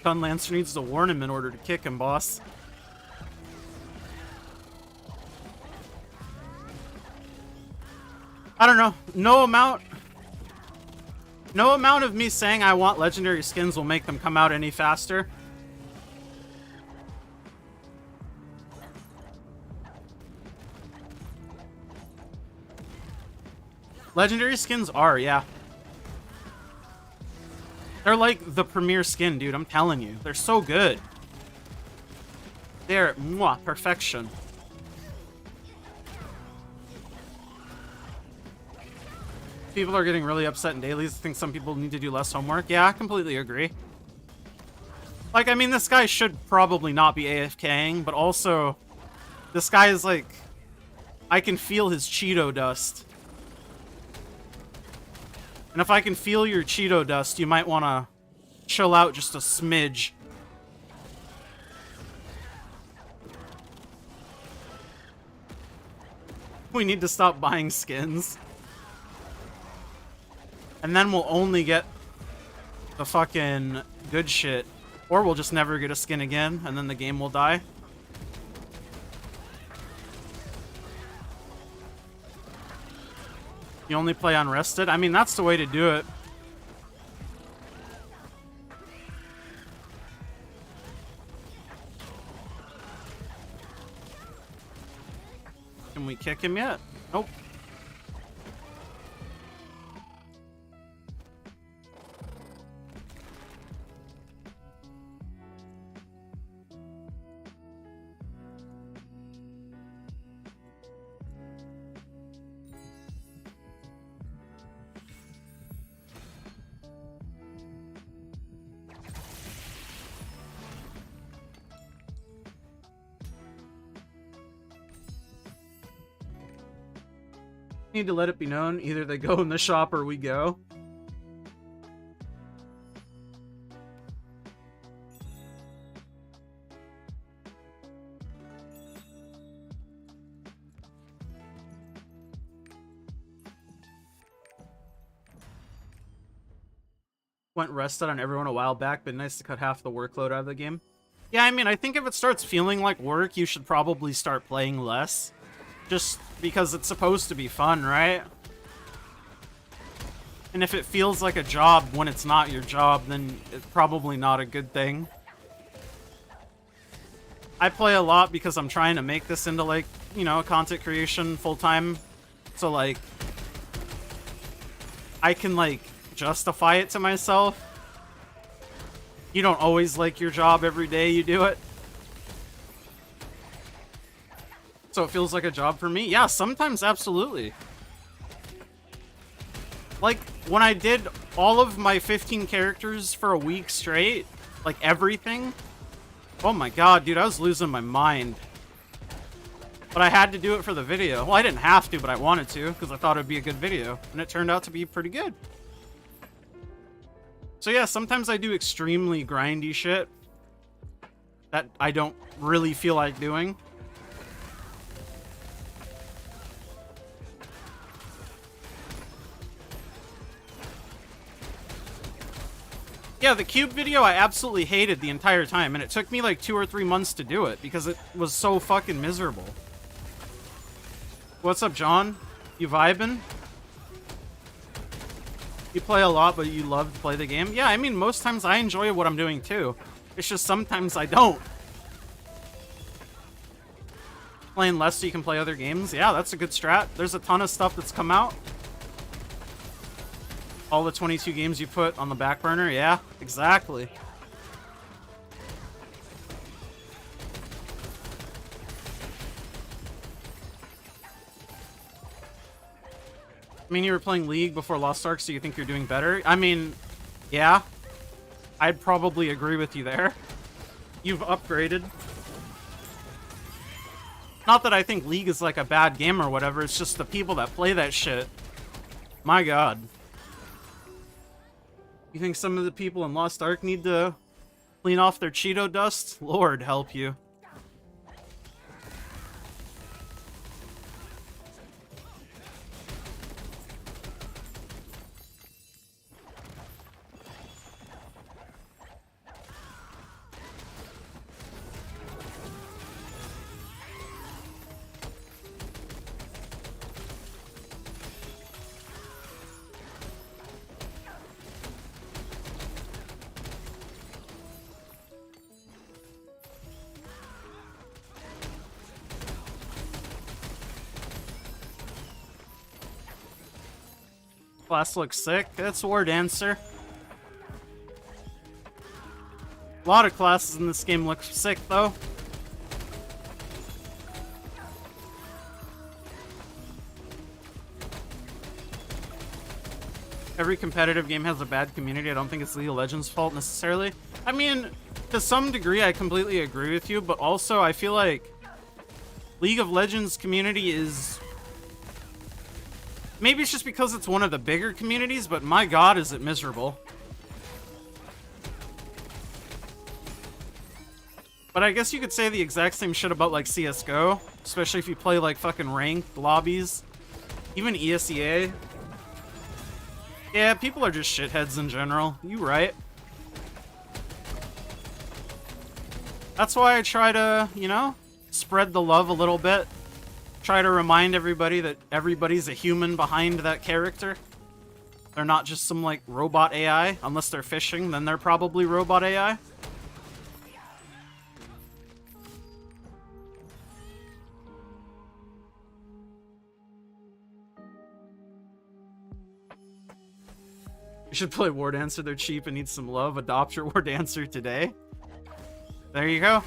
Gun Lancer needs to warn him in order to kick him, boss. I don't know. No amount of me saying I want legendary skins will make them come out any faster. Legendary skins are, yeah. They're like the premier skin, dude. I'm telling you. They're so good. They're perfection. People are getting really upset in dailies. I think some people need to do less homework. Yeah, I completely agree. Like, I mean, this guy should probably not be AFKing, but also, this guy is like, I can feel his Cheeto dust. And if I can feel your Cheeto dust, you might want to chill out just a smidge. We need to stop buying skins. And then we'll only get the fucking good shit. Or we'll just never get a skin again, and then the game will die. You only play unrested? I mean, that's the way to do it. Can we kick him yet? Nope. Need to let it be known, either they go in the shop or we go. Went rested on everyone a while back, but nice to cut half the workload out of the game. Yeah, I mean, I think if it starts feeling like work, you should probably start playing less. Just because it's supposed to be fun, right? And if it feels like a job when it's not your job, then it's probably not a good thing. I play a lot because I'm trying to make this into, like, you know, content creation full-time. So, like, I can, like, justify it to myself. You don't always like your job every day you do it. So it feels like a job for me? Yeah, sometimes absolutely. Like, when I did all of my 15 characters for a week straight, like everything, oh my god, dude, I was losing my mind. But I had to do it for the video. Well, I didn't have to, but I wanted to, because I thought it would be a good video. And it turned out to be pretty good. So yeah, sometimes I do extremely grindy shit that I don't really feel like doing. Yeah, the cube video I absolutely hated the entire time, and it took me like 2 or 3 months to do it because it was so fucking miserable. What's up, John? You vibing? You play a lot, but you love to play the game? Yeah, I mean, most times I enjoy what I'm doing too. It's just sometimes I don't. Playing less so you can play other games? Yeah, that's a good strat. There's a ton of stuff that's come out. All the 22 games you put on the back burner? Yeah, exactly. I mean, you were playing League before Lost Ark, so you think you're doing better? I mean, yeah. I'd probably agree with you there. You've upgraded. Not that I think League is like a bad game or whatever, it's just the people that play that shit. My god. You think some of the people in Lost Ark need to clean off their Cheeto dust? Lord help you. Class looks sick. That's War Dancer. A lot of classes in this game look sick, though. every competitive game has a bad community. I don't think it's League of Legends' fault necessarily. I mean, to some degree, I completely agree with you, but also I feel like League of Legends community is... Maybe it's just because it's one of the bigger communities, but my god, is it miserable. But I guess you could say the exact same shit about, like, CSGO. Especially if you play, like, fucking ranked lobbies. Even ESEA. Yeah, people are just shitheads in general. You right. That's why I try to, you know, spread the love a little bit. Try to remind everybody that everybody's a human behind that character. They're not just some, like, robot AI. Unless they're fishing, then they're probably robot AI. You should play War Dancer, they're cheap and need some love. Adopt your War Dancer today. There you go.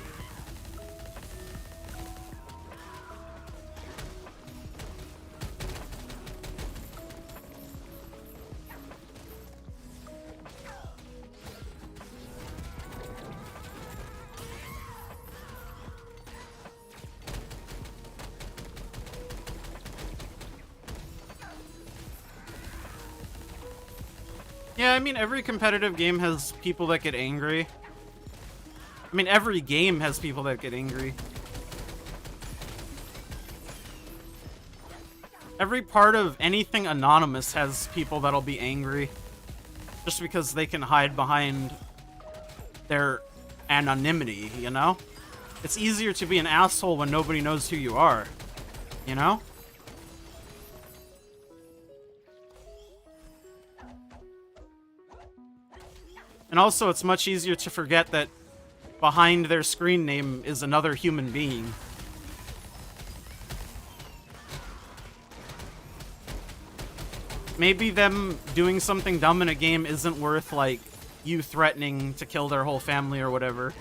Yeah, I mean, every competitive game has people that get angry. I mean, every game has people that get angry. Every part of anything anonymous has people that'll be angry. Just because they can hide behind their anonymity, you know? It's easier to be an asshole when nobody knows who you are, you know? And also, it's much easier to forget that behind their screen name is another human being. Maybe them doing something dumb in a game isn't worth, like, you threatening to kill their whole family or whatever.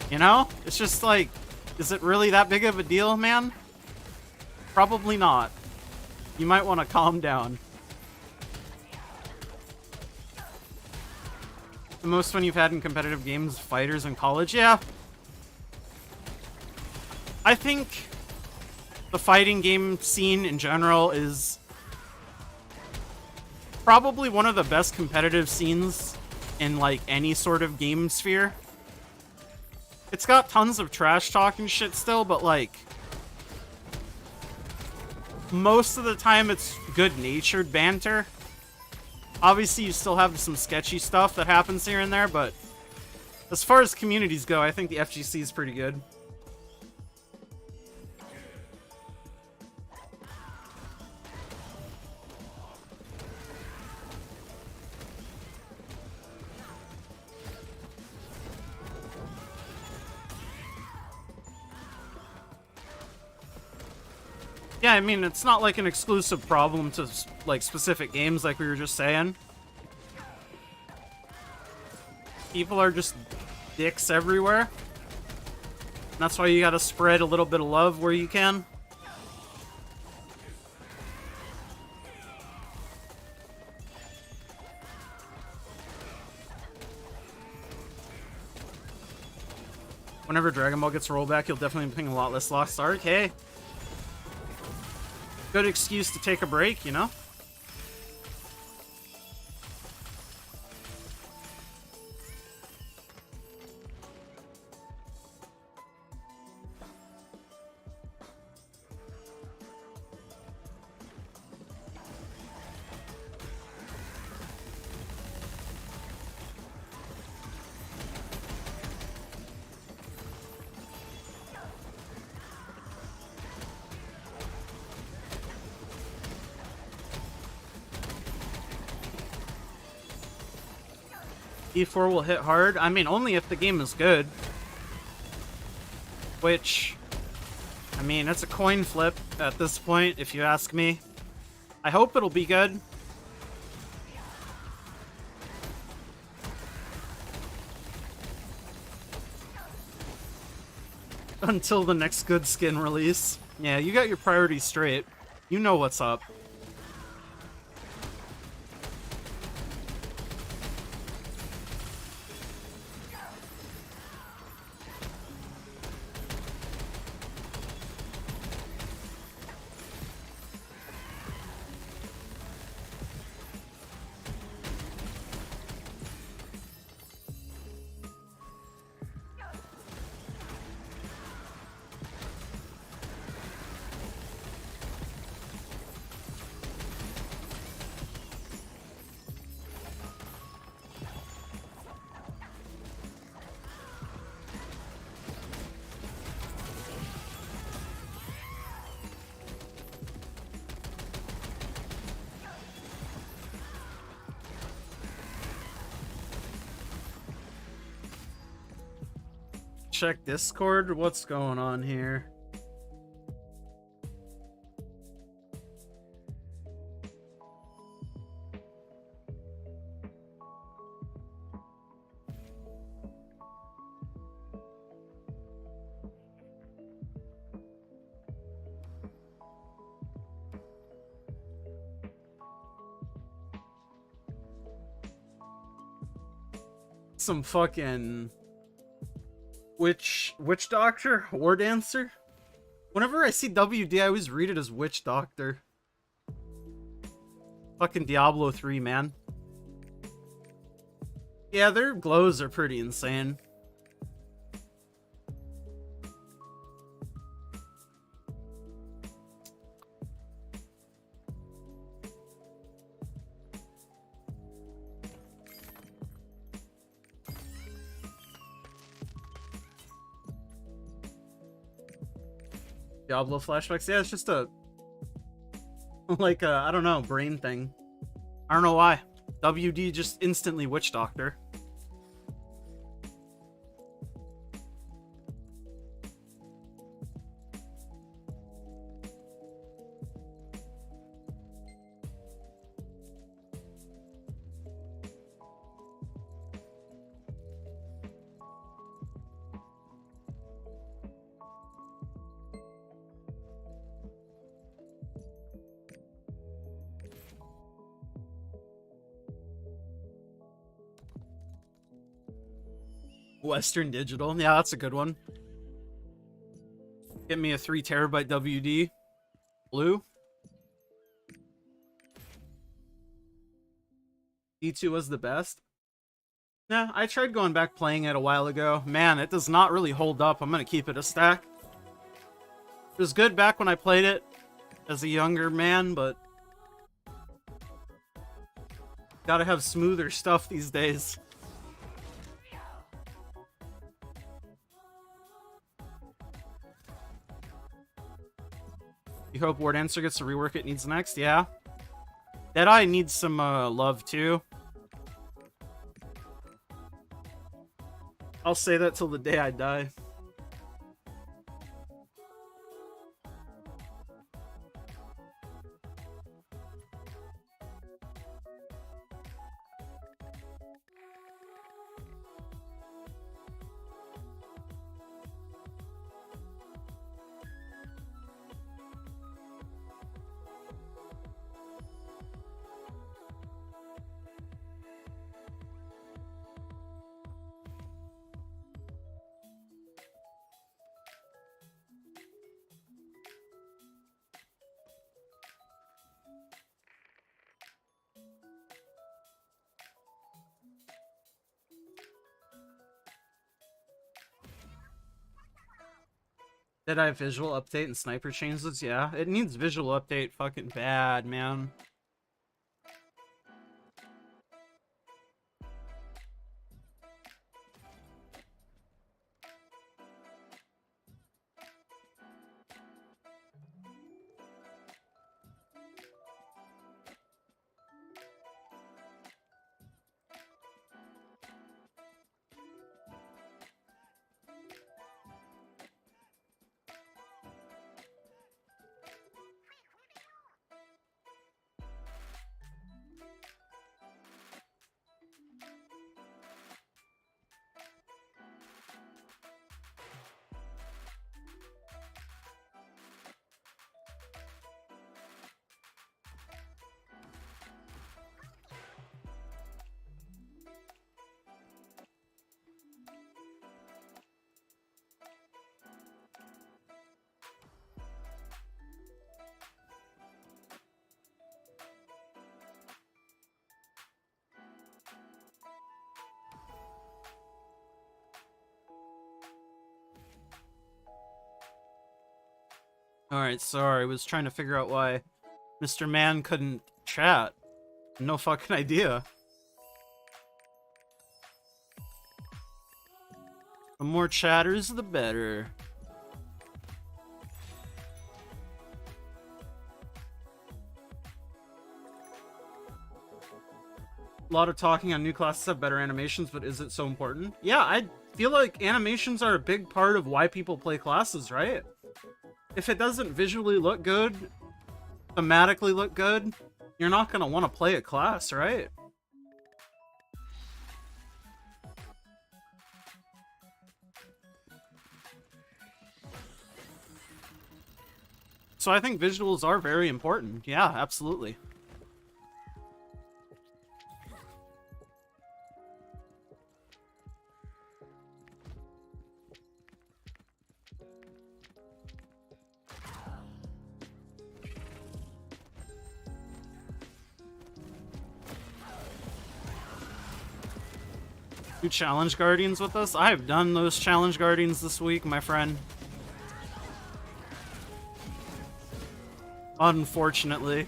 You know? It's just like, is it really that big of a deal, man? Probably not. You might want to calm down. The most fun you've had in competitive games, fighters in college? Yeah. I think the fighting game scene in general is probably one of the best competitive scenes in, like, any sort of game sphere. It's got tons of trash talk and shit still, but, like, most of the time it's good-natured banter. Obviously, you still have some sketchy stuff that happens here and there, but as far as communities go, I think the FGC is pretty good. Yeah, I mean, it's not like an exclusive problem to, like, specific games like we were just saying. People are just dicks everywhere. And that's why you gotta spread a little bit of love where you can. Whenever Dragon Ball gets rolled back, you'll definitely be playing a lot less Lost Ark. Hey. Good excuse to take a break, you know? E4 will hit hard. I mean, only if the game is good. Which, I mean, it's a coin flip at this point, if you ask me. I hope it'll be good. Until the next good skin release. Yeah, you got your priorities straight. You know what's up. check Discord. What's going on here? Some fucking witch doctor, war dancer. Whenever I see WD, I always read it as witch doctor. Fucking Diablo 3, man. Yeah, their glows are pretty insane. Diablo flashbacks. Yeah, it's just a like a, I don't know, brain thing. I don't know why. WD just instantly witch doctor. Western Digital. Yeah, that's a good one. Get me a 3 terabyte WD. Blue. D2 was the best. Yeah, I tried going back playing it a while ago. Man, it does not really hold up. I'm gonna keep it a stack. It was good back when I played it as a younger man, but gotta have smoother stuff these days. You hope War Dancer gets the rework it needs next? Yeah. Deadeye needs some love too. I'll say that till the day I die. Deadeye visual update and sniper changes? Yeah, it needs visual update fucking bad, man. Alright, sorry, I was trying to figure out why Mr. Man couldn't chat. No fucking idea. The more chatters, the better. lot of talking on new classes have better animations, but is it so important? Yeah, I feel like animations are a big part of why people play classes, right? If it doesn't visually look good, thematically look good, you're not gonna want to play a class, right? So I think visuals are very important. Yeah, absolutely. Do challenge guardians with us? I have done those challenge guardians this week, my friend. Unfortunately.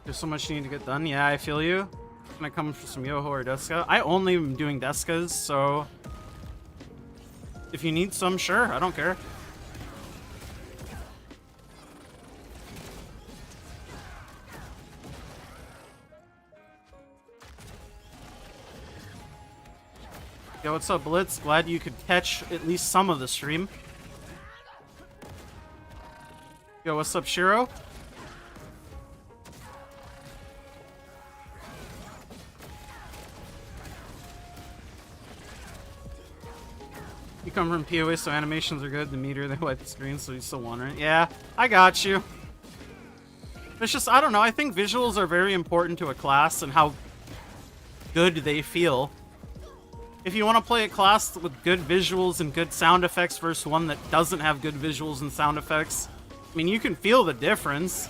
There's so much you need to get done. Yeah, I feel you. When it comes for some Yoho or Deska. I only am doing Deskas, so if you need some, sure, I don't care. Yo, what's up, Blitz? Glad you could catch at least some of the stream. Yo, what's up, Shiro? You come from POA, so animations are good. The meter, they wipe the screen, so you still want it. Yeah, I got you. It's just, I don't know, I think visuals are very important to a class and how good they feel. If you want to play a class with good visuals and good sound effects versus one that doesn't have good visuals and sound effects, I mean, you can feel the difference.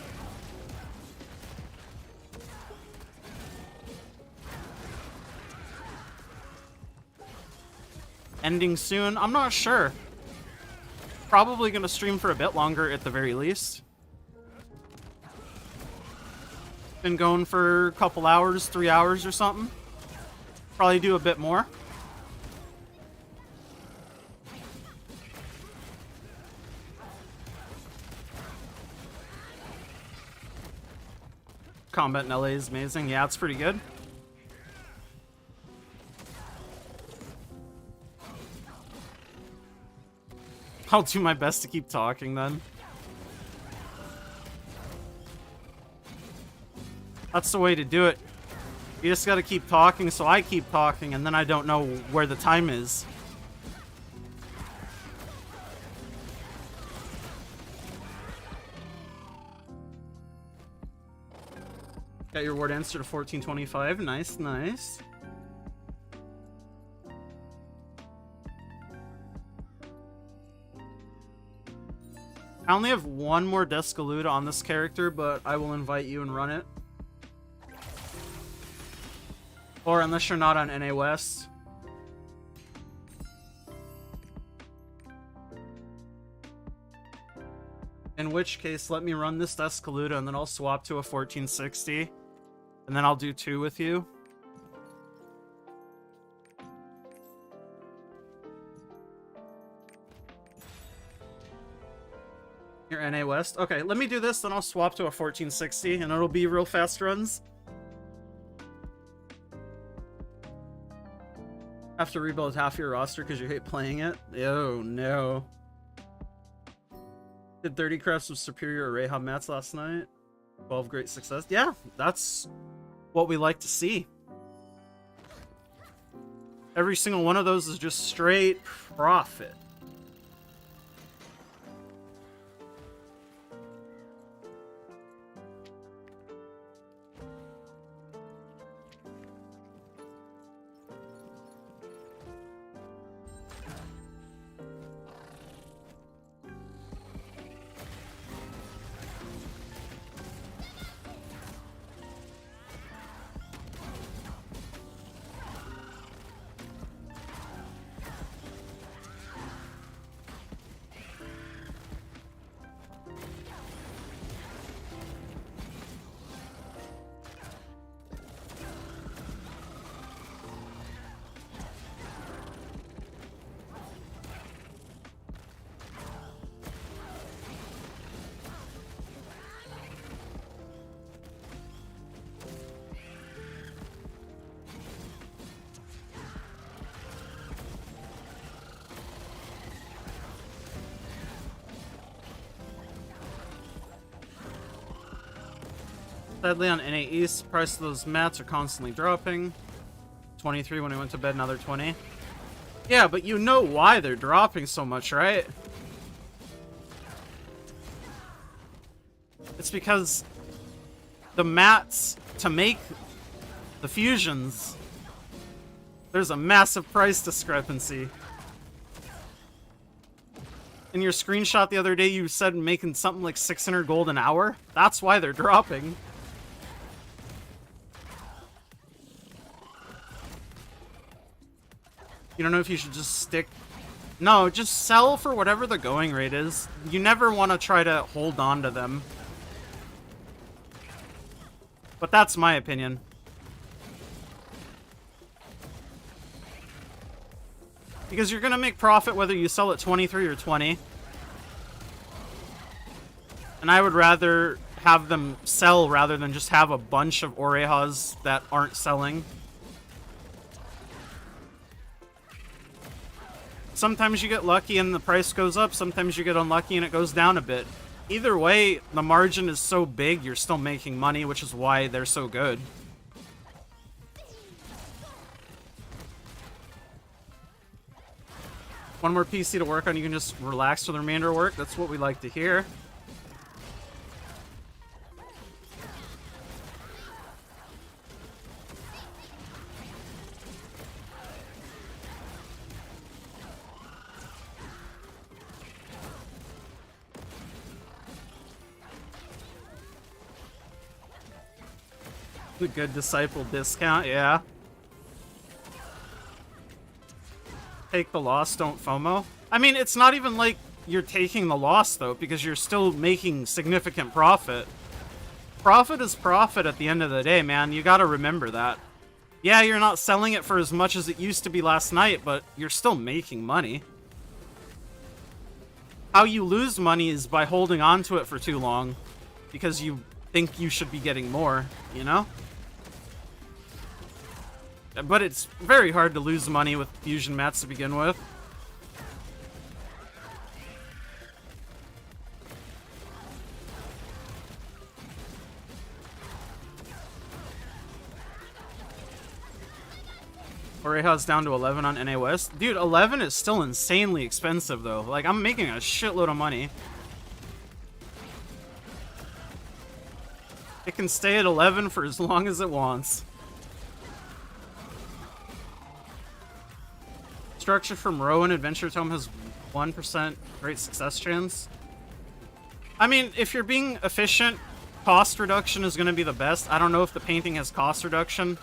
Ending soon? I'm not sure. Probably gonna stream for a bit longer at the very least. Been going for a couple hours, 3 hours or something. Probably do a bit more. Combat in LA is amazing. Yeah, it's pretty good. I'll do my best to keep talking then. That's the way to do it. You just gotta keep talking, so I keep talking, and then I don't know where the time is. Got your ward answer to 1425. Nice, nice. I only have one more Descaluda on this character, but I will invite you and run it. Or unless you're not on NA West. In which case, let me run this Descaluda and then I'll swap to a 1460. And then I'll do 2 with you. Your NA West? Okay, let me do this, then I'll swap to a 1460, and it'll be real fast runs. Have to rebuild half your roster because you hate playing it? Oh, no. Did 30 crafts of superior array hub mats last night? 12 great success. Yeah, that's what we like to see. Every single one of those is just straight profit. Sadly on NA East, price of those mats are constantly dropping. 23 when I went to bed, now they're 20. Yeah, but you know why they're dropping so much, right? It's because the mats to make the fusions, there's a massive price discrepancy. In your screenshot the other day, you said making something like 600 gold an hour. That's why they're dropping. You don't know if you should just stick... No, just sell for whatever the going rate is. You never want to try to hold on to them. But that's my opinion. Because you're going to make profit whether you sell at 23 or 20. And I would rather have them sell rather than just have a bunch of Orejas that aren't selling. Sometimes you get lucky and the price goes up. Sometimes you get unlucky and it goes down a bit. Either way, the margin is so big, you're still making money, which is why they're so good. One more PC to work on, you can just relax for the remainder of work. That's what we like to hear. The good disciple discount, yeah. Take the loss, don't FOMO. I mean, it's not even like you're taking the loss, though, because you're still making significant profit. Profit is profit at the end of the day, man. You gotta remember that. Yeah, you're not selling it for as much as it used to be last night, but you're still making money. How you lose money is by holding on to it for too long, because you think you should be getting more, you know? But it's very hard to lose money with fusion mats to begin with. Oreja's down to 11 on NA West. Dude, 11 is still insanely expensive, though. Like, I'm making a shitload of money. It can stay at 11 for as long as it wants. Structure from Rowan Adventure Tome has 1% great success chance. I mean, if you're being efficient, cost reduction is going to be the best. I don't know if the painting has cost reduction.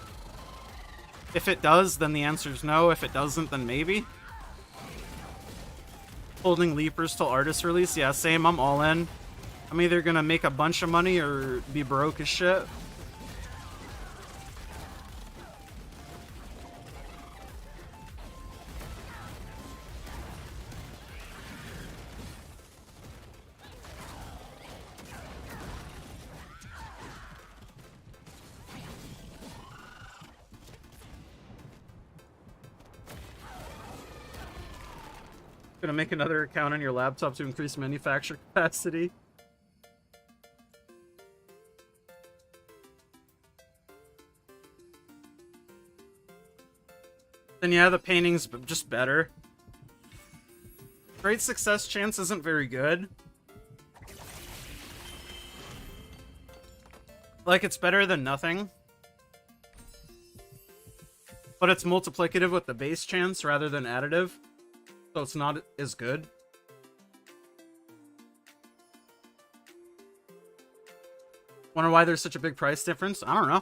If it does, then the answer is no. If it doesn't, then maybe. Holding Leapers till artist release. Yeah, same. I'm all in. I'm either going to make a bunch of money or be broke as shit. Gonna make another account on your laptop to increase manufacture capacity. Then yeah, the painting's just better. Great success chance isn't very good. Like, it's better than nothing. But it's multiplicative with the base chance rather than additive. So it's not as good. Wonder why there's such a big price difference? I don't know.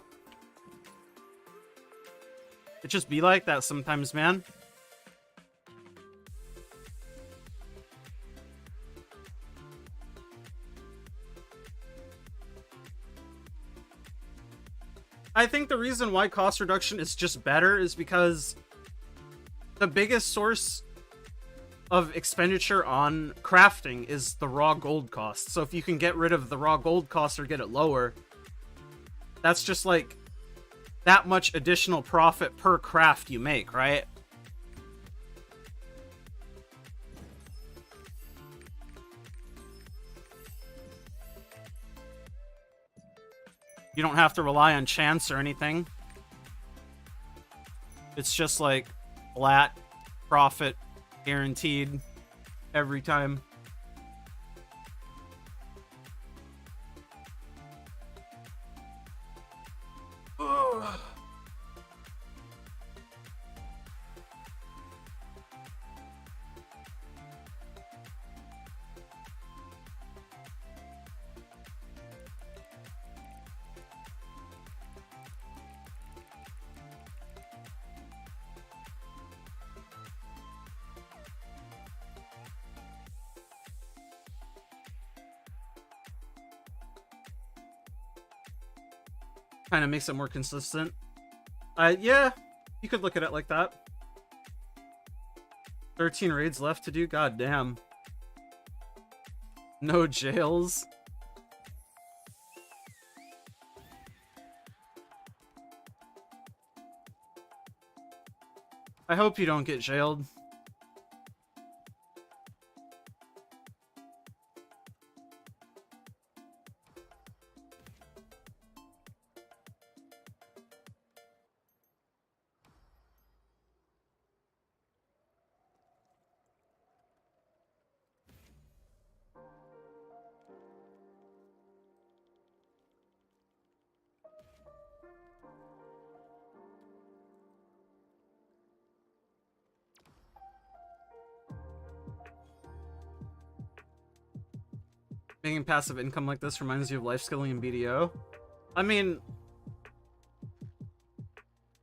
It just be like that sometimes, man. I think the reason why cost reduction is just better is because the biggest source of expenditure on crafting is the raw gold cost. So if you can get rid of the raw gold cost or get it lower, that's just like that much additional profit per craft you make, right? You don't have to rely on chance or anything. It's just like flat profit guaranteed every time. Ugh. Kind of makes it more consistent. Yeah, you could look at it like that. 13 raids left to do? God damn. No jails. I hope you don't get jailed. Making passive income like this reminds you of life skilling in BDO. I mean,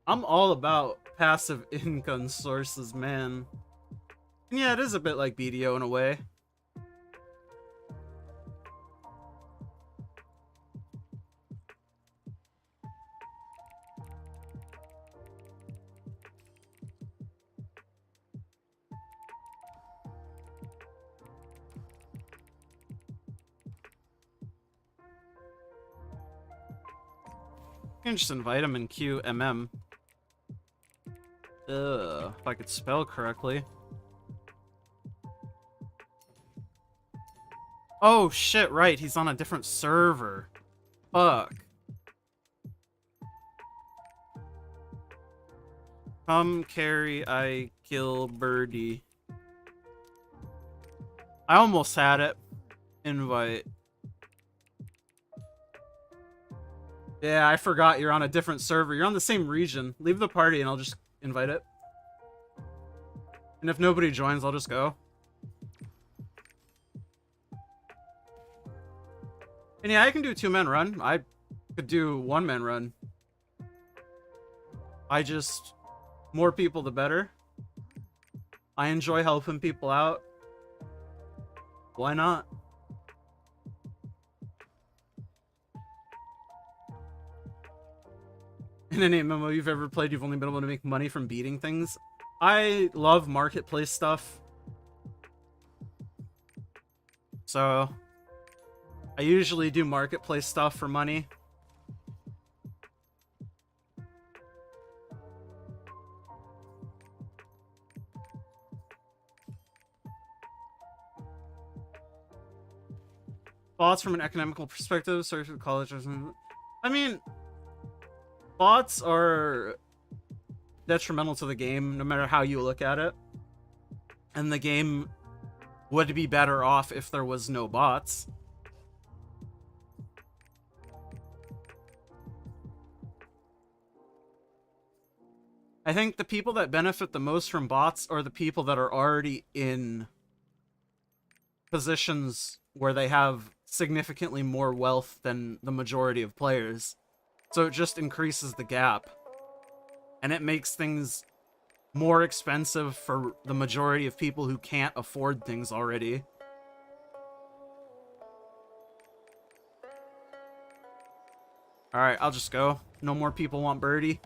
I'm all about passive income sources, man. And yeah, it is a bit like BDO in a way. You can just invite him in QMM. If I could spell correctly. Oh shit, right, he's on a different server. Fuck. Come carry, I kill birdie. I almost had it. Invite. Yeah, I forgot you're on a different server. You're on the same region. Leave the party and I'll just invite it. And if nobody joins, I'll just go. And yeah, I can do a 2-man run. I could do 1-man run. More people the better. I enjoy helping people out. Why not? In any MMO you've ever played, you've only been able to make money from beating things. I love marketplace stuff. So, I usually do marketplace stuff for money. Thoughts from an economical perspective? Sorry for the college. I mean, bots are detrimental to the game no matter how you look at it. And the game would be better off if there was no bots. I think the people that benefit the most from bots are the people that are already in positions where they have significantly more wealth than the majority of players. So it just increases the gap. And it makes things more expensive for the majority of people who can't afford things already. Alright, I'll just go. No more people want birdie.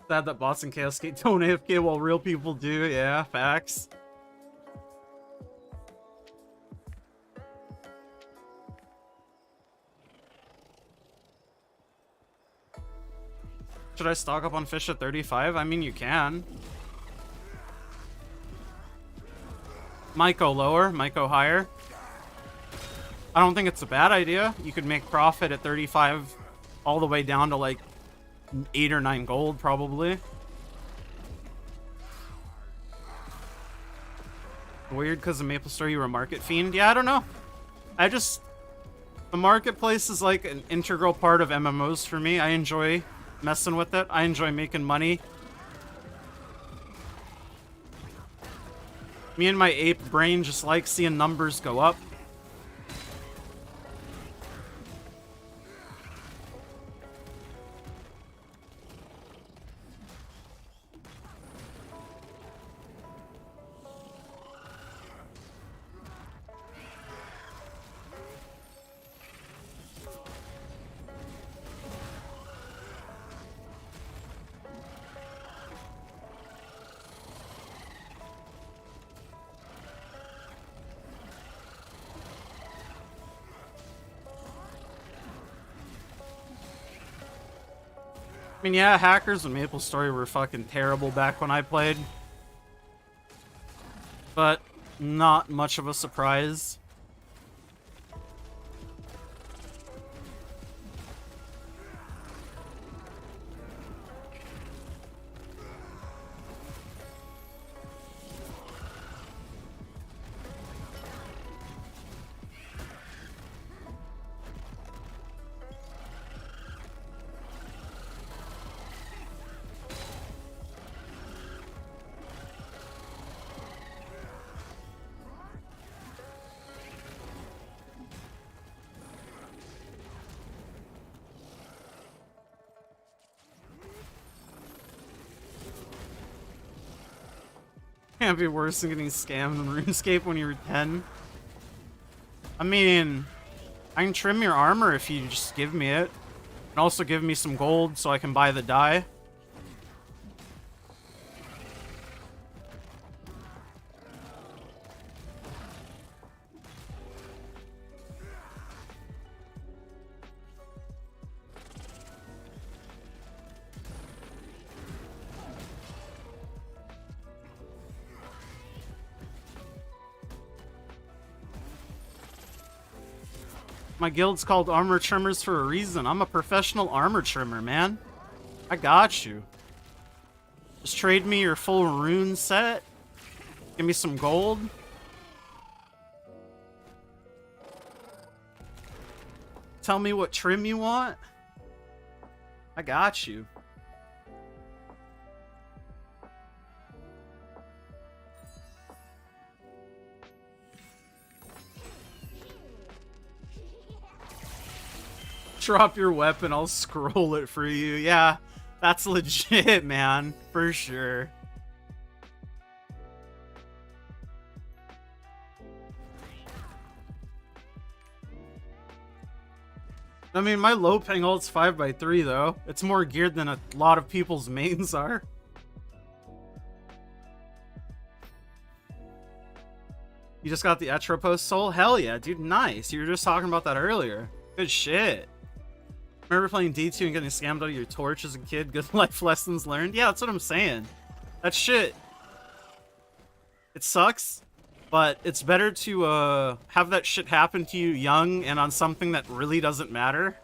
Sad that bots and Chaos Gate don't AFK while real people do. Yeah, facts. Should I stock up on fish at 35? I mean, you can. Might go lower, might go higher. I don't think it's a bad idea. You could make profit at 35 all the way down to like 8 or 9 gold, probably. Weird because of MapleStory you were a market fiend? Yeah, I don't know. The marketplace is like an integral part of MMOs for me. I enjoy messing with it. I enjoy making money. Me and my ape brain just like seeing numbers go up. I mean, yeah, hackers and MapleStory were fucking terrible back when I played. But not much of a surprise. Can't be worse than getting scammed in RuneScape when you were 10. I mean, I can trim your armor if you just give me it. And also give me some gold so I can buy the dye. My guild's called Armor Trimmers for a reason. I'm a professional armor trimmer, man. I got you. Just trade me your full rune set. Give me some gold. Tell me what trim you want. I got you. Drop your weapon, I'll scroll it for you. Yeah, that's legit, man. For sure. I mean, my low ping ult's 5x3 though. It's more geared than a lot of people's mains are. You just got the Etropos soul? Hell yeah, dude, nice. You were just talking about that earlier. Good shit. Remember playing D2 and getting scammed out of your torch as a kid? Good life lessons learned? Yeah, that's what I'm saying. That shit. It sucks, but it's better to have that shit happen to you young and on something that really doesn't matter.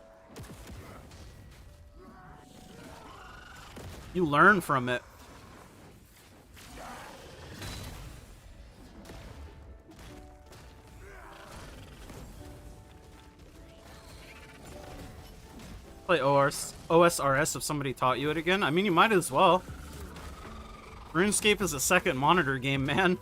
You learn from it. Play OSRS if somebody taught you it again. I mean, you might as well. RuneScape is a second monitor game, man.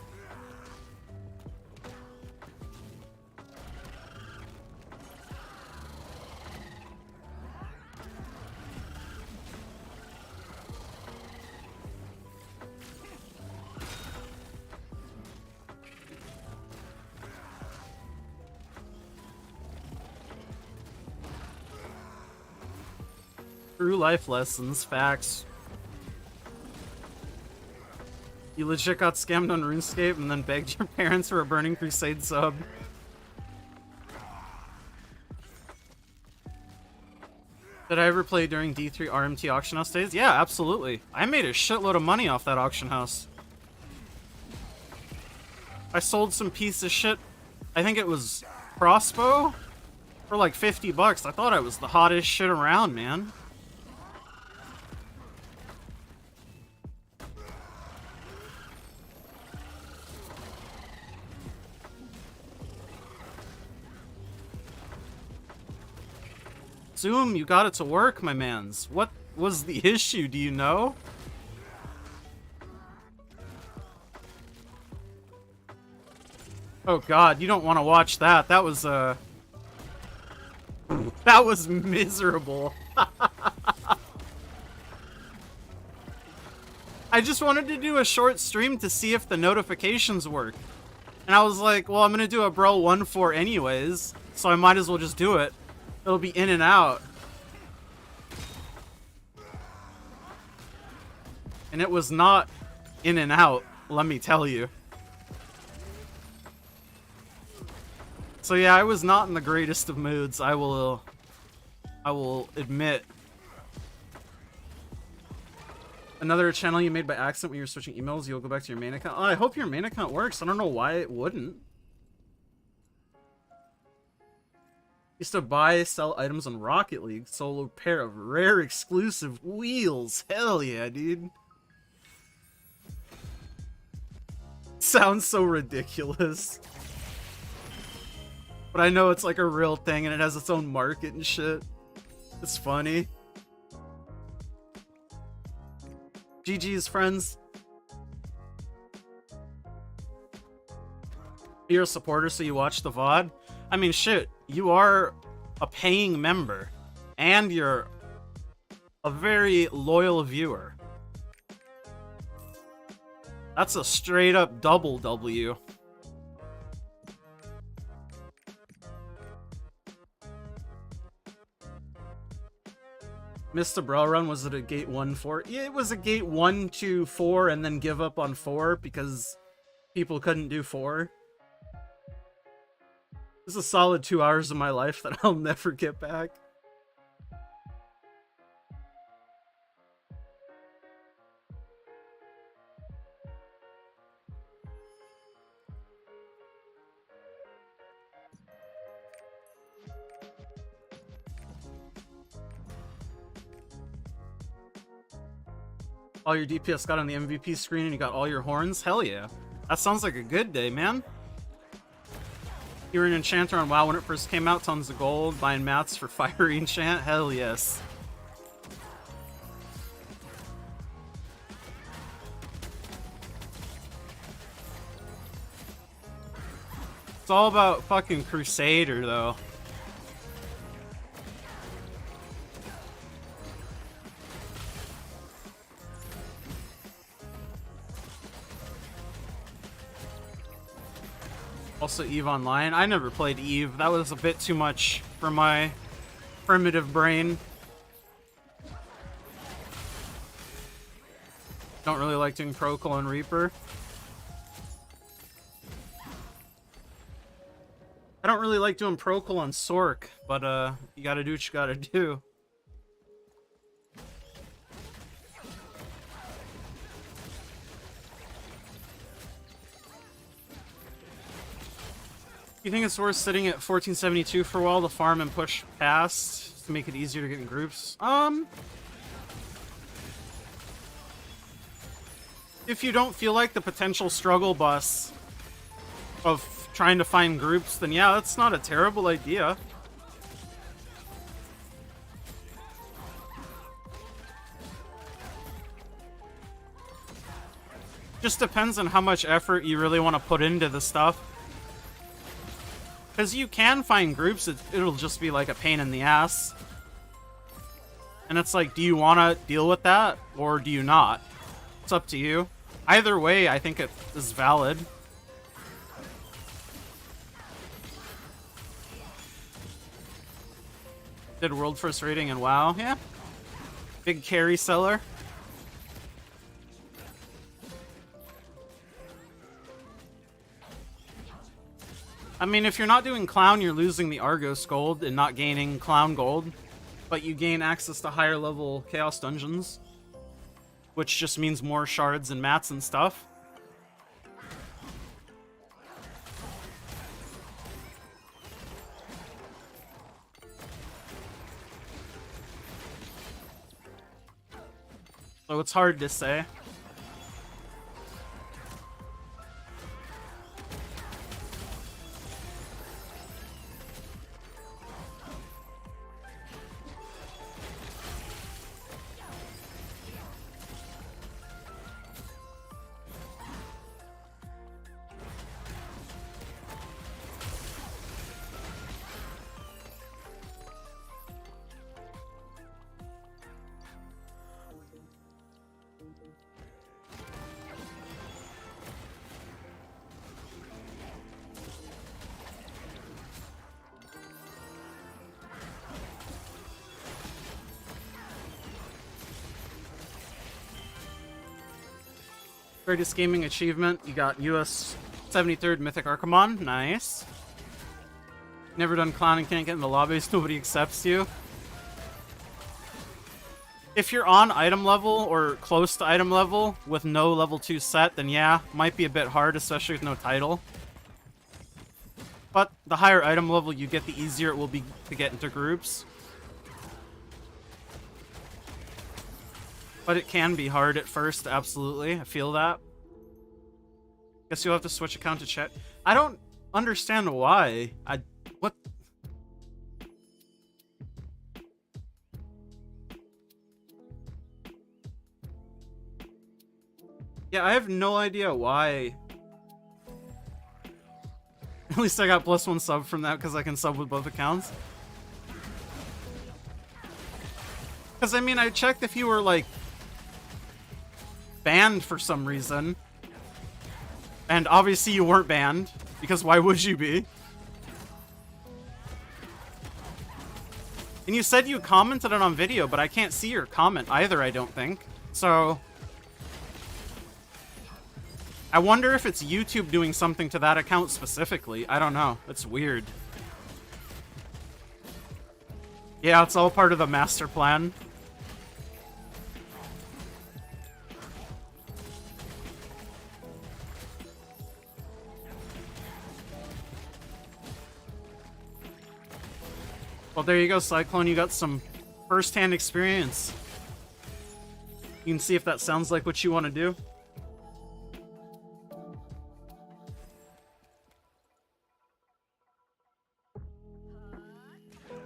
True life lessons, facts. You legit got scammed on RuneScape and then begged your parents for a Burning Crusade sub. Did I ever play during D3 RMT auction house days? Yeah, absolutely. I made a shitload of money off that auction house. I sold some piece of shit. I think it was crossbow for like 50 bucks. I thought I was the hottest shit around, man. Zoom, you got it to work, my mans. What was the issue, do you know? Oh god, you don't want to watch that. That was, that was miserable. I just wanted to do a short stream to see if the notifications work. And I was like, well, I'm gonna do a Bro 1-4 anyways, so I might as well just do it. It'll be in and out. And it was not in and out, let me tell you. So yeah, I was not in the greatest of moods, I will admit. Another channel you made by accident when you were switching emails, you'll go back to your main account. Oh, I hope your main account works. I don't know why it wouldn't. Used to buy, sell items on Rocket League. Solo pair of rare exclusive wheels. Hell yeah, dude. Sounds so ridiculous. But I know it's like a real thing and it has its own market and shit. It's funny. GG's, friends. You're a supporter, so you watch the VOD? I mean, shit, you are a paying member, and you're a very loyal viewer. That's a straight up double W. Missed a Bro run, was it a gate 1-4? Yeah, it was a gate 1-4 and then give up on 4 because people couldn't do 4. This is a solid 2 hours of my life that I'll never get back. All your DPS got on the MVP screen and you got all your horns? Hell yeah. That sounds like a good day, man. You were an enchanter on WoW when it first came out, tons of gold, buying mats for fiery enchant? Hell yes. It's all about fucking Crusader, though. Also EVE Online. I never played EVE. That was a bit too much for my primitive brain. Don't really like doing Procol and Reaper. I don't really like doing Procol on Sork, but you gotta do what you gotta do. You think it's worth sitting at 1472 for a while to farm and push past to make it easier to get in groups? If you don't feel like the potential struggle bus of trying to find groups, then yeah, that's not a terrible idea. Just depends on how much effort you really want to put into the stuff. Because you can find groups, it'll just be like a pain in the ass. And it's like, do you want to deal with that, or do you not? It's up to you. Either way, I think it is valid. Did world first rating in WoW, yeah. Big carry seller. I mean, if you're not doing Clown, you're losing the Argos gold and not gaining Clown gold. but you gain access to higher level chaos dungeons, which just means more shards and mats and stuff. So it's hard to say. Greatest gaming achievement, you got US 73rd Mythic Archimon, nice. Never done clown and can't get in the lobbies, nobody accepts you. If you're on item level or close to item level with no level 2 set, then yeah, might be a bit hard, especially with no title. But the higher item level you get, the easier it will be to get into groups. But it can be hard at first, absolutely. I feel that. Guess you'll have to switch account to chat. I don't understand why. What? Yeah, I have no idea why. At least I got +1 sub from that because I can sub with both accounts. Because, I mean, I checked if you were, like, banned for some reason. And obviously you weren't banned, because why would you be? And you said you commented it on video, but I can't see your comment either, I don't think. So I wonder if it's YouTube doing something to that account specifically. I don't know. It's weird. Yeah, it's all part of the master plan. Well, there you go, Cyclone. You got some first-hand experience. You can see if that sounds like what you want to do.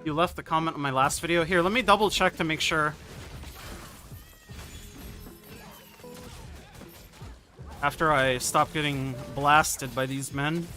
You left the comment on my last video. Here, let me double check to make sure. After I stop getting blasted by these men.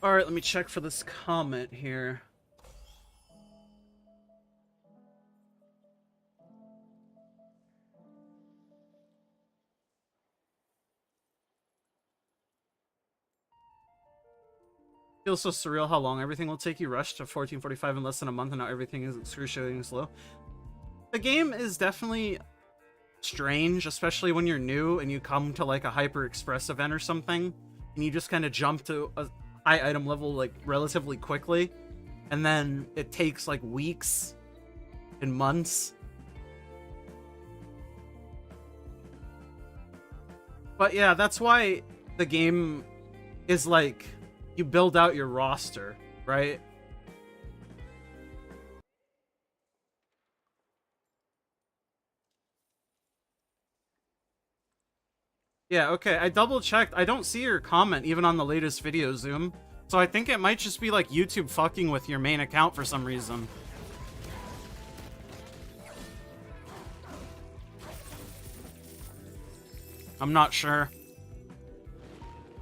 Alright, let me check for this comment here. Feels so surreal how long everything will take. You rushed to 1445 in less than a month and now everything is excruciatingly slow. The game is definitely strange, especially when you're new and you come to like a Hyper Express event or something and you just kind of jump to a high item level like relatively quickly, and then it takes like weeks and months. But yeah, that's why the game is like you build out your roster, right? Yeah, okay, I double checked. I don't see your comment even on the latest video, Zoom. So I think it might just be like YouTube fucking with your main account for some reason. I'm not sure.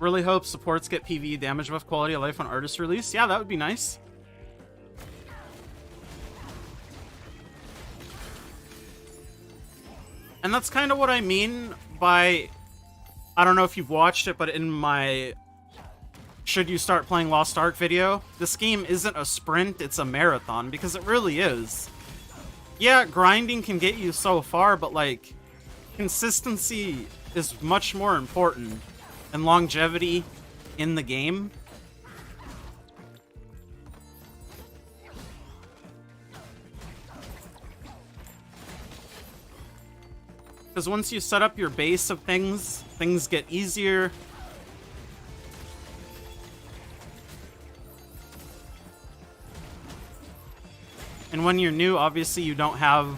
Really hope supports get PvE damage buff quality of life on artist release. Yeah, that would be nice. And that's kind of what I mean by... I don't know if you've watched it, but in my should you start playing Lost Ark video, this game isn't a sprint, it's a marathon, because it really is. Yeah, grinding can get you so far, but like, consistency is much more important than longevity in the game. Because once you set up your base of things, things get easier. And when you're new, obviously you don't have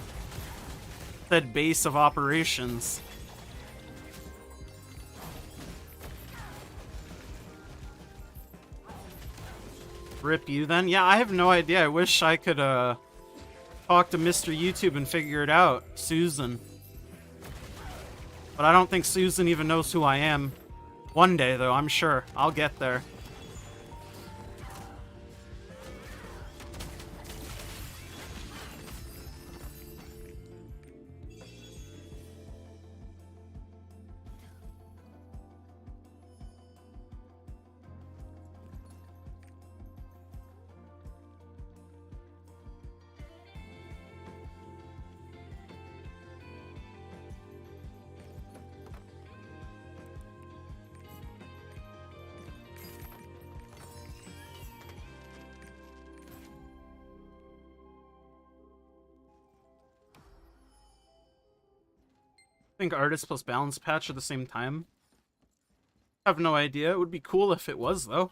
that base of operations. Rip you then? Yeah, I have no idea. I wish I could talk to Mr. YouTube and figure it out. Susan. But I don't think Susan even knows who I am. One day, though, I'm sure. I'll get there. I think artist plus balance patch at the same time. I have no idea. It would be cool if it was, though.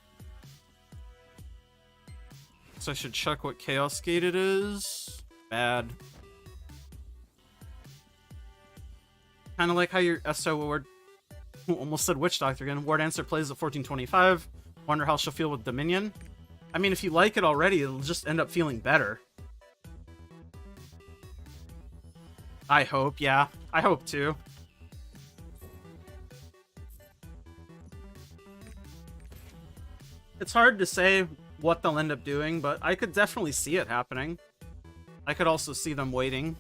So I should check what Chaos Gate it is. Bad. Kind of like how your SO ward... almost said Witch Doctor again. Ward Answer plays at 1425. Wonder how she'll feel with Dominion. I mean, if you like it already, it'll just end up feeling better. I hope, yeah. I hope too. It's hard to say what they'll end up doing, but I could definitely see it happening. I could also see them waiting.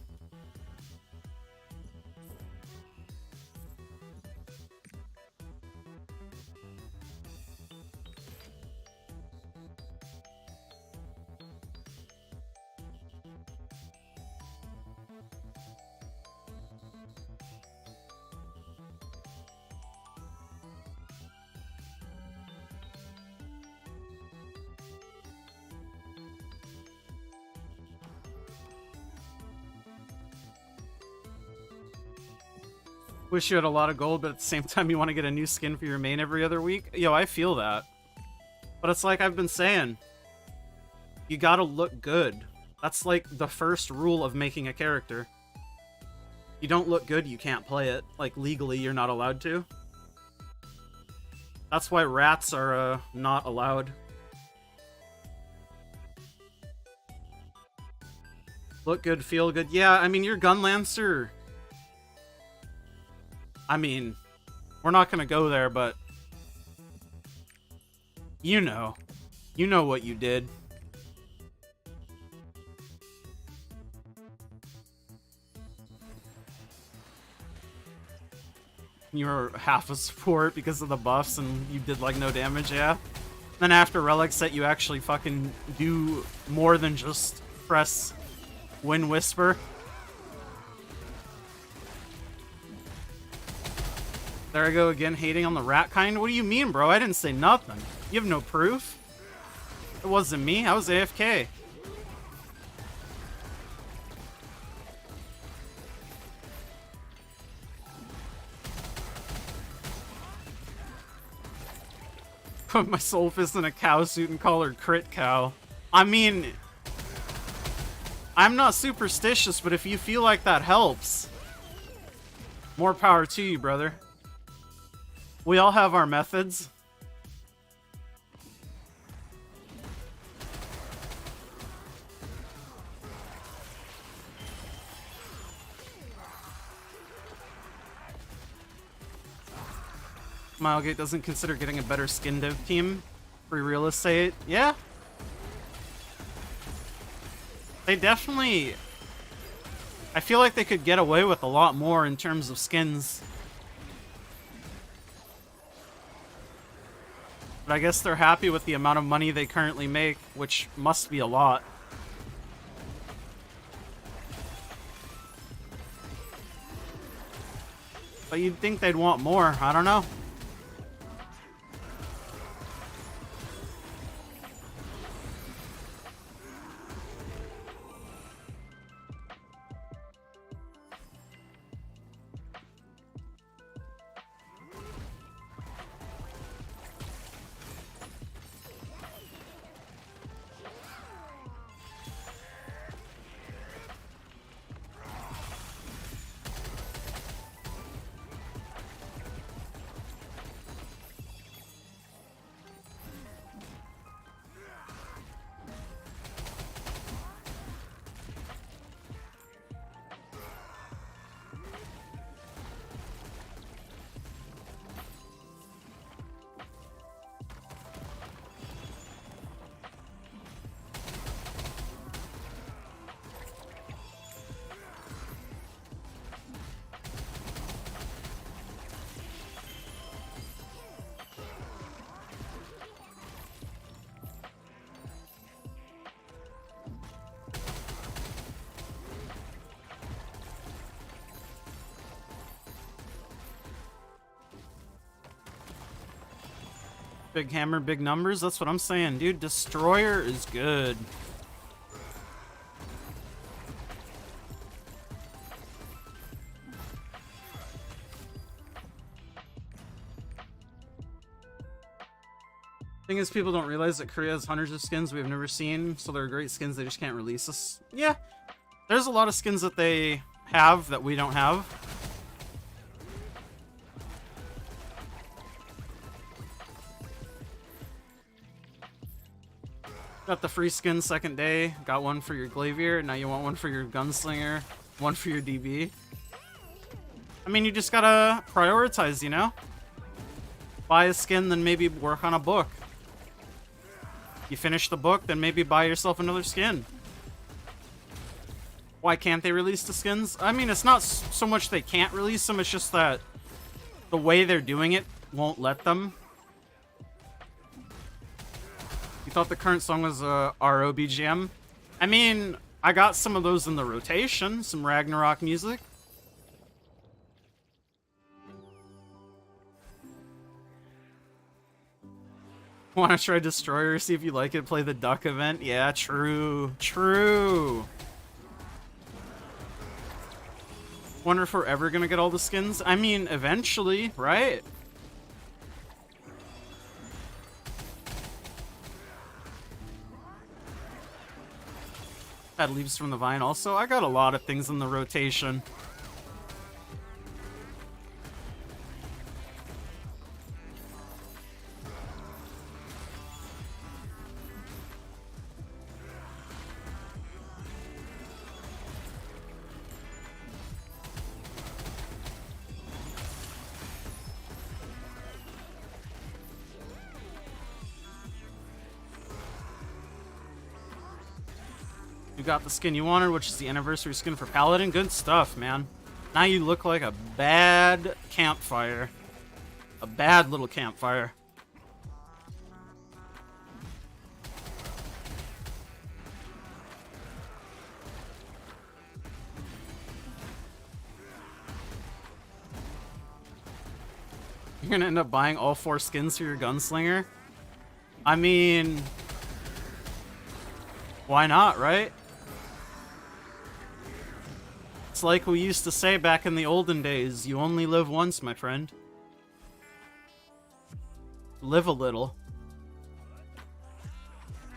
Wish you had a lot of gold, but at the same time you want to get a new skin for your main every other week. Yo, I feel that. But it's like I've been saying. You gotta look good. That's like the first rule of making a character. You don't look good, you can't play it. Like legally, you're not allowed to. That's why rats are not allowed. Look good, feel good. Yeah, I mean, your Gunlancer... I mean, we're not gonna go there, but... You know. You know what you did. You were half a support because of the buffs and you did like no damage, yeah? Then after Relic Set, you actually fucking do more than just press Wind Whisper. There I go again, hating on the rat kind. What do you mean, bro? I didn't say nothing. You have no proof? It wasn't me. I was AFK. Put my soul fist in a cow suit and call her Crit Cow. I mean, I'm not superstitious, but if you feel like that helps, more power to you, brother. We all have our methods. Smilegate doesn't consider getting a better skin dev team. Free real estate. Yeah. They definitely... I feel like they could get away with a lot more in terms of skins. But I guess they're happy with the amount of money they currently make, which must be a lot. But you'd think they'd want more. I don't know. Big hammer, big numbers. That's what I'm saying, dude. Destroyer is good. Thing is, people don't realize that Korea has hundreds of skins we've never seen, so they're great skins, they just can't release us. Yeah, there's a lot of skins that they have that we don't have. Got the free skin second day, got one for your Glavier, now you want one for your Gunslinger, one for your DB. I mean, you just gotta prioritize, you know? Buy a skin, then maybe work on a book. You finish the book, then maybe buy yourself another skin. Why can't they release the skins? I mean, it's not so much they can't release them, it's just that the way they're doing it won't let them. You thought the current song was a RO BGM? I mean, I got some of those in the rotation, some Ragnarok music. Want to try Destroyer, see if you like it, play the Duck event? Yeah, true. True. Wonder if we're ever gonna get all the skins? I mean, eventually, right? Had Leaves from the Vine also. I got a lot of things in the rotation. You got the skin you wanted, which is the anniversary skin for Paladin. Good stuff, man. Now you look like a bad campfire. A bad little campfire. You're gonna end up buying all 4 skins for your Gunslinger? I mean... why not, right? It's like we used to say back in the olden days, you only live once, my friend. Live a little.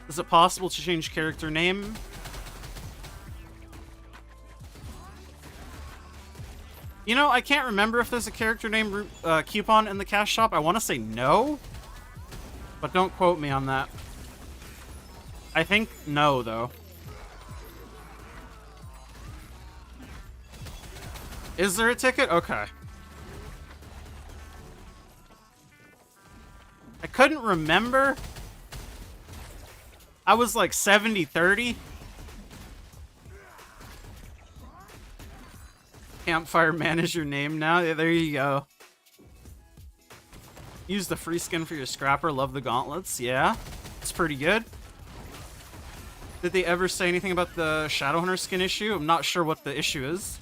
Is it possible to change character name? You know, I can't remember if there's a character named Coupon in the cash shop. I want to say no, but don't quote me on that. I think no, though. Is there a ticket? Okay. I couldn't remember. I was like 70-30. Campfire Man is your name now. Yeah, there you go. Use the free skin for your scrapper. Love the gauntlets. Yeah, it's pretty good. Did they ever say anything about the Shadowhunter skin issue? I'm not sure what the issue is.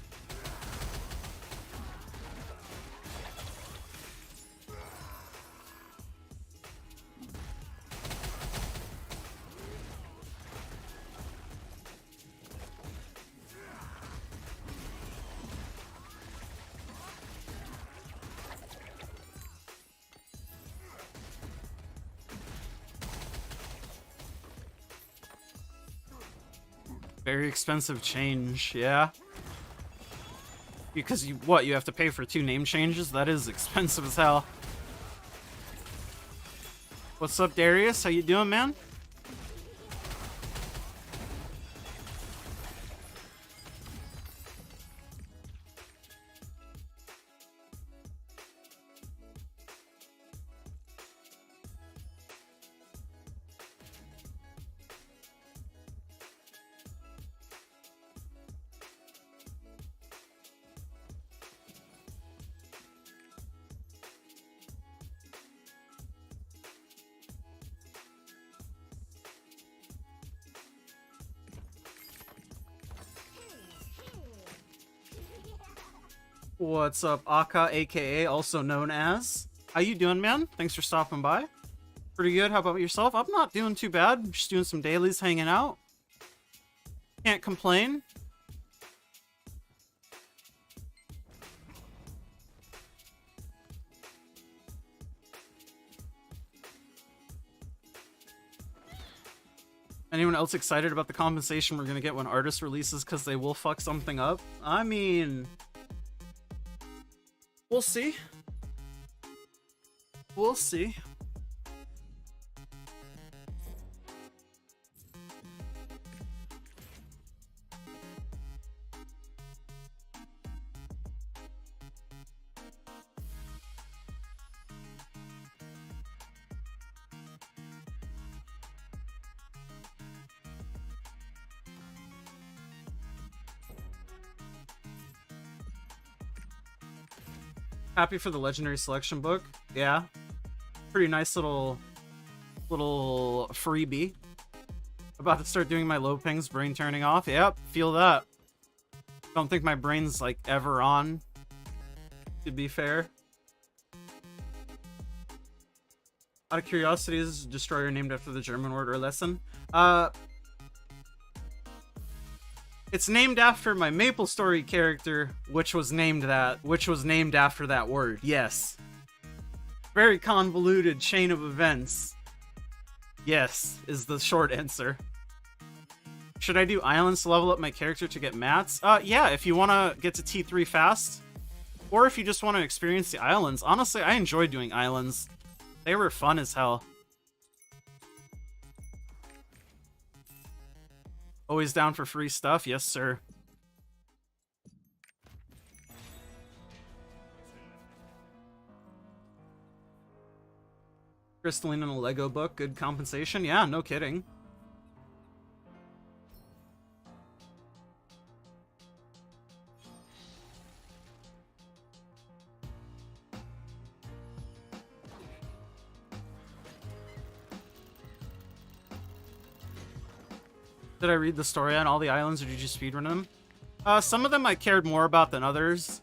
Very expensive change, yeah. Because you have to pay for 2 name changes? That is expensive as hell. What's up, Darius? How you doing, man? What's up, iykyk, aka also known as? How you doing, man? Thanks for stopping by. Pretty good. How about yourself? I'm not doing too bad. I'm just doing some dailies, hanging out. Can't complain. Anyone else excited about the compensation we're gonna get when artist releases because they will fuck something up? I mean, we'll see. We'll see. Happy for the legendary selection book. Yeah. Pretty nice little freebie. About to start doing my low pings, brain turning off. Yep, feel that. Don't think my brain's like ever on, to be fair. Out of curiosity, is Destroyer named after the German word or lesson? It's named after my MapleStory character, which was named after that word. Yes. Very convoluted chain of events. Yes, is the short answer. Should I do islands to level up my character to get mats? Yeah, if you want to get to T3 fast, or if you just want to experience the islands. Honestly, I enjoyed doing islands. They were fun as hell. Always down for free stuff? Yes, sir. Crystalline in a Lego book. Good compensation? Yeah, no kidding. Did I read the story on all the islands, or did you speedrun them? Some of them I cared more about than others.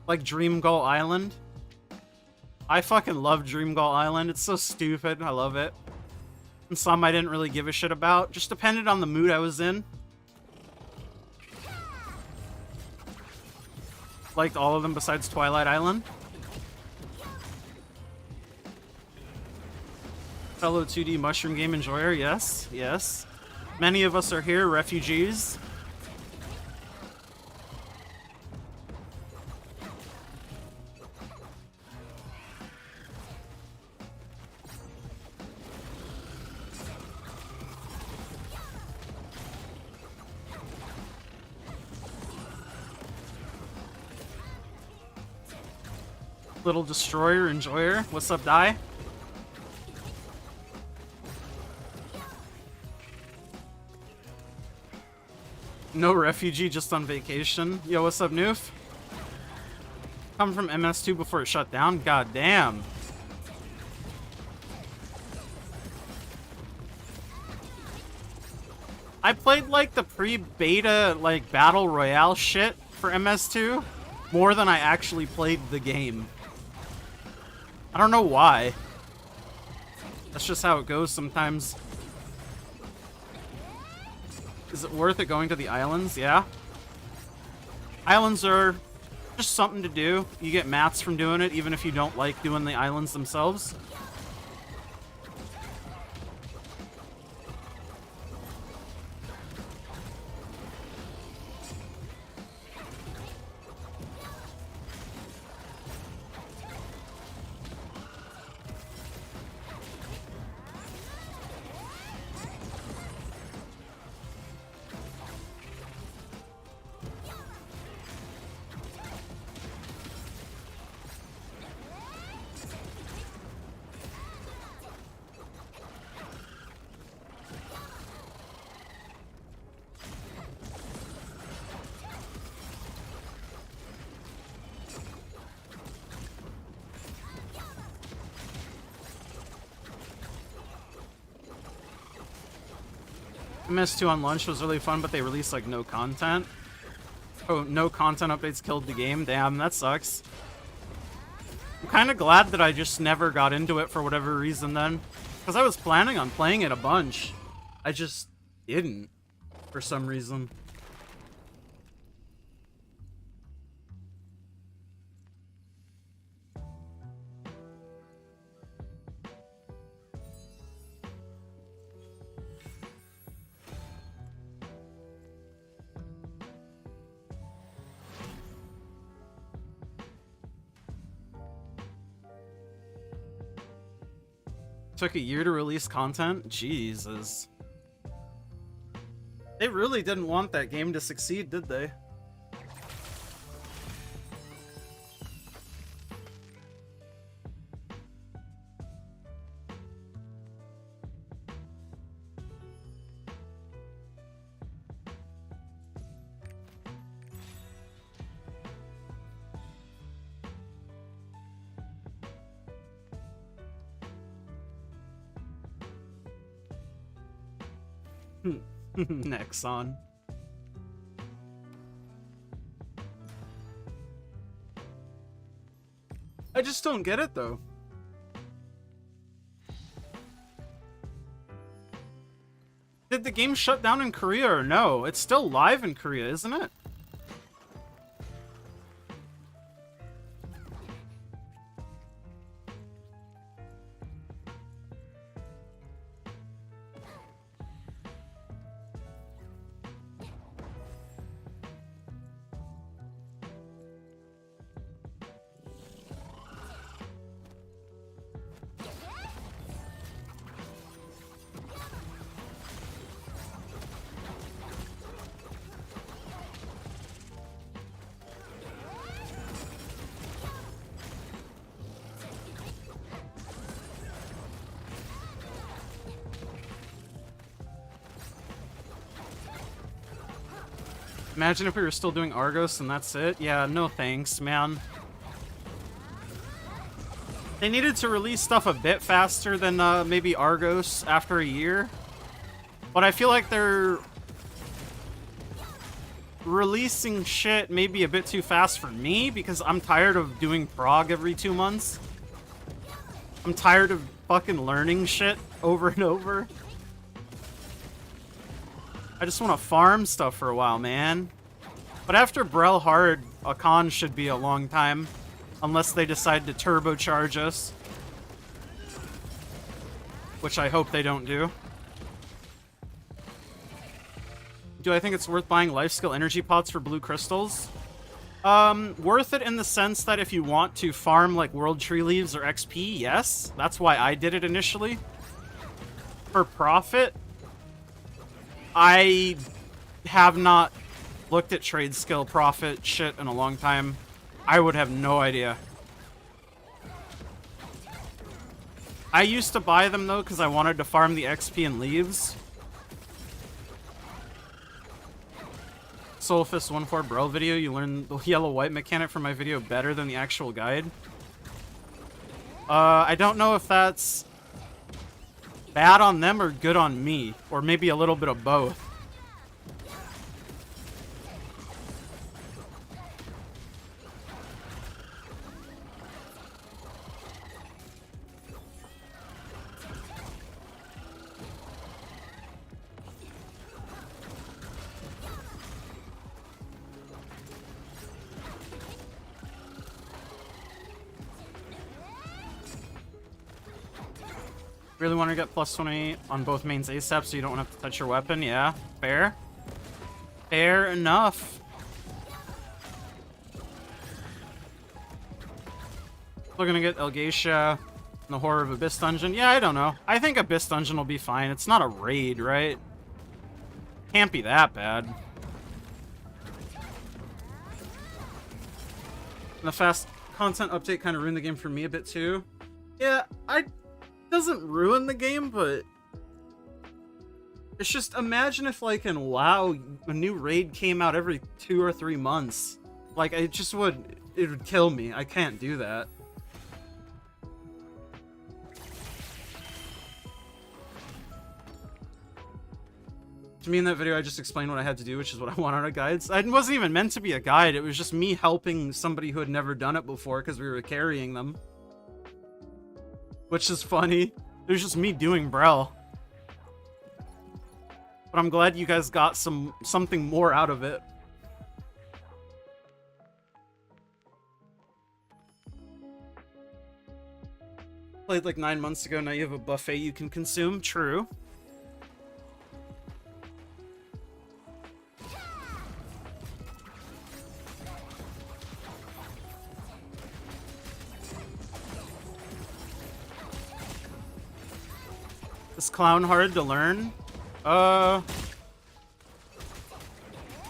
Like Dream Gull Island. I fucking love Dream Gull Island. It's so stupid. I love it. And some I didn't really give a shit about. Just depended on the mood I was in. Liked all of them besides Twilight Island. Fellow 2D mushroom game enjoyer. Yes, yes. Many of us are here, refugees. Little destroyer, enjoyer. What's up, Die? No refugee, just on vacation. Yo, what's up, Noof? Come from MS2 before it shut down? God damn. I played like the pre-beta like battle royale shit for MS2 more than I actually played the game. I don't know why. That's just how it goes sometimes. Is it worth it going to the islands? Yeah. Islands are just something to do. You get mats from doing it, even if you don't like doing the islands themselves. MS2 on launch was really fun, but they released like no content. Oh, no content updates killed the game. Damn, that sucks. I'm kind of glad that I just never got into it for whatever reason then. Because I was planning on playing it a bunch. I just didn't for some reason. Took a year to release content? Jesus. They really didn't want that game to succeed, did they? Nexon. I just don't get it though. Did the game shut down in Korea or no? It's still live in Korea, isn't it? Imagine if we were still doing Argos and that's it. Yeah, no thanks, man. They needed to release stuff a bit faster than maybe Argos after a year. But I feel like they're releasing shit maybe a bit too fast for me because I'm tired of doing prog every 2 months. I'm tired of fucking learning shit over and over. I just want to farm stuff for a while, man. But after Brel Hard, a con should be a long time. Unless they decide to turbocharge us. Which I hope they don't do. Do I think it's worth buying life skill energy pots for blue crystals? Worth it in the sense that if you want to farm like world tree leaves or XP, yes. That's why I did it initially. For profit, I have not looked at trade skill profit shit in a long time. I would have no idea. I used to buy them though because I wanted to farm the XP and leaves. Soulfist 14 bro video, you learned the yellow-white mechanic from my video better than the actual guide. I don't know if that's bad on them or good on me, or maybe a little bit of both. Really want to get plus 20 on both mains ASAP so you don't have to touch your weapon. Yeah, fair. Fair enough. We're gonna get Elgacia in the Horror of Abyss Dungeon. Yeah, I don't know. I think Abyss Dungeon will be fine. It's not a raid, right? Can't be that bad. And the fast content update kind of ruined the game for me a bit too. Yeah, doesn't ruin the game, but it's just, imagine if like in WoW a new raid came out every 2 or 3 months. Like it would kill me. I can't do that. To me in that video I just explained what I had to do, which is what I want out of guides. It wasn't even meant to be a guide, it was just me helping somebody who had never done it before because we were carrying them. Which is funny. It was just me doing Brel. But I'm glad you guys got something more out of it. Played like 9 months ago, now you have a buffet you can consume. True. Is Clown hard to learn? I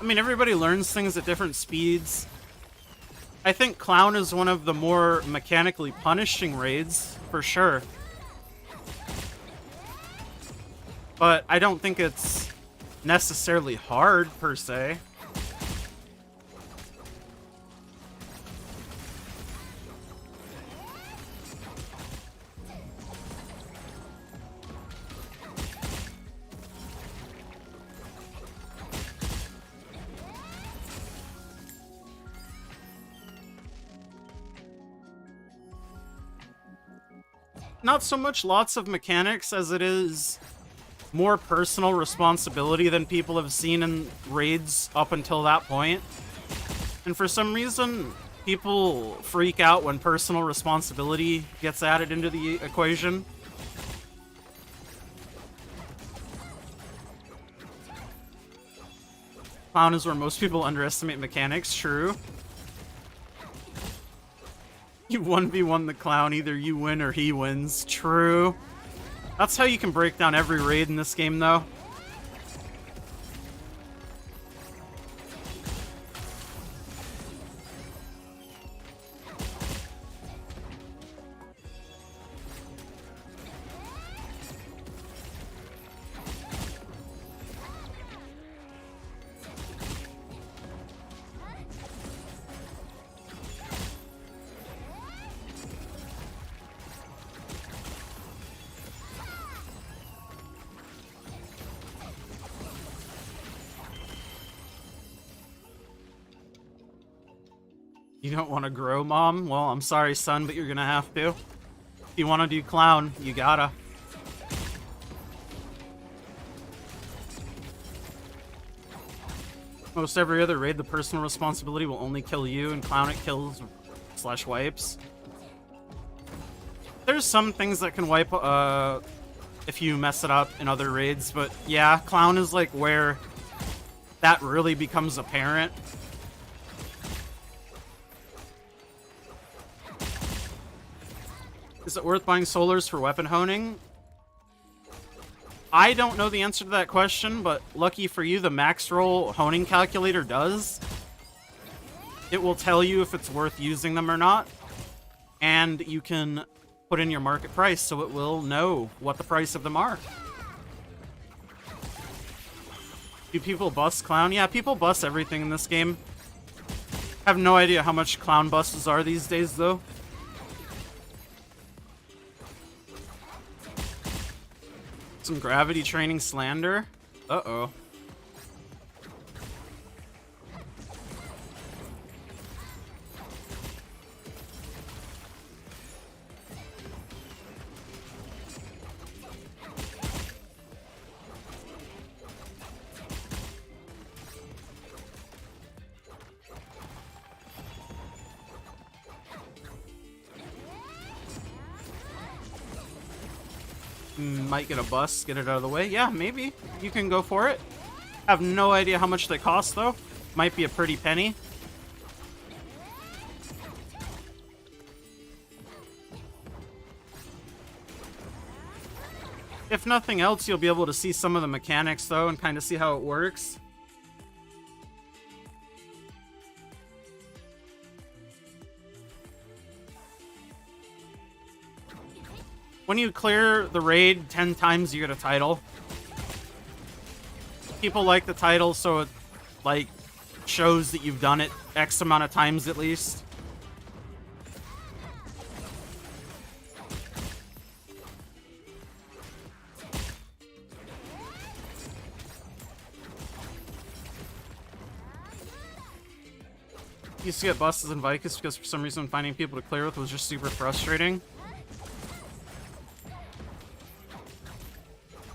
mean, everybody learns things at different speeds. I think Clown is one of the more mechanically punishing raids, for sure. But I don't think it's necessarily hard, per se. Not so much lots of mechanics as it is more personal responsibility than people have seen in raids up until that point. And for some reason, people freak out when personal responsibility gets added into the equation. Clown is where most people underestimate mechanics, true. You 1v1 the Clown, either you win or he wins. True. That's how you can break down every raid in this game, though. You don't want to grow, Mom? Well, I'm sorry, son, but you're gonna have to. If you want to do Clown, you gotta. Most every other raid, the personal responsibility will only kill you, and Clown it kills / wipes. There's some things that can wipe if you mess it up in other raids, but yeah, Clown is like where that really becomes apparent. Is it worth buying solars for weapon honing? I don't know the answer to that question, but lucky for you, the max roll honing calculator does. It will tell you if it's worth using them or not. And you can put in your market price so it will know what the price of them are. Do people bust clown? Yeah, people bust everything in this game. I have no idea how much clown busts are these days, though. Some gravity training slander. Uh-oh. Might get a bus, get it out of the way. Yeah, maybe. You can go for it. Have no idea how much they cost, though. Might be a pretty penny. If nothing else, you'll be able to see some of the mechanics, though, and kind of see how it works. When you clear the raid 10 times, you get a title. People like the title, so it, like, shows that you've done it X amount of times at least. Used to get buses in Vicus because for some reason finding people to clear with was just super frustrating.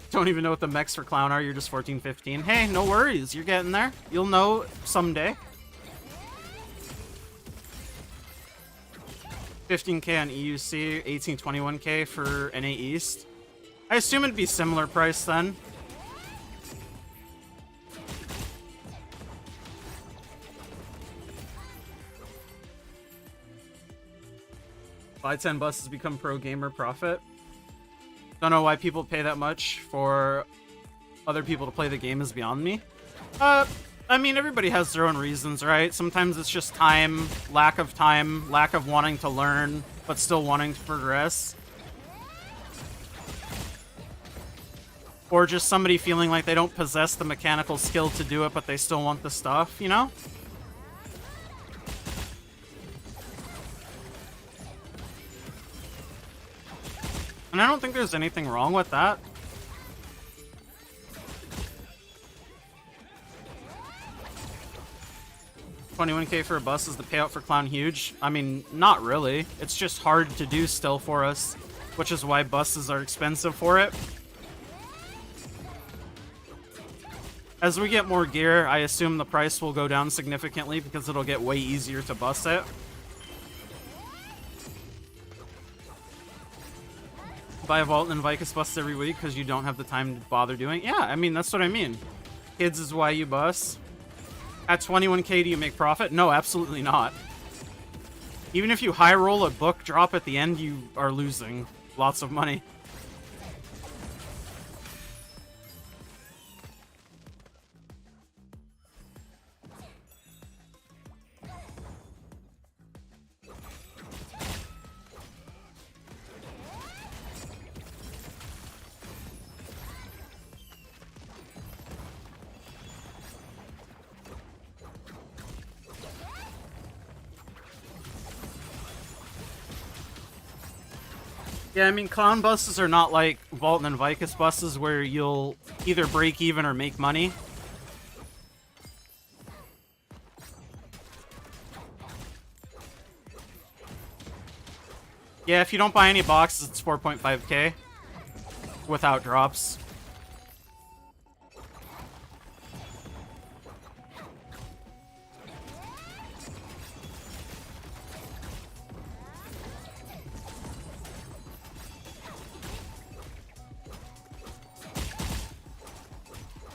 Don't even know what the mechs for clown are, you're just 14, 15. Hey, no worries, you're getting there. You'll know someday. 15k on EUC, 18, 21k for NA East. I assume it'd be similar price then. Buy 10 buses, become pro gamer, profit. Don't know why people pay that much for other people to play the game is beyond me. I mean, everybody has their own reasons, right? Sometimes it's just time, lack of wanting to learn, but still wanting to progress. Or just somebody feeling like they don't possess the mechanical skill to do it, but they still want the stuff, you know? And I don't think there's anything wrong with that. $21k for a bus is the payout for clown huge? I mean, not really. It's just hard to do still for us, which is why buses are expensive for it. As we get more gear, I assume the price will go down significantly because it'll get way easier to bus it. Buy a Vault and Vicus bus every week because you don't have the time to bother doing it. Yeah, I mean, that's what I mean. Kids is why you bus. At 21k, do you make profit? No, absolutely not. Even if you high roll a book drop at the end, you are losing lots of money. Yeah, I mean, clown buses are not like Vault and Vicus buses where you'll either break even or make money. Yeah, if you don't buy any boxes, it's 4.5k without drops.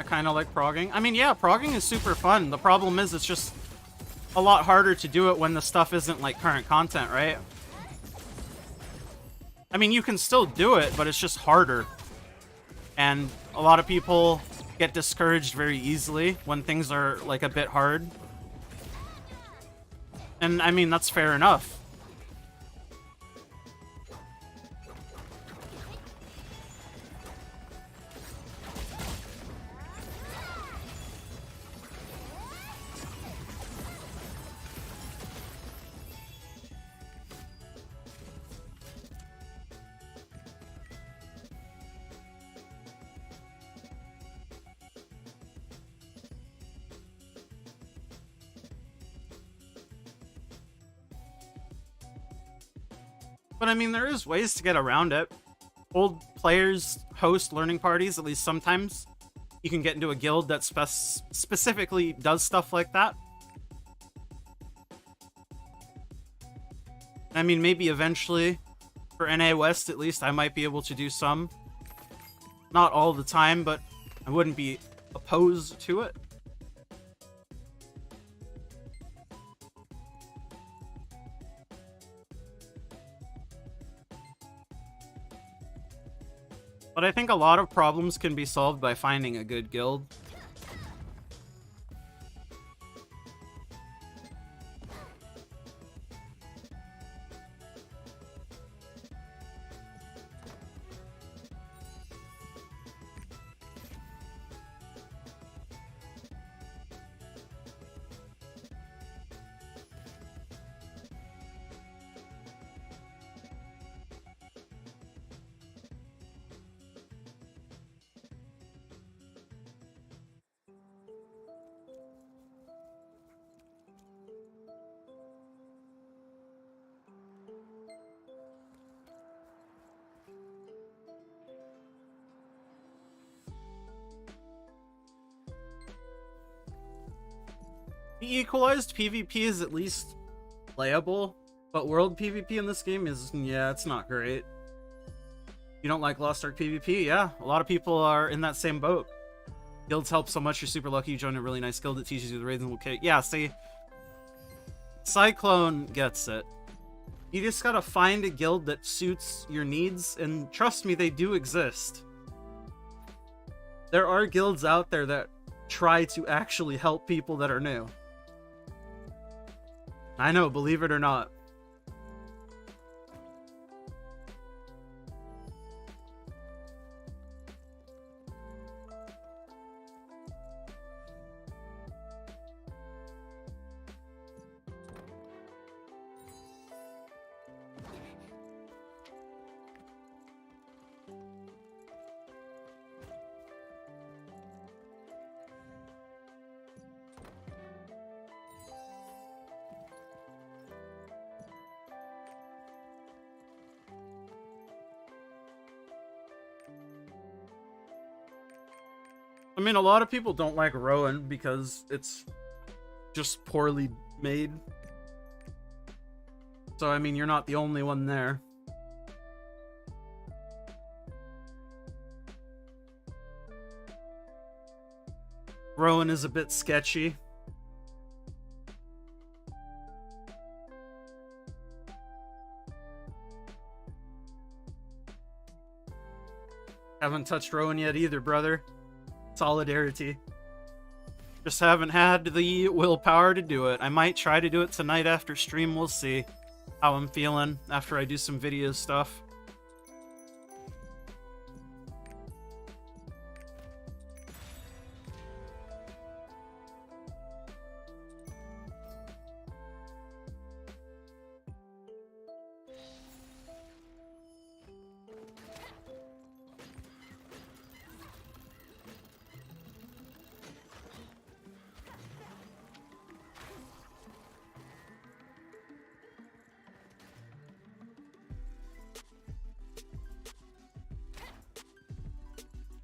Kind of like progging. I mean, yeah, progging is super fun. The problem is it's just a lot harder to do it when the stuff isn't like current content, right? I mean, you can still do it, but it's just harder. And a lot of people get discouraged very easily when things are like a bit hard. And I mean, that's fair enough. But I mean, there is ways to get around it. Old players host learning parties, at least sometimes. You can get into a guild that specifically does stuff like that. I mean, maybe eventually, for NA West at least, I might be able to do some. Not all the time, but I wouldn't be opposed to it. But I think a lot of problems can be solved by finding a good guild. The equalized PvP is at least playable, but world PvP in this game is, yeah, it's not great. You don't like Lost Ark PvP? Yeah, a lot of people are in that same boat. Guilds help so much, you're super lucky you joined a really nice guild that teaches you the reasonable kick. Yeah, see, Cyclone gets it. You just gotta find a guild that suits your needs, and trust me, they do exist. There are guilds out there that try to actually help people that are new. I know, believe it or not. I mean, a lot of people don't like Rowan because it's just poorly made. So, I mean, you're not the only one there. Rowan is a bit sketchy. Haven't touched Rowan yet either, brother. Solidarity. Just haven't had the willpower to do it. I might try to do it tonight after stream. We'll see how I'm feeling after I do some video stuff.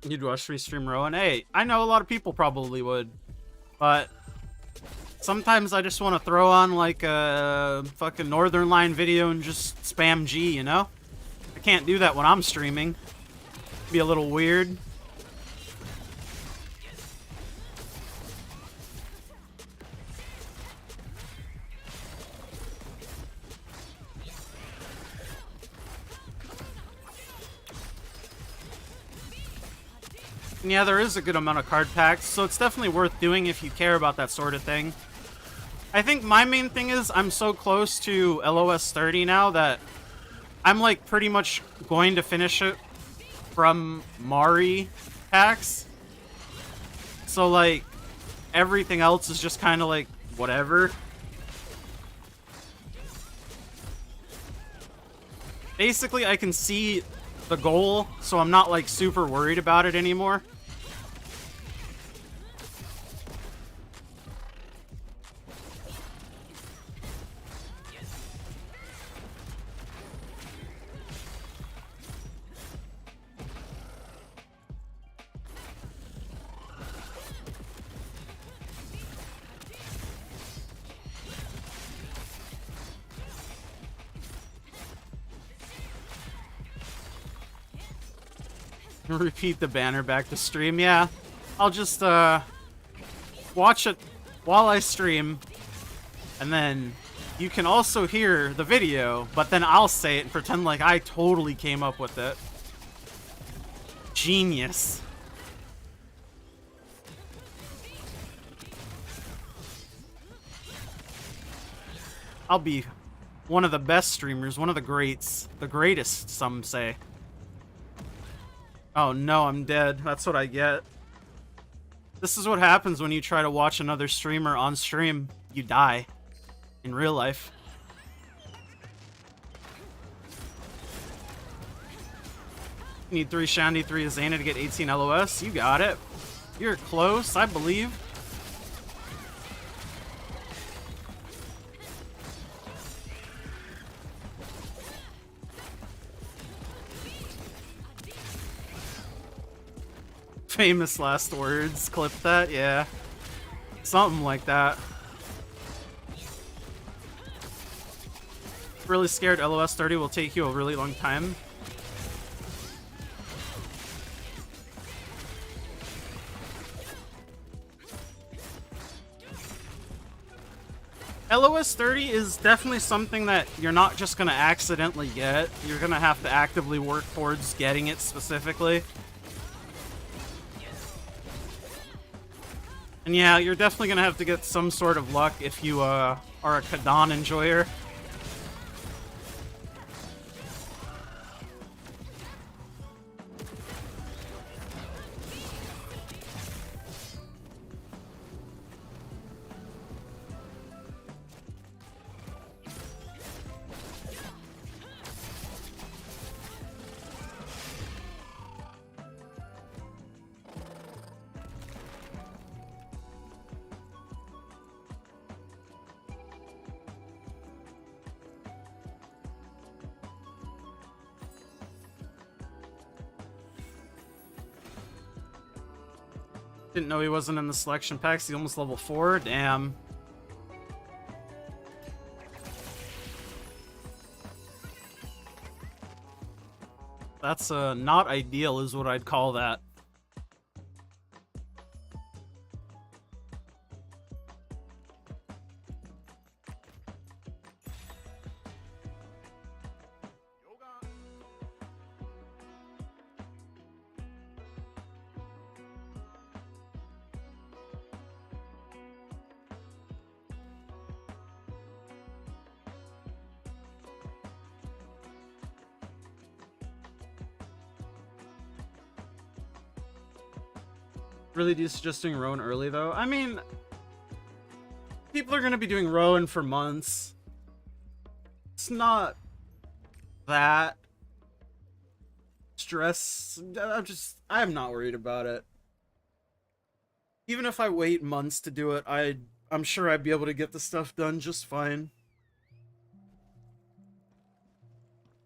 You'd watch me stream Rowan? Hey, I know a lot of people probably would, but sometimes I just want to throw on like a fucking Northern Line video and just spam G, you know? I can't do that when I'm streaming. It'd be a little weird. Yeah, there is a good amount of card packs, so it's definitely worth doing if you care about that sort of thing. I think my main thing is I'm so close to LOS 30 now that I'm like pretty much going to finish it from Mari packs. So like everything else is just kind of like whatever. Basically, I can see the goal, so I'm not like super worried about it anymore. Repeat the banner back to stream. Yeah, I'll just watch it while I stream, and then you can also hear the video, but then I'll say it and pretend like I totally came up with it. Genius. I'll be one of the best streamers, one of the greats. The greatest, some say. Oh no, I'm dead. That's what I get. This is what happens when you try to watch another streamer on stream. You die. In real life. You need 3 Shandy, 3 Azana to get 18 LOS. You got it. You're close, I believe. Famous last words. Clip that, yeah. Something like that. Really scared LOS 30 will take you a really long time. LOS 30 is definitely something that you're not just gonna accidentally get. You're gonna have to actively work towards getting it specifically. And yeah, you're definitely gonna have to get some sort of luck if you are a Kadan enjoyer. Didn't know he wasn't in the selection packs. He's almost level 4. Damn. That's not ideal is what I'd call that. Really do suggest doing Rowan early, though? I mean, people are going to be doing Rowan for months. It's not that stress. I'm not worried about it. Even if I wait months to do it, I'm sure I'd be able to get the stuff done just fine.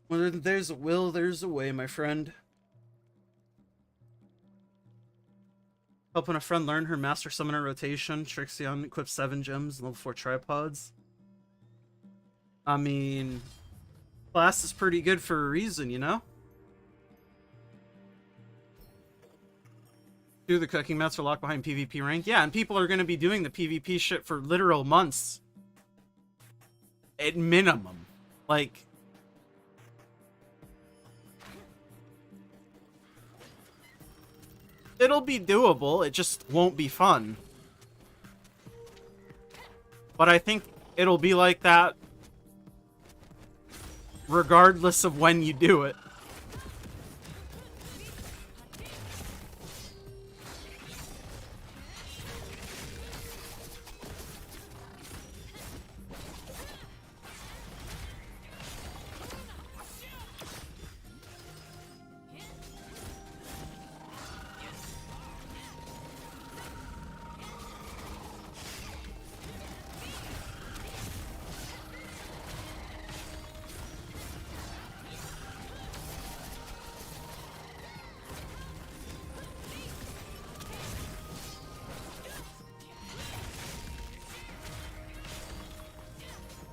When there's a will, there's a way, my friend. Helping a friend learn her Master Summoner rotation. Trixion equips 7 gems and level 4 tripods. I mean, class is pretty good for a reason, you know? Do the cooking mats are locked behind PvP rank? Yeah, and people are going to be doing the PvP shit for literal months. At minimum. Like... it'll be doable, it just won't be fun. But I think it'll be like that regardless of when you do it.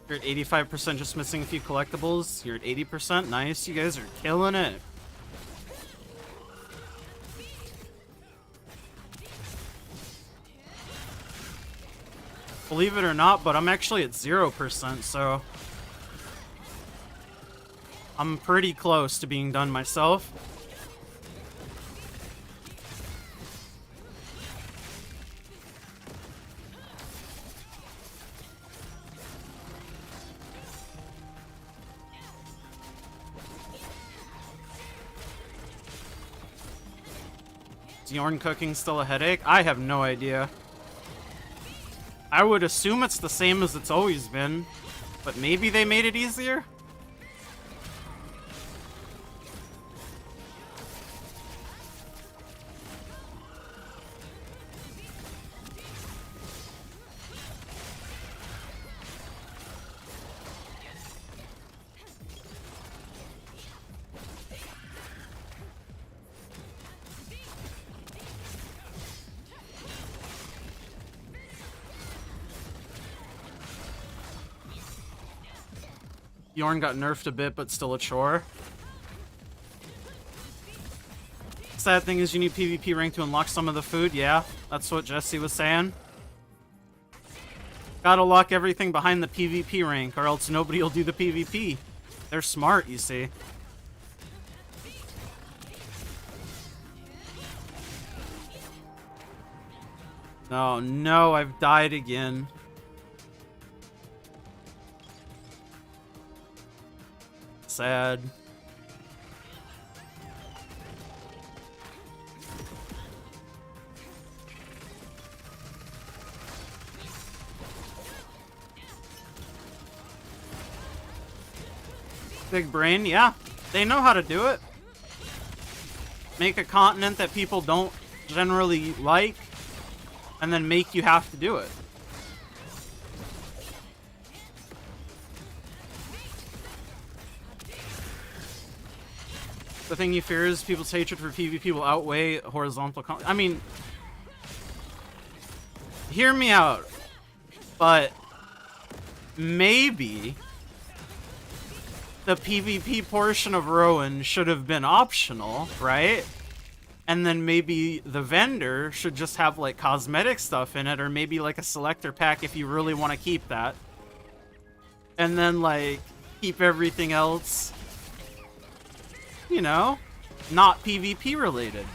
You're at 85%, just missing a few collectibles. You're at 80%. Nice. You guys are killing it. Believe it or not, but I'm actually at 0%, so I'm pretty close to being done myself. Is Yorn cooking still a headache? I have no idea. I would assume it's the same as it's always been, but maybe they made it easier? Yorn got nerfed a bit, but still a chore. Sad thing is you need PvP rank to unlock some of the food. Yeah, that's what Jesse was saying. Gotta lock everything behind the PvP rank, or else nobody will do the PvP. They're smart, you see. Oh no, I've died again. Sad. Big brain, yeah. They know how to do it. Make a continent that people don't generally like, and then make you have to do it. The thing you fear is people's hatred for PvP will outweigh horizontal I mean, hear me out, but maybe the PvP portion of Rowan should have been optional, right? And then maybe the vendor should just have like cosmetic stuff in it, or maybe like a selector pack if you really want to keep that. And then like keep everything else, you know, not PvP related.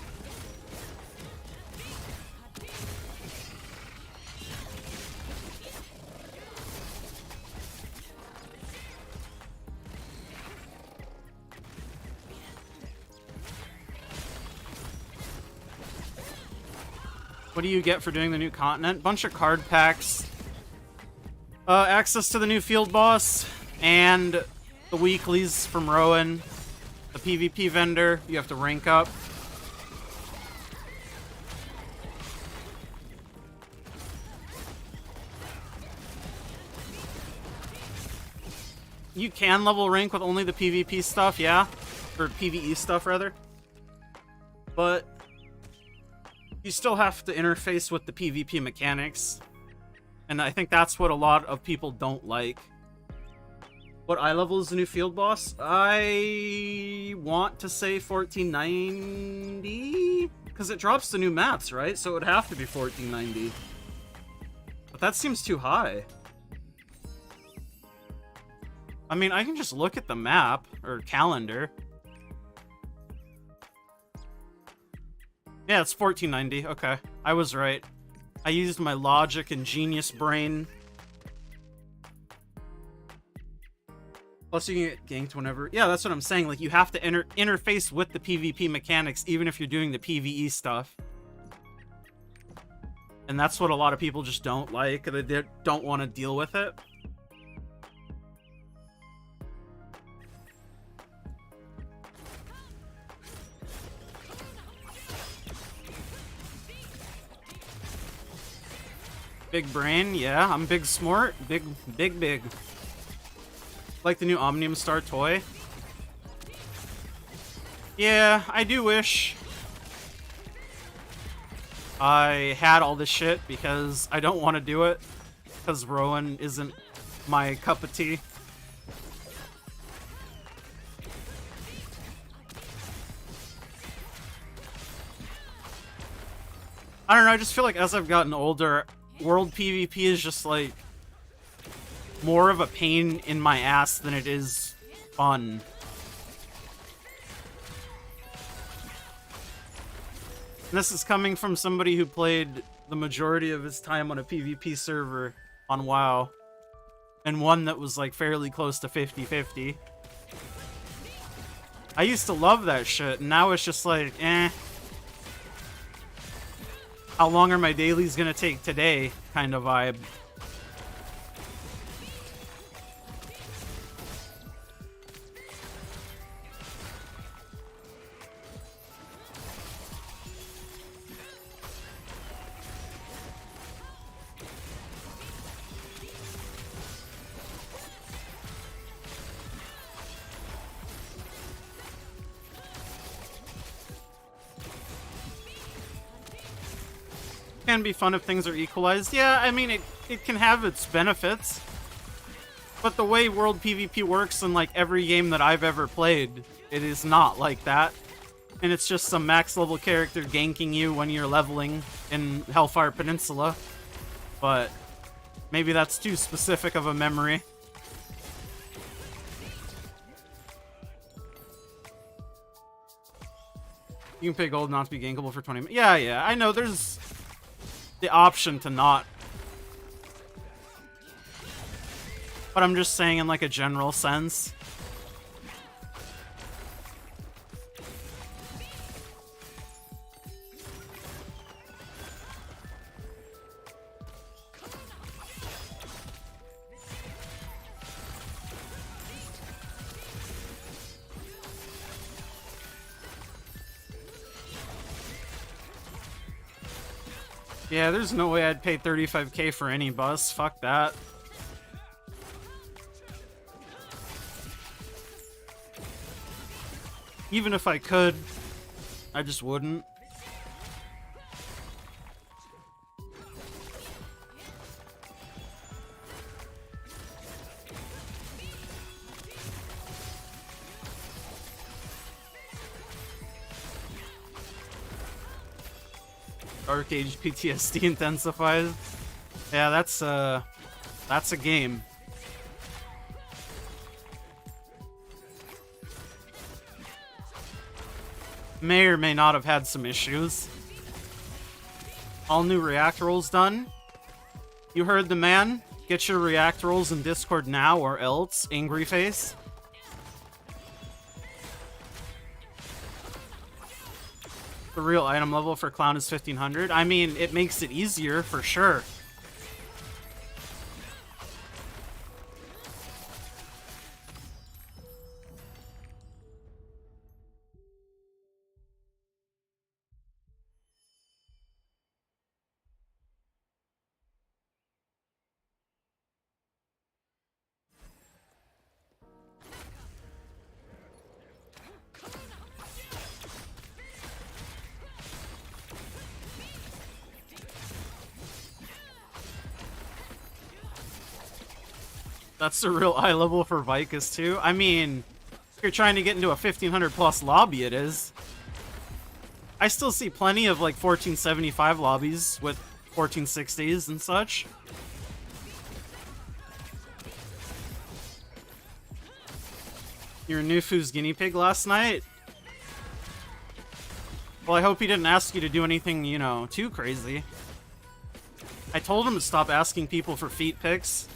What do you get for doing the new continent? Bunch of card packs, access to the new field boss, and the weeklies from Rowan. The PvP vendor, you have to rank up. You can level rank with only the PvP stuff, yeah? Or PvE stuff, rather. But you still have to interface with the PvP mechanics. And I think that's what a lot of people don't like. What eye level is the new field boss? I want to say 1490? Because it drops the new maps, right? So it would have to be 1490. But that seems too high. I mean, I can just look at the map, or calendar. Yeah, it's 1490. Okay, I was right. I used my logic and genius brain. Plus, you can get ganked whenever. Yeah, that's what I'm saying. Like, you have to interface with the PvP mechanics, even if you're doing the PvE stuff. And that's what a lot of people just don't like. They don't want to deal with it. Big brain, yeah. I'm big smart. Big. Like the new Omnium Star toy. Yeah, I do wish I had all this shit, because I don't want to do it. Because Rowan isn't my cup of tea. I don't know, I just feel like as I've gotten older, World PvP is just like more of a pain in my ass than it is fun. And this is coming from somebody who played the majority of his time on a PvP server on WoW. And one that was like fairly close to 50-50. I used to love that shit, and now it's just like, eh. How long are my dailies gonna take today kind of vibe. Can be fun if things are equalized. Yeah, I mean, it can have its benefits. But the way World PvP works in, like, every game that I've ever played, it is not like that. And it's just some max level character ganking you when you're leveling in Hellfire Peninsula. But maybe that's too specific of a memory. You can pay gold not to be gankable for 20 minutes. Yeah, I know there's the option to not. But I'm just saying in like a general sense. Yeah, there's no way I'd pay 35k for any bus. Fuck that. Even if I could, I just wouldn't. Dark Age PTSD intensifies. Yeah, that's a game. May or may not have had some issues. All new react rolls done. You heard the man. Get your react rolls in Discord now or else. Angry face. The real item level for Clown is 1500. I mean, it makes it easier for sure. That's the real eye level for Vicus too. I mean, if you're trying to get into a 1500 plus lobby, it is. I still see plenty of like 1475 lobbies with 1460s and such. Your Nufu's guinea pig last night? Well, I hope he didn't ask you to do anything, you know, too crazy. I told him to stop asking people for feet pics.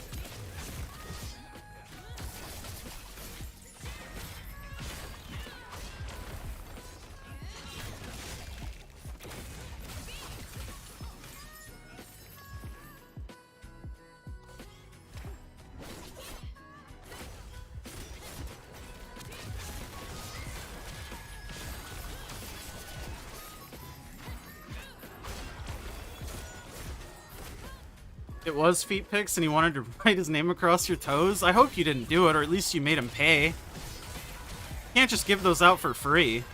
It was feet pics and he wanted to write his name across your toes? I hope you didn't do it, or at least you made him pay. You can't just give those out for free.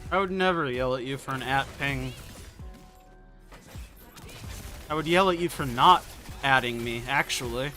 I would never yell at you for an @ping. I would yell at you for not adding me, actually.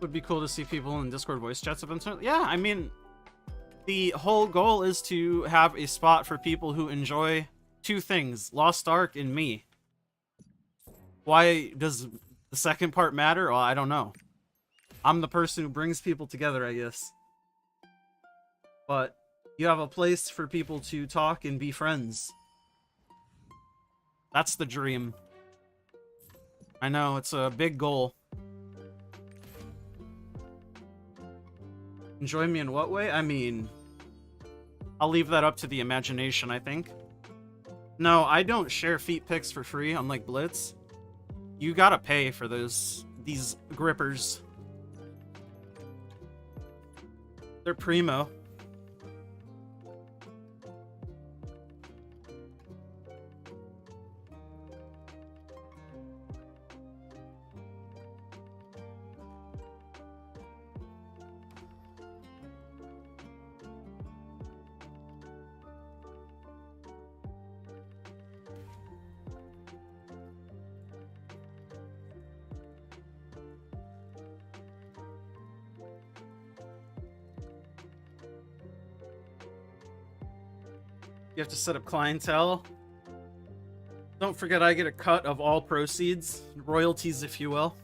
Would be cool to see people in Discord voice chats eventually. Yeah, I mean, the whole goal is to have a spot for people who enjoy two things, Lost Ark and me. Why does the second part matter? Well, I don't know. I'm the person who brings people together, I guess. But you have a place for people to talk and be friends. That's the dream. I know, it's a big goal. Enjoy me in what way? I mean, I'll leave that up to the imagination, I think. No, I don't share feet pics for free, unlike Blitz. You gotta pay for these grippers. They're primo. You have to set up clientele. Don't forget I get a cut of all proceeds. Royalties, if you will.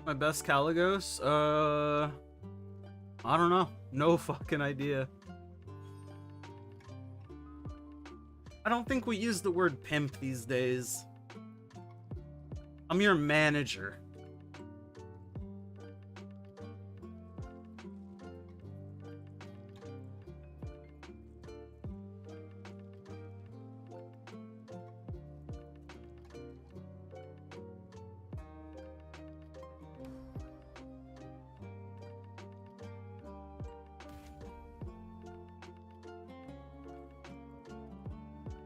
My best Caligos? I don't know. No fucking idea. I don't think we use the word pimp these days. I'm your manager.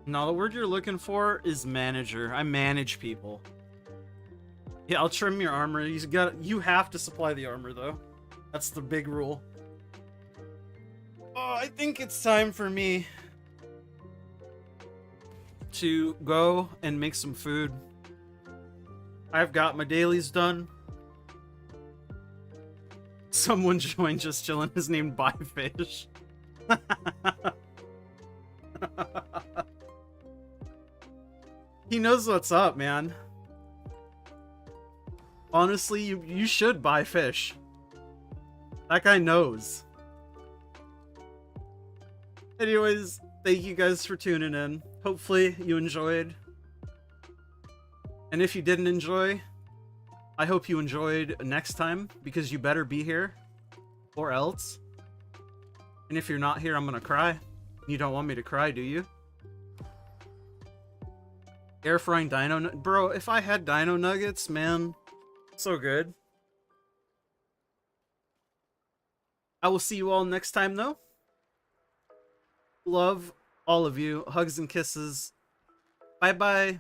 No, the word you're looking for is manager. I manage people. Yeah, I'll trim your armor. You have to supply the armor though. That's the big rule. Oh, I think it's time for me to go and make some food. I've got my dailies done. Someone joined Just Chillin' is named Byfish. He knows what's up, man. Honestly, you should buy fish. That guy knows. Anyways, thank you guys for tuning in. Hopefully you enjoyed. And if you didn't enjoy, I hope you enjoyed next time, because you better be here or else. And if you're not here, I'm gonna cry. You don't want me to cry, do you? Air frying bro, if I had dino nuggets, man, so good. I will see you all next time, though. Love all of you. Hugs and kisses. Bye-bye.